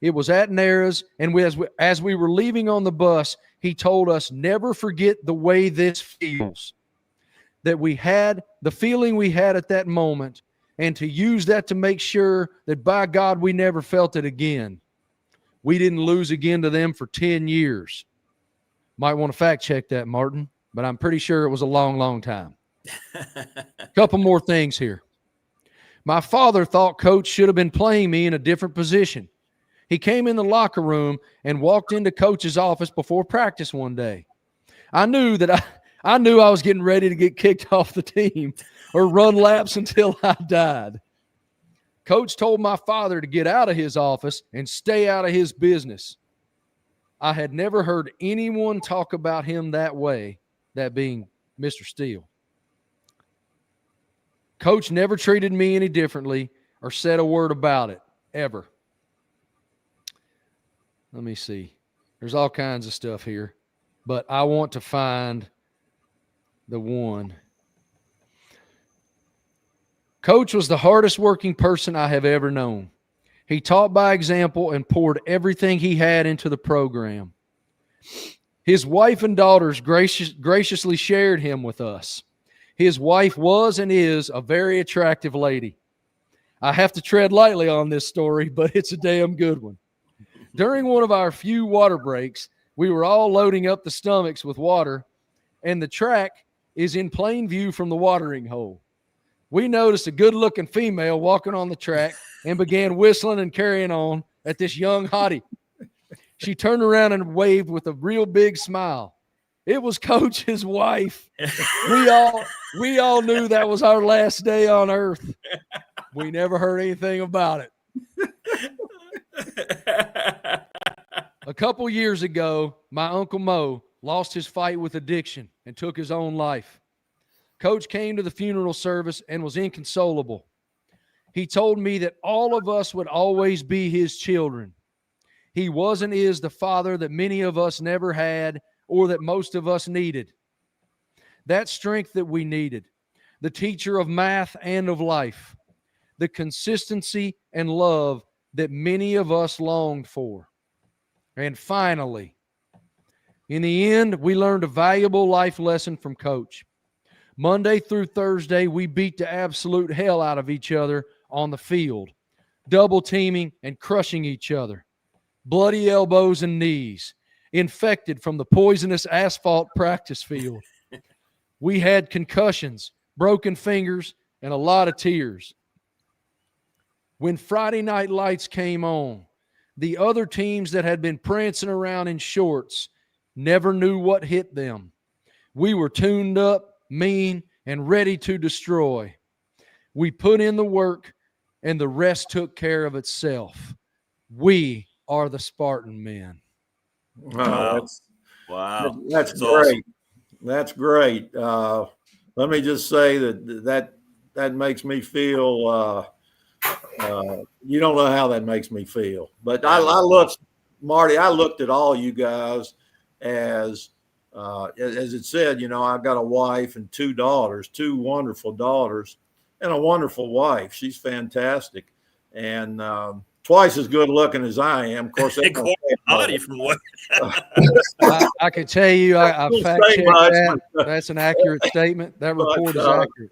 It was at Naras, and as we were leaving on the bus, he told us, never forget the way this feels, that we had the feeling we had at that moment, and to use that to make sure that, by God, we never felt it again. We didn't lose again to them for 10 years. Might want to fact check that, Martin, but I'm pretty sure it was a long, long time. A couple more things here. My father thought Coach should have been playing me in a different position. He came in the locker room and walked into Coach's office before practice one day. I knew I was getting ready to get kicked off the team or run laps until I died. Coach told my father to get out of his office and stay out of his business. I had never heard anyone talk about him that way, that being Mr. Steele. Coach never treated me any differently or said a word about it, ever. Let me see. There's all kinds of stuff here, but I want to find the one. Coach was the hardest working person I have ever known. He taught by example and poured everything he had into the program. His wife and daughters graciously shared him with us. His wife was and is a very attractive lady. I have to tread lightly on this story, but it's a damn good one. During one of our few water breaks, we were all loading up the stomachs with water, and the track is in plain view from the watering hole. We noticed a good-looking female walking on the track and began whistling and carrying on at this young hottie. She turned around and waved with a real big smile. It was Coach's wife. We all knew that was our last day on earth. We never heard anything about it. A couple years ago, my Uncle Mo lost his fight with addiction and took his own life. Coach came to the funeral service and was inconsolable. He told me that all of us would always be his children. He was and is the father that many of us never had or that most of us needed. That strength that we needed, the teacher of math and of life, the consistency and love that many of us longed for. And finally, in the end, we learned a valuable life lesson from Coach. Monday through Thursday, we beat the absolute hell out of each other on the field, double teaming and crushing each other. Bloody elbows and knees, infected from the poisonous asphalt practice field. We had concussions, broken fingers, and a lot of tears. When Friday night lights came on, the other teams that had been prancing around in shorts never knew what hit them. We were tuned up, mean, and ready to destroy. We put in the work, and the rest took care of itself. We are the Spartan men. Wow. Wow. That's great. Awesome. That's great. Let me just say that makes me feel, you don't know how that makes me feel. But I looked, Marty, I looked at all you guys as it said, you know, I've got a wife and two daughters, two wonderful daughters, and a wonderful wife. She's fantastic. And twice as good looking as I am. Of course, Marty from what? I could tell you, I fact checked that. That's an accurate statement. That report is accurate.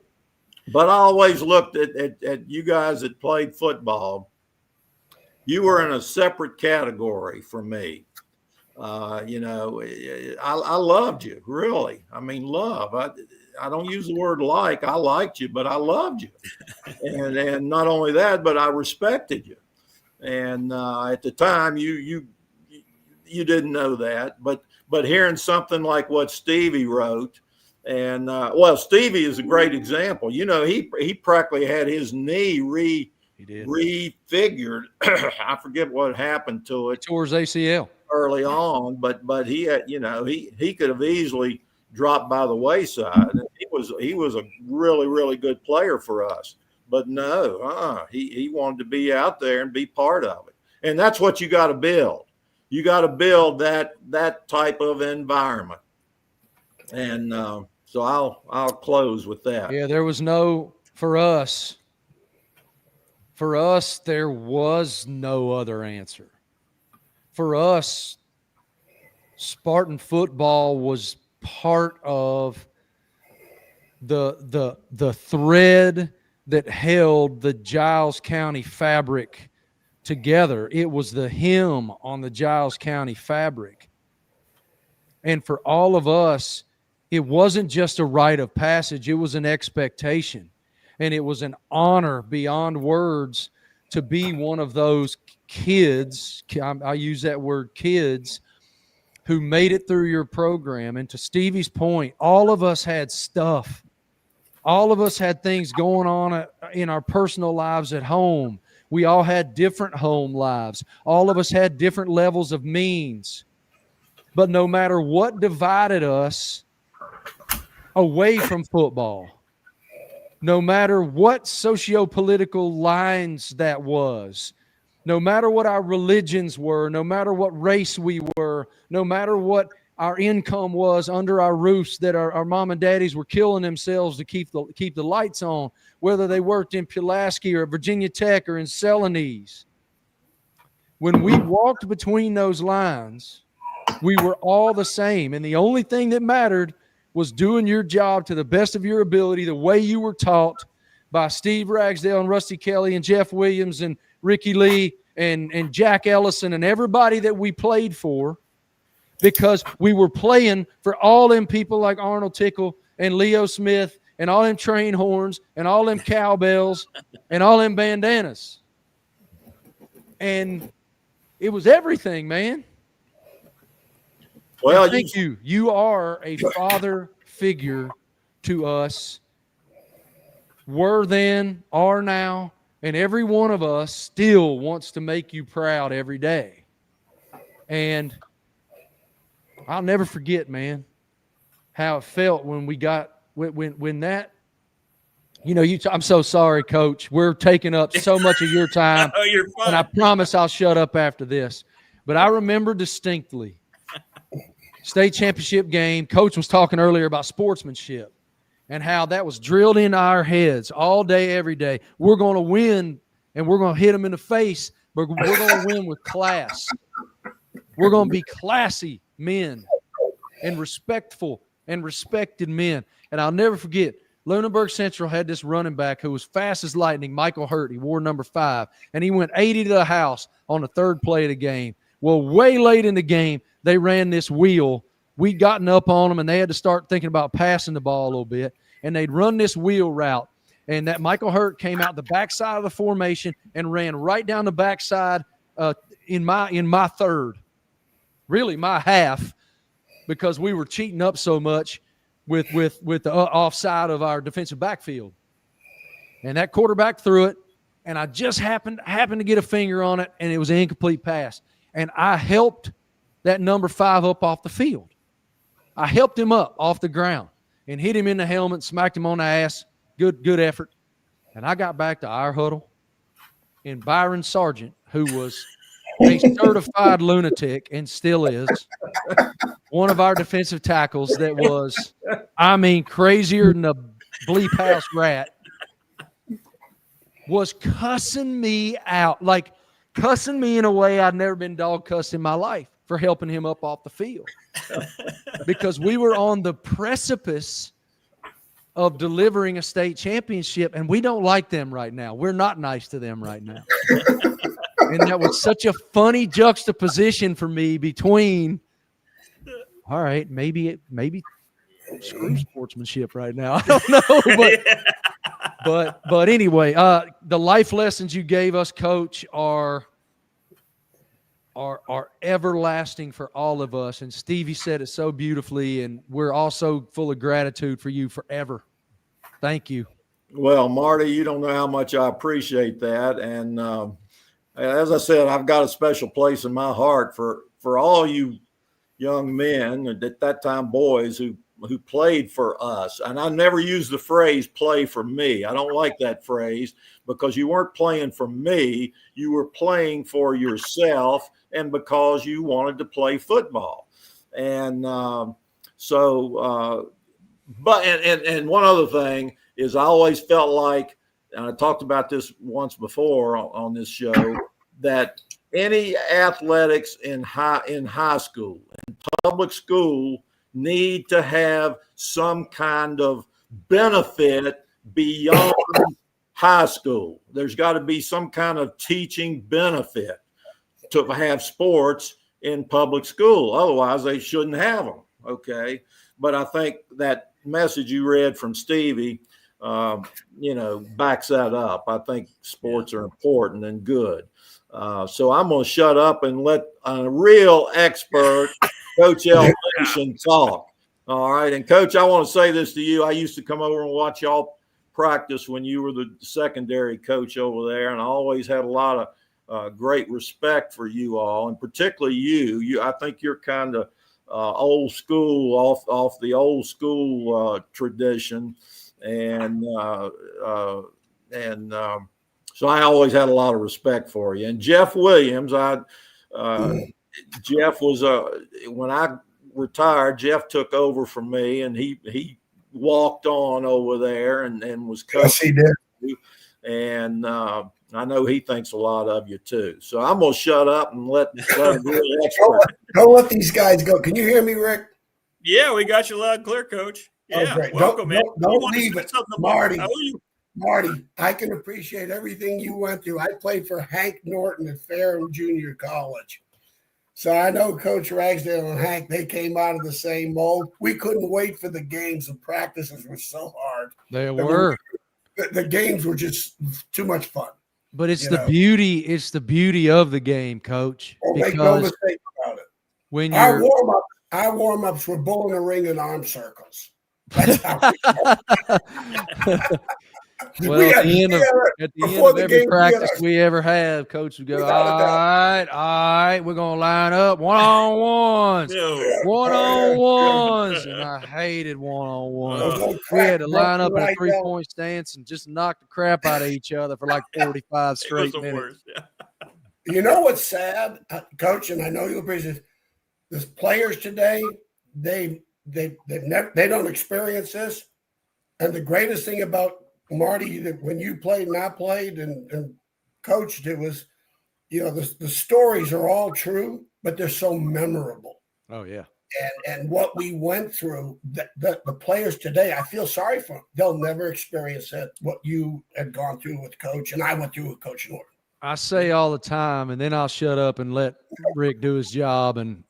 But I always looked at you guys that played football. You were in a separate category from me. You know, I loved you, really. I mean, love. I don't use the word like. I liked you, but I loved you. And not only that, but I respected you. And at the time, you didn't know that. But hearing something like what Stevie wrote, and well, Stevie is a great example. You know, he practically had his knee refigured. I forget what happened to it. Tore his ACL early on, but he had, you know, he could have easily dropped by the wayside. He was a really, really good player for us. But no, he wanted to be out there and be part of it. And that's what you got to build. You got to build that type of environment. And so I'll close with that. Yeah, there was no, for us, there was no other answer. For us, Spartan football was part of the thread that held the Giles County fabric together. It was the hem on the Giles County fabric. And for all of us, it wasn't just a rite of passage. It was an expectation. And it was an honor beyond words to be one of those kids, I use that word kids, who made it through your program. And to Stevie's point, all of us had stuff. All of us had things going on in our personal lives at home. We all had different home lives. All of us had different levels of means. But no matter what divided us away from football, no matter what socio-political lines that was, no matter what our religions were, no matter what race we were, no matter what our income was under our roofs that our mom and daddies were killing themselves to keep the lights on, whether they worked in Pulaski or Virginia Tech or in Celanese. When we walked between those lines, we were all the same. And the only thing that mattered was doing your job to the best of your ability, the way you were taught by Steve Ragsdale and Rusty Kelly and Jeff Williams and Ricky Lee and Jack Ellison and everybody that we played for, because we were playing for all them people like Arnold Tickle and Leo Smith and all them train horns and all them cowbells and all them bandanas. And it was everything, man. Well, thank you. You are a father figure to us. Were then, are now, and every one of us still wants to make you proud every day. And I'll never forget, man, how it felt when we got when that You know, I'm so sorry, Coach. We're taking up so much of your time. Oh, you're fine. And I promise I'll shut up after this. But I remember distinctly state championship game. Coach was talking earlier about sportsmanship and how that was drilled into our heads all day, every day. We're going to win, and we're going to hit them in the face, but we're going to win with class. We're going to be classy men and respectful and respected men. And I'll never forget, Lunenburg Central had this running back who was fast as lightning, Michael Hurt. He wore number 5, and he went 80 to the house on the 3rd play of the game. Well, way late in the game, they ran this wheel. We'd gotten up on them, and they had to start thinking about passing the ball a little bit, and they'd run this wheel route. And that Michael Hurt came out the backside of the formation and ran right down the backside in my 3rd, really my half, because we were cheating up so much with the offside of our defensive backfield. And that quarterback threw it, and I just happened to get a finger on it, and it was an incomplete pass. And I helped that number 5 up off the field. I helped him up off the ground and hit him in the helmet, smacked him on the ass. Good effort. And I got back to our huddle, and Byron Sargent, who was a certified lunatic and still is, one of our defensive tackles that was, crazier than a bleep house rat, was cussing me out, like cussing me in a way I'd never been dog cussed in my life for helping him up off the field. Because we were on the precipice of delivering a state championship, and we don't like them right now. We're not nice to them right now. And that was such a funny juxtaposition for me between, all right, maybe screw sportsmanship right now. I don't know, but anyway, the life lessons you gave us, Coach, are everlasting for all of us. And Stevie said it so beautifully, and we're also full of gratitude for you forever. Thank you. Well, Marty, you don't know how much I appreciate that. And as I said, I've got a special place in my heart for all you young men, at that time boys, who played for us. And I never use the phrase play for me. I don't like that phrase, because you weren't playing for me. You were playing for yourself and because you wanted to play football. And and one other thing is, I always felt like, and I talked about this once before on this show, that any athletics in high school and public school need to have some kind of benefit beyond high school. There's got to be some kind of teaching benefit to have sports in public school. Otherwise, they shouldn't have them. Okay. But I think that message you read from Stevie, backs that up. I think sports are important and good. So I'm going to shut up and let a real expert, Coach Elmassian, talk. All right. And Coach, I want to say this to you. I used to come over and watch y'all practice when you were the secondary coach over there. And I always had a lot of great respect for you all, and particularly you. I think you're kind of old school, off the old school tradition. So I always had a lot of respect for you. And Jeff Williams, Jeff was when I retired, Jeff took over for me, and he walked on over there and was coaching. Yes, he did. And I know he thinks a lot of you too. So I'm gonna shut up and let the expert. Don't let these guys go. Can you hear me, Rick? Yeah, we got you loud and clear, Coach. Yeah, great. Welcome, man. Don't leave it, Marty. Marty, I can appreciate everything you went through. I played for Hank Norton at Ferrum Junior College. So I know Coach Ragsdale and Hank, they came out of the same mold. We couldn't wait for the games. The practices were so hard. They were. The games were just too much fun. But it's the beauty. It's the beauty of the game, Coach. Don't make no mistake about it. When our warm-ups were bull in the ring and arm circles. That's how Well, at the end of every practice we ever have, Coach would go, all right, we're going to line up one-on-ones. One-on-ones. And I hated one-on-ones. We had to line up in a three-point stance and just knock the crap out of each other for like 45 straight minutes. You know what's sad, Coach, and I know you'll appreciate it, the players today, they don't experience this. And the greatest thing about Marty, that when you played and I played and coached, it was, the stories are all true, but they're so memorable. Oh, yeah. And what we went through, the players today, I feel sorry for them. They'll never experience that, what you had gone through with Coach, and I went through with Coach Norton. I say all the time, and then I'll shut up and let Rick do his job and,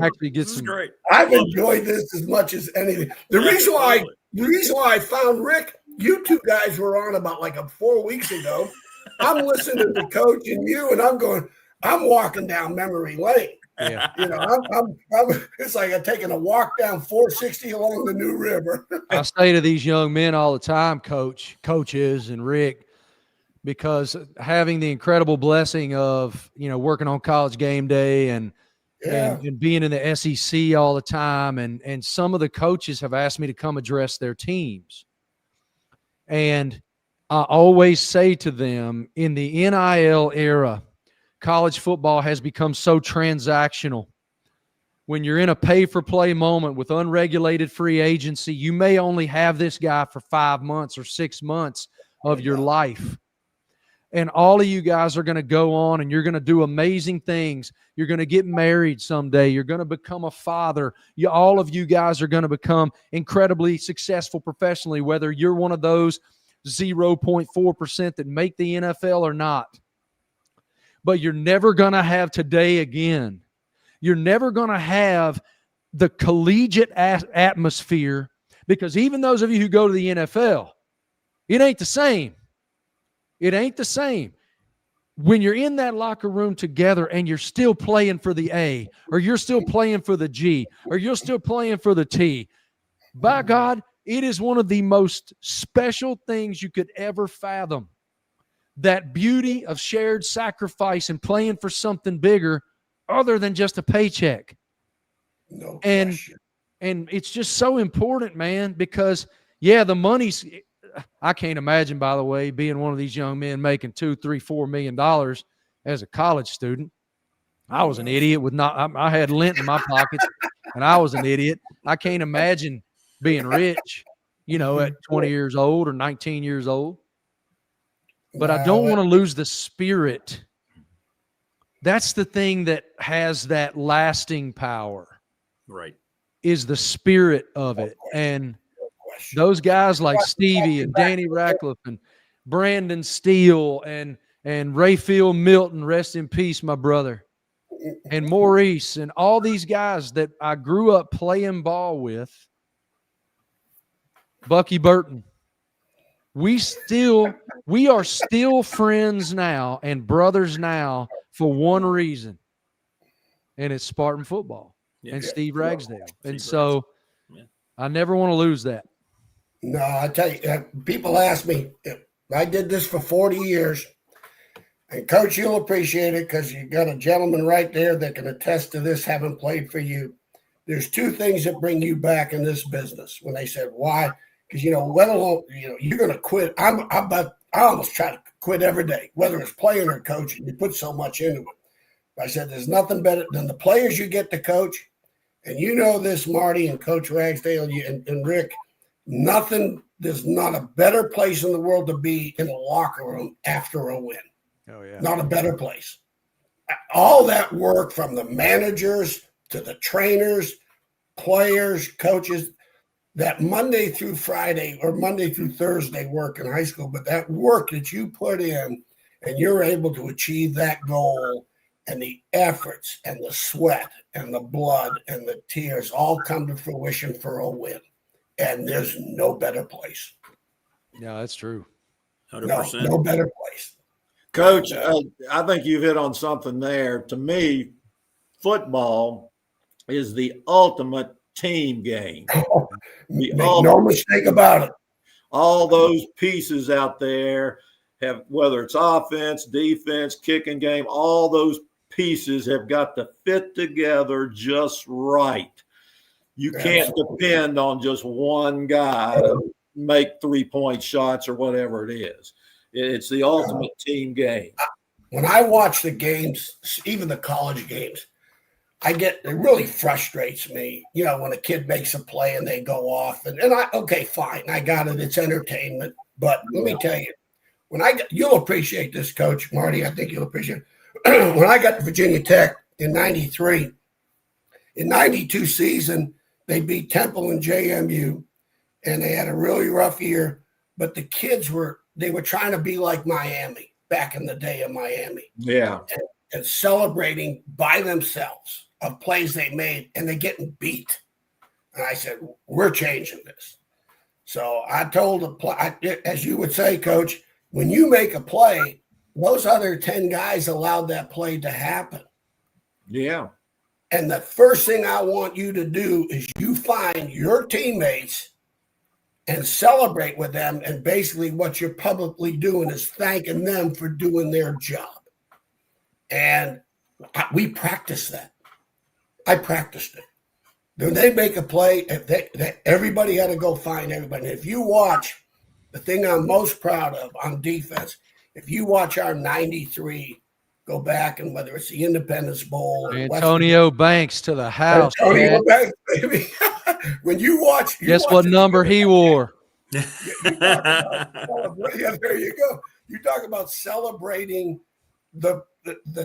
actually get some. Great. I've enjoyed this as much as anything. The reason why I found Rick, you two guys were on about like 4 weeks ago. I'm listening to Coach and you, and I'm walking down memory lane. Yeah. It's like I'm taking a walk down 460 along the New River. I say to these young men all the time, coaches and Rick, because having the incredible blessing of, working on College Game Day and being in the SEC all the time. And some of the coaches have asked me to come address their teams. And I always say to them, in the NIL era, college football has become so transactional. When you're in a pay-for-play moment with unregulated free agency, you may only have this guy for 5 months or 6 months of your life. And all of you guys are going to go on and you're going to do amazing things. You're going to get married someday. You're going to become a father. All of you guys are going to become incredibly successful professionally, whether you're one of those 0.4% that make the NFL or not. But you're never going to have today again. You're never going to have the collegiate atmosphere, because even those of you who go to the NFL, it ain't the same. It ain't the same. When you're in that locker room together and you're still playing for the A, or you're still playing for the G, or you're still playing for the T, by God, it is one of the most special things you could ever fathom. That beauty of shared sacrifice and playing for something bigger other than just a paycheck. No question. And it's just so important, man, because, the money's – I can't imagine, by the way, being one of these young men making $2, $3, $4 million as a college student. I was an idiot I had lint in my pockets, and I was an idiot. I can't imagine being rich, at 20 years old or 19 years old. But I don't want to lose the spirit. That's the thing that has that lasting power. Right. Is the spirit of it. And those guys like Stevie and Danny Ratcliffe and Brandon Steele and Rayfield Milton, rest in peace, my brother, and Maurice and all these guys that I grew up playing ball with, Bucky Burton. We are still friends now and brothers now for one reason, and it's Spartan football and Steve Ragsdale. And so I never want to lose that. No, I tell you, people ask me, I did this for 40 years, and Coach, you'll appreciate it because you got a gentleman right there that can attest to this, having played for you. There's two things that bring you back in this business. When they said, why? Because, you're going to quit. I almost try to quit every day, whether it's playing or coaching. You put so much into it. I said, there's nothing better than the players you get to coach. And you know this, Marty and Coach Ragsdale and Rick, there's not a better place in the world to be in a locker room after a win. Oh, yeah. Not a better place. All that work from the managers to the trainers, players, coaches, that Monday through Friday or Monday through Thursday work in high school, but that work that you put in and you're able to achieve that goal, and the efforts and the sweat and the blood and the tears all come to fruition for a win. And there's no better place. Yeah, that's true. 100%. No better place. Coach, I think you've hit on something there. To me, football is the ultimate team game. No mistake about it. All those pieces out there have, whether it's offense, defense, kicking game, all those pieces have got to fit together just right. You can't depend on just one guy to make 3-point shots or whatever it is. It's the ultimate team game. When I watch the games, even the college games, it really frustrates me, when a kid makes a play and they go off. And okay, fine, I got it. It's entertainment. But let me tell you, you'll appreciate this, Coach Marty. I think you'll appreciate it. When I got to Virginia Tech in 93, in 92 season, they beat Temple and JMU, and they had a really rough year. But the kids were trying to be like Miami back in the day of Miami. Yeah. And celebrating by themselves of plays they made, and they're getting beat. And I said, we're changing this. So I told as you would say, Coach, when you make a play, those other 10 guys allowed that play to happen. Yeah. And the first thing I want you to do is you find your teammates and celebrate with them. And basically what you're publicly doing is thanking them for doing their job. And we practiced that. I practiced it. When they make a play, everybody had to go find everybody. And if you watch, the thing I'm most proud of on defense, if you watch our 93, go back, and whether it's the Independence Bowl. Antonio Banks to the house. Antonio Banks, baby. When you watch. Guess what number he wore. Yeah, there you go. You talk about celebrating the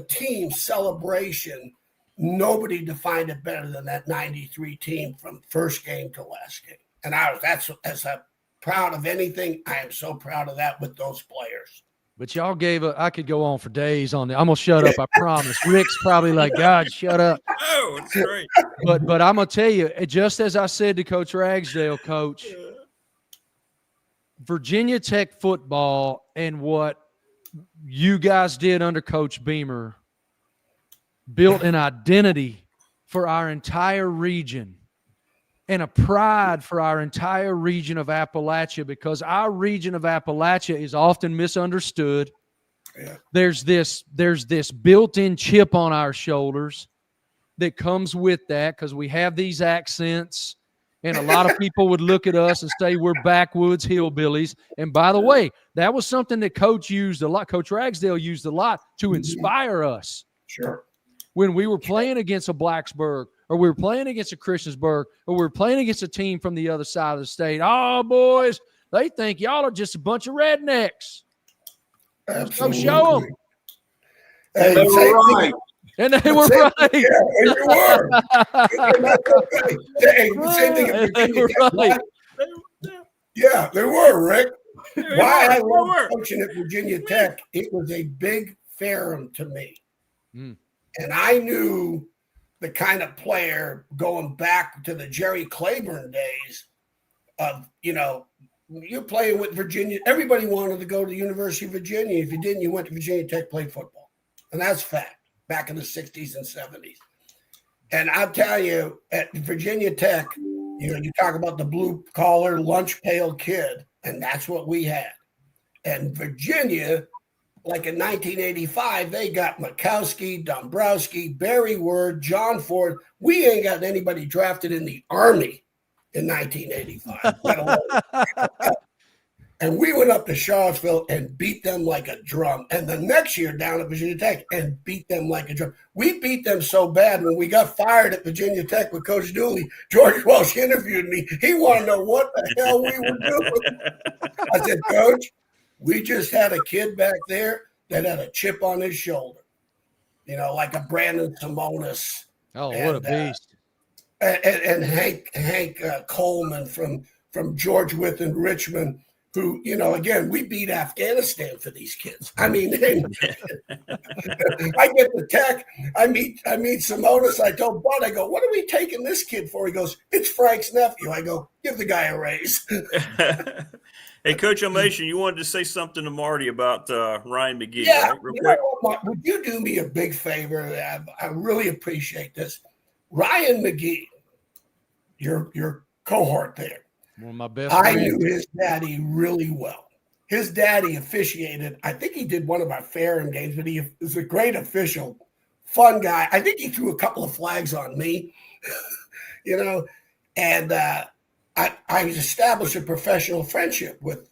team celebration. Nobody defined it better than that 93 team from first game to last game. And that's as I'm proud of anything. I am so proud of that with those players. But y'all I could go on for days on that. I'm going to shut up, I promise. Rick's probably like, God, shut up. Oh, it's great. But I'm going to tell you, just as I said to Coach Ragsdale, Coach, Virginia Tech football and what you guys did under Coach Beamer built an identity for our entire region and a pride for our entire region of Appalachia, because our region of Appalachia is often misunderstood. Yeah. There's this built-in chip on our shoulders that comes with that because we have these accents, and a lot of people would look at us and say we're backwoods hillbillies. And by the way, that was something that Coach used a lot. Coach Ragsdale used a lot to inspire us. Sure. When we were playing against a Blacksburg, or we were playing against a Christiansburg, or we were playing against a team from the other side of the state. Oh, boys, they think y'all are just a bunch of rednecks. Absolutely. So show them. And they were right. And they were right. Yeah, and you were. Same thing at Virginia Tech. Right. Yeah, they were, Rick. Why I love coaching at Virginia Tech, it was a big ferrum to me. Mm. And I knew the kind of player going back to the Jerry Claiborne days of, you're playing with Virginia. Everybody wanted to go to the University of Virginia. If you didn't, you went to Virginia Tech, played football. And that's fact, back in the 60s and 70s. And I'll tell you, at Virginia Tech, you talk about the blue-collar, lunch-pail kid, and that's what we had. And Virginia, like in 1985, they got Mikowski, Dombrowski, Barry Word, John Ford. We ain't got anybody drafted in the Army in 1985. And we went up to Charlottesville and beat them like a drum. And the next year down at Virginia Tech and beat them like a drum. We beat them so bad when we got fired at Virginia Tech with Coach Dooley. George Welsh interviewed me. He wanted to know what the hell we were doing. I said, Coach, we just had a kid back there that had a chip on his shoulder, like a Brandon Simonis. Oh, what a beast! And Hank Coleman from George Wythe in Richmond, who again we beat Afghanistan for these kids. I mean, I get the Tech. I meet Simonis. I told Bud, I go, what are we taking this kid for? He goes, it's Frank's nephew. I go, give the guy a raise. Hey, Coach Elmassian, you wanted to say something to Marty about Ryan McGee, right? Real quick. Would you do me a big favor? I really appreciate this. Ryan McGee, your cohort there. One of my best I friends. knew his daddy really well. His daddy officiated. I think he did one of our Fairham games, but he was a great official, fun guy. I think he threw a couple of flags on me, and I established a professional friendship with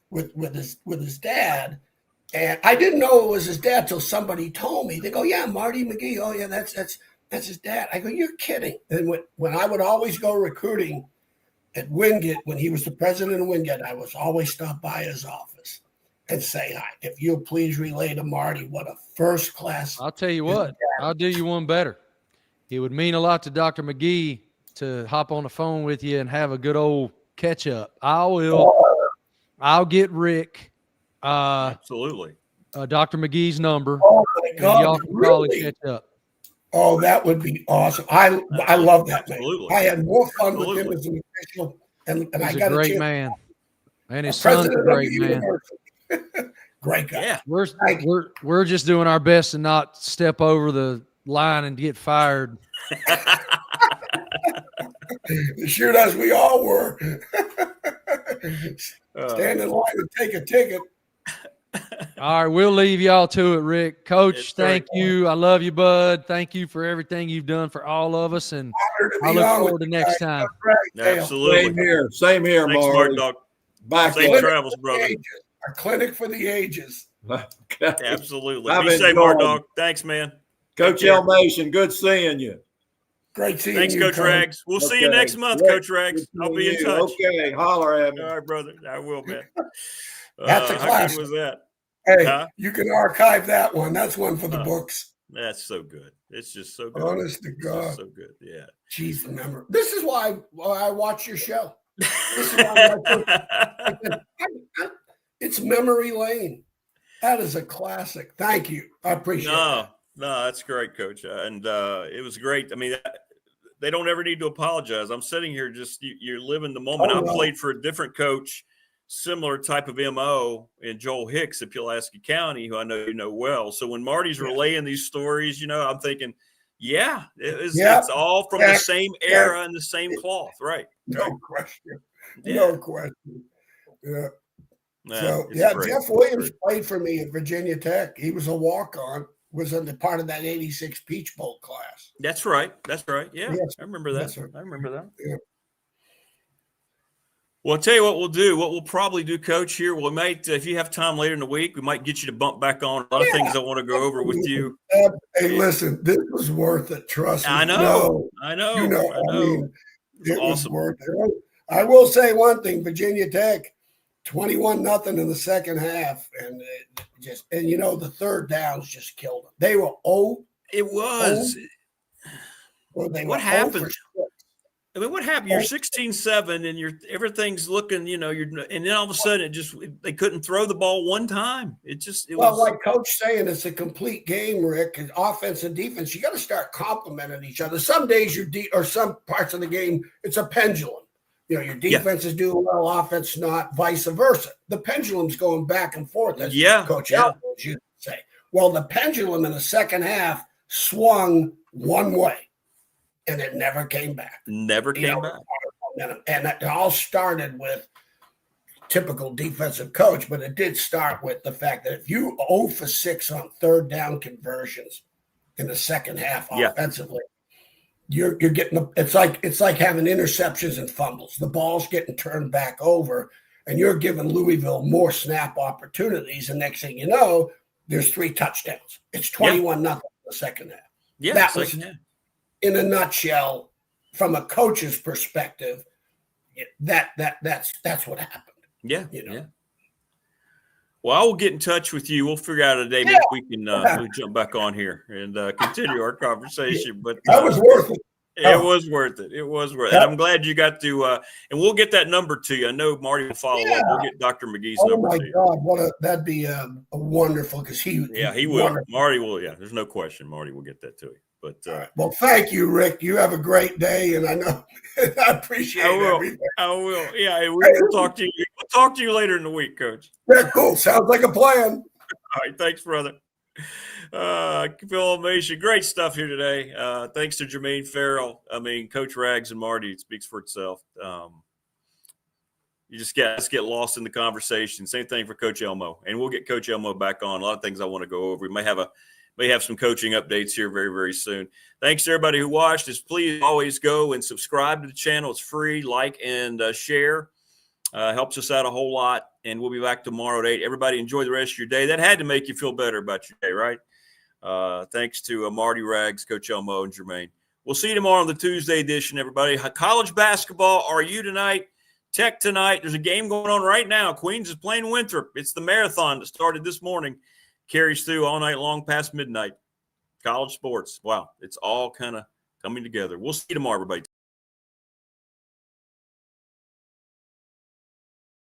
his dad. And I didn't know it was his dad till somebody told me. They go, "Yeah, Marty McGee. Oh, yeah, that's his dad." I go, "You're kidding." And when I would always go recruiting at Wingate, when he was the president of Wingate, I was always stop by his office and say hi. If you'll please relay to Marty what a first class. I'll tell you what, I'll do you one better. It would mean a lot to Dr. McGee to hop on the phone with you and have a good old catch up. I'll get Rick. Absolutely. Dr. McGee's number. Oh my God! Y'all can call and catch up. Oh, that would be awesome. I love that man. Absolutely. I had more fun with him as an official, and He's I got a great man, and his son's a great man. Great guy. Yeah. We're just doing our best to not step over the line and get fired. Shoot, as we all were. Stand in line and take a ticket. All right, we'll leave y'all to it, Rick. Coach, Yes, thank you. I love you, bud. Thank you for everything you've done for all of us, and I look forward to next time. Absolutely. Same here, Thanks, Marty. Dog. Back Safe in. travels, brother. Our clinic for the ages. Absolutely. I've Be safe, enjoyed Mark it. Dog. Thanks, man. Coach Elmassian, good seeing you. Great seeing Thanks, you, Coach Rags. We'll see you Okay. next month, Rick, Coach Rags. good I'll be in seeing touch. you. Okay, holler at me. All right, brother. I will, man. That's a How classic. good was that? Hey, Huh? you can archive that one. That's one for the books. That's so good. It's just so good. Honest to It's God. just so good. Yeah. Jeez, remember. This is why I watch your show. This is why it's memory lane. That is a classic. Thank you. I appreciate it. No, that's great, Coach. And it was great. I mean, they don't ever need to apologize. I'm sitting here just you're living the moment. I played for a different coach, similar type of MO in Joel Hicks at Pulaski County, who I know you know well. So when Marty's relaying these stories, I'm thinking, it's all from the same era and the same cloth, right? No question. Yeah. No question. Yeah. Jeff Williams played for me at Virginia Tech. He was a walk-on, was in the part of that 86 Peach Bowl class. That's right. Yeah, Yes. I remember that. Yes, sir. I remember that. Yeah. Well, I'll tell you what we'll do. What we'll probably do, Coach, here, we might, if you have time later in the week, we might get you to bump back on a lot of things I want to go over with you. Hey, listen, this was worth it. Trust me. I know. I know. I mean, it was awesome. worth it. I will say one thing: Virginia Tech, 21-0 in the second half, and the third downs just killed them. They were It was. What happened? I mean, what happened? You're 16-7 and everything's looking, and then all of a sudden they couldn't throw the ball one time. It was like Coach saying, it's a complete game, Rick, and offense and defense. You got to start complimenting each other. Some days or some parts of the game, it's a pendulum. Your defense is doing well, offense not, vice versa. The pendulum's going back and forth, as Coach Elmassian used to say. Well, the pendulum in the second half swung one way, and it never came back. And it all started with typical defensive coach, but it did start with the fact that if you 0 for 6 on third down conversions in the second half offensively, you're getting it's like having interceptions and fumbles. The ball's getting turned back over, and you're giving Louisville more snap opportunities. And next thing you know, there's 3 touchdowns. It's 21-0 in the second half. Yeah, that was in a nutshell, from a coach's perspective. That's what happened. Yeah. Well, I will get in touch with you. We'll figure out a day maybe we can we'll jump back on here and continue our conversation. But that was worth it. It was worth it. It was worth it. And I'm glad you got to and we'll get that number to you. I know Marty will follow up. We'll get Dr. McGee's number to you. Oh my God, that'd be a wonderful, because he will. Wonderful. Marty will. Yeah, there's no question. Marty will get that to you. But well, thank you, Rick. You have a great day, and I know I appreciate everything. I will. Yeah, we'll talk to you. We'll talk to you later in the week, Coach. Yeah, cool. Sounds like a plan. All right, thanks, brother. Phil Elmassian, great stuff here today. Thanks to Jermaine Ferrell. I mean, Coach Rags and Marty. It speaks for itself. You just get lost in the conversation. Same thing for Coach Elmo, and we'll get Coach Elmo back on. A lot of things I want to go over. We may have some coaching updates here very, very soon. Thanks to everybody who watched us. Please always go and subscribe to the channel. It's free. Like and share. Helps us out a whole lot. And we'll be back tomorrow at 8. Everybody enjoy the rest of your day. That had to make you feel better about your day, right? Thanks to Marty, Rags, Coach Elmo, and Jermaine. We'll see you tomorrow on the Tuesday edition, everybody. College basketball, RU tonight, Tech tonight. There's a game going on right now. Queens is playing Winthrop. It's the marathon that started this morning. Carries through all night long past midnight. College sports. Wow, it's all kind of coming together. We'll see you tomorrow, everybody.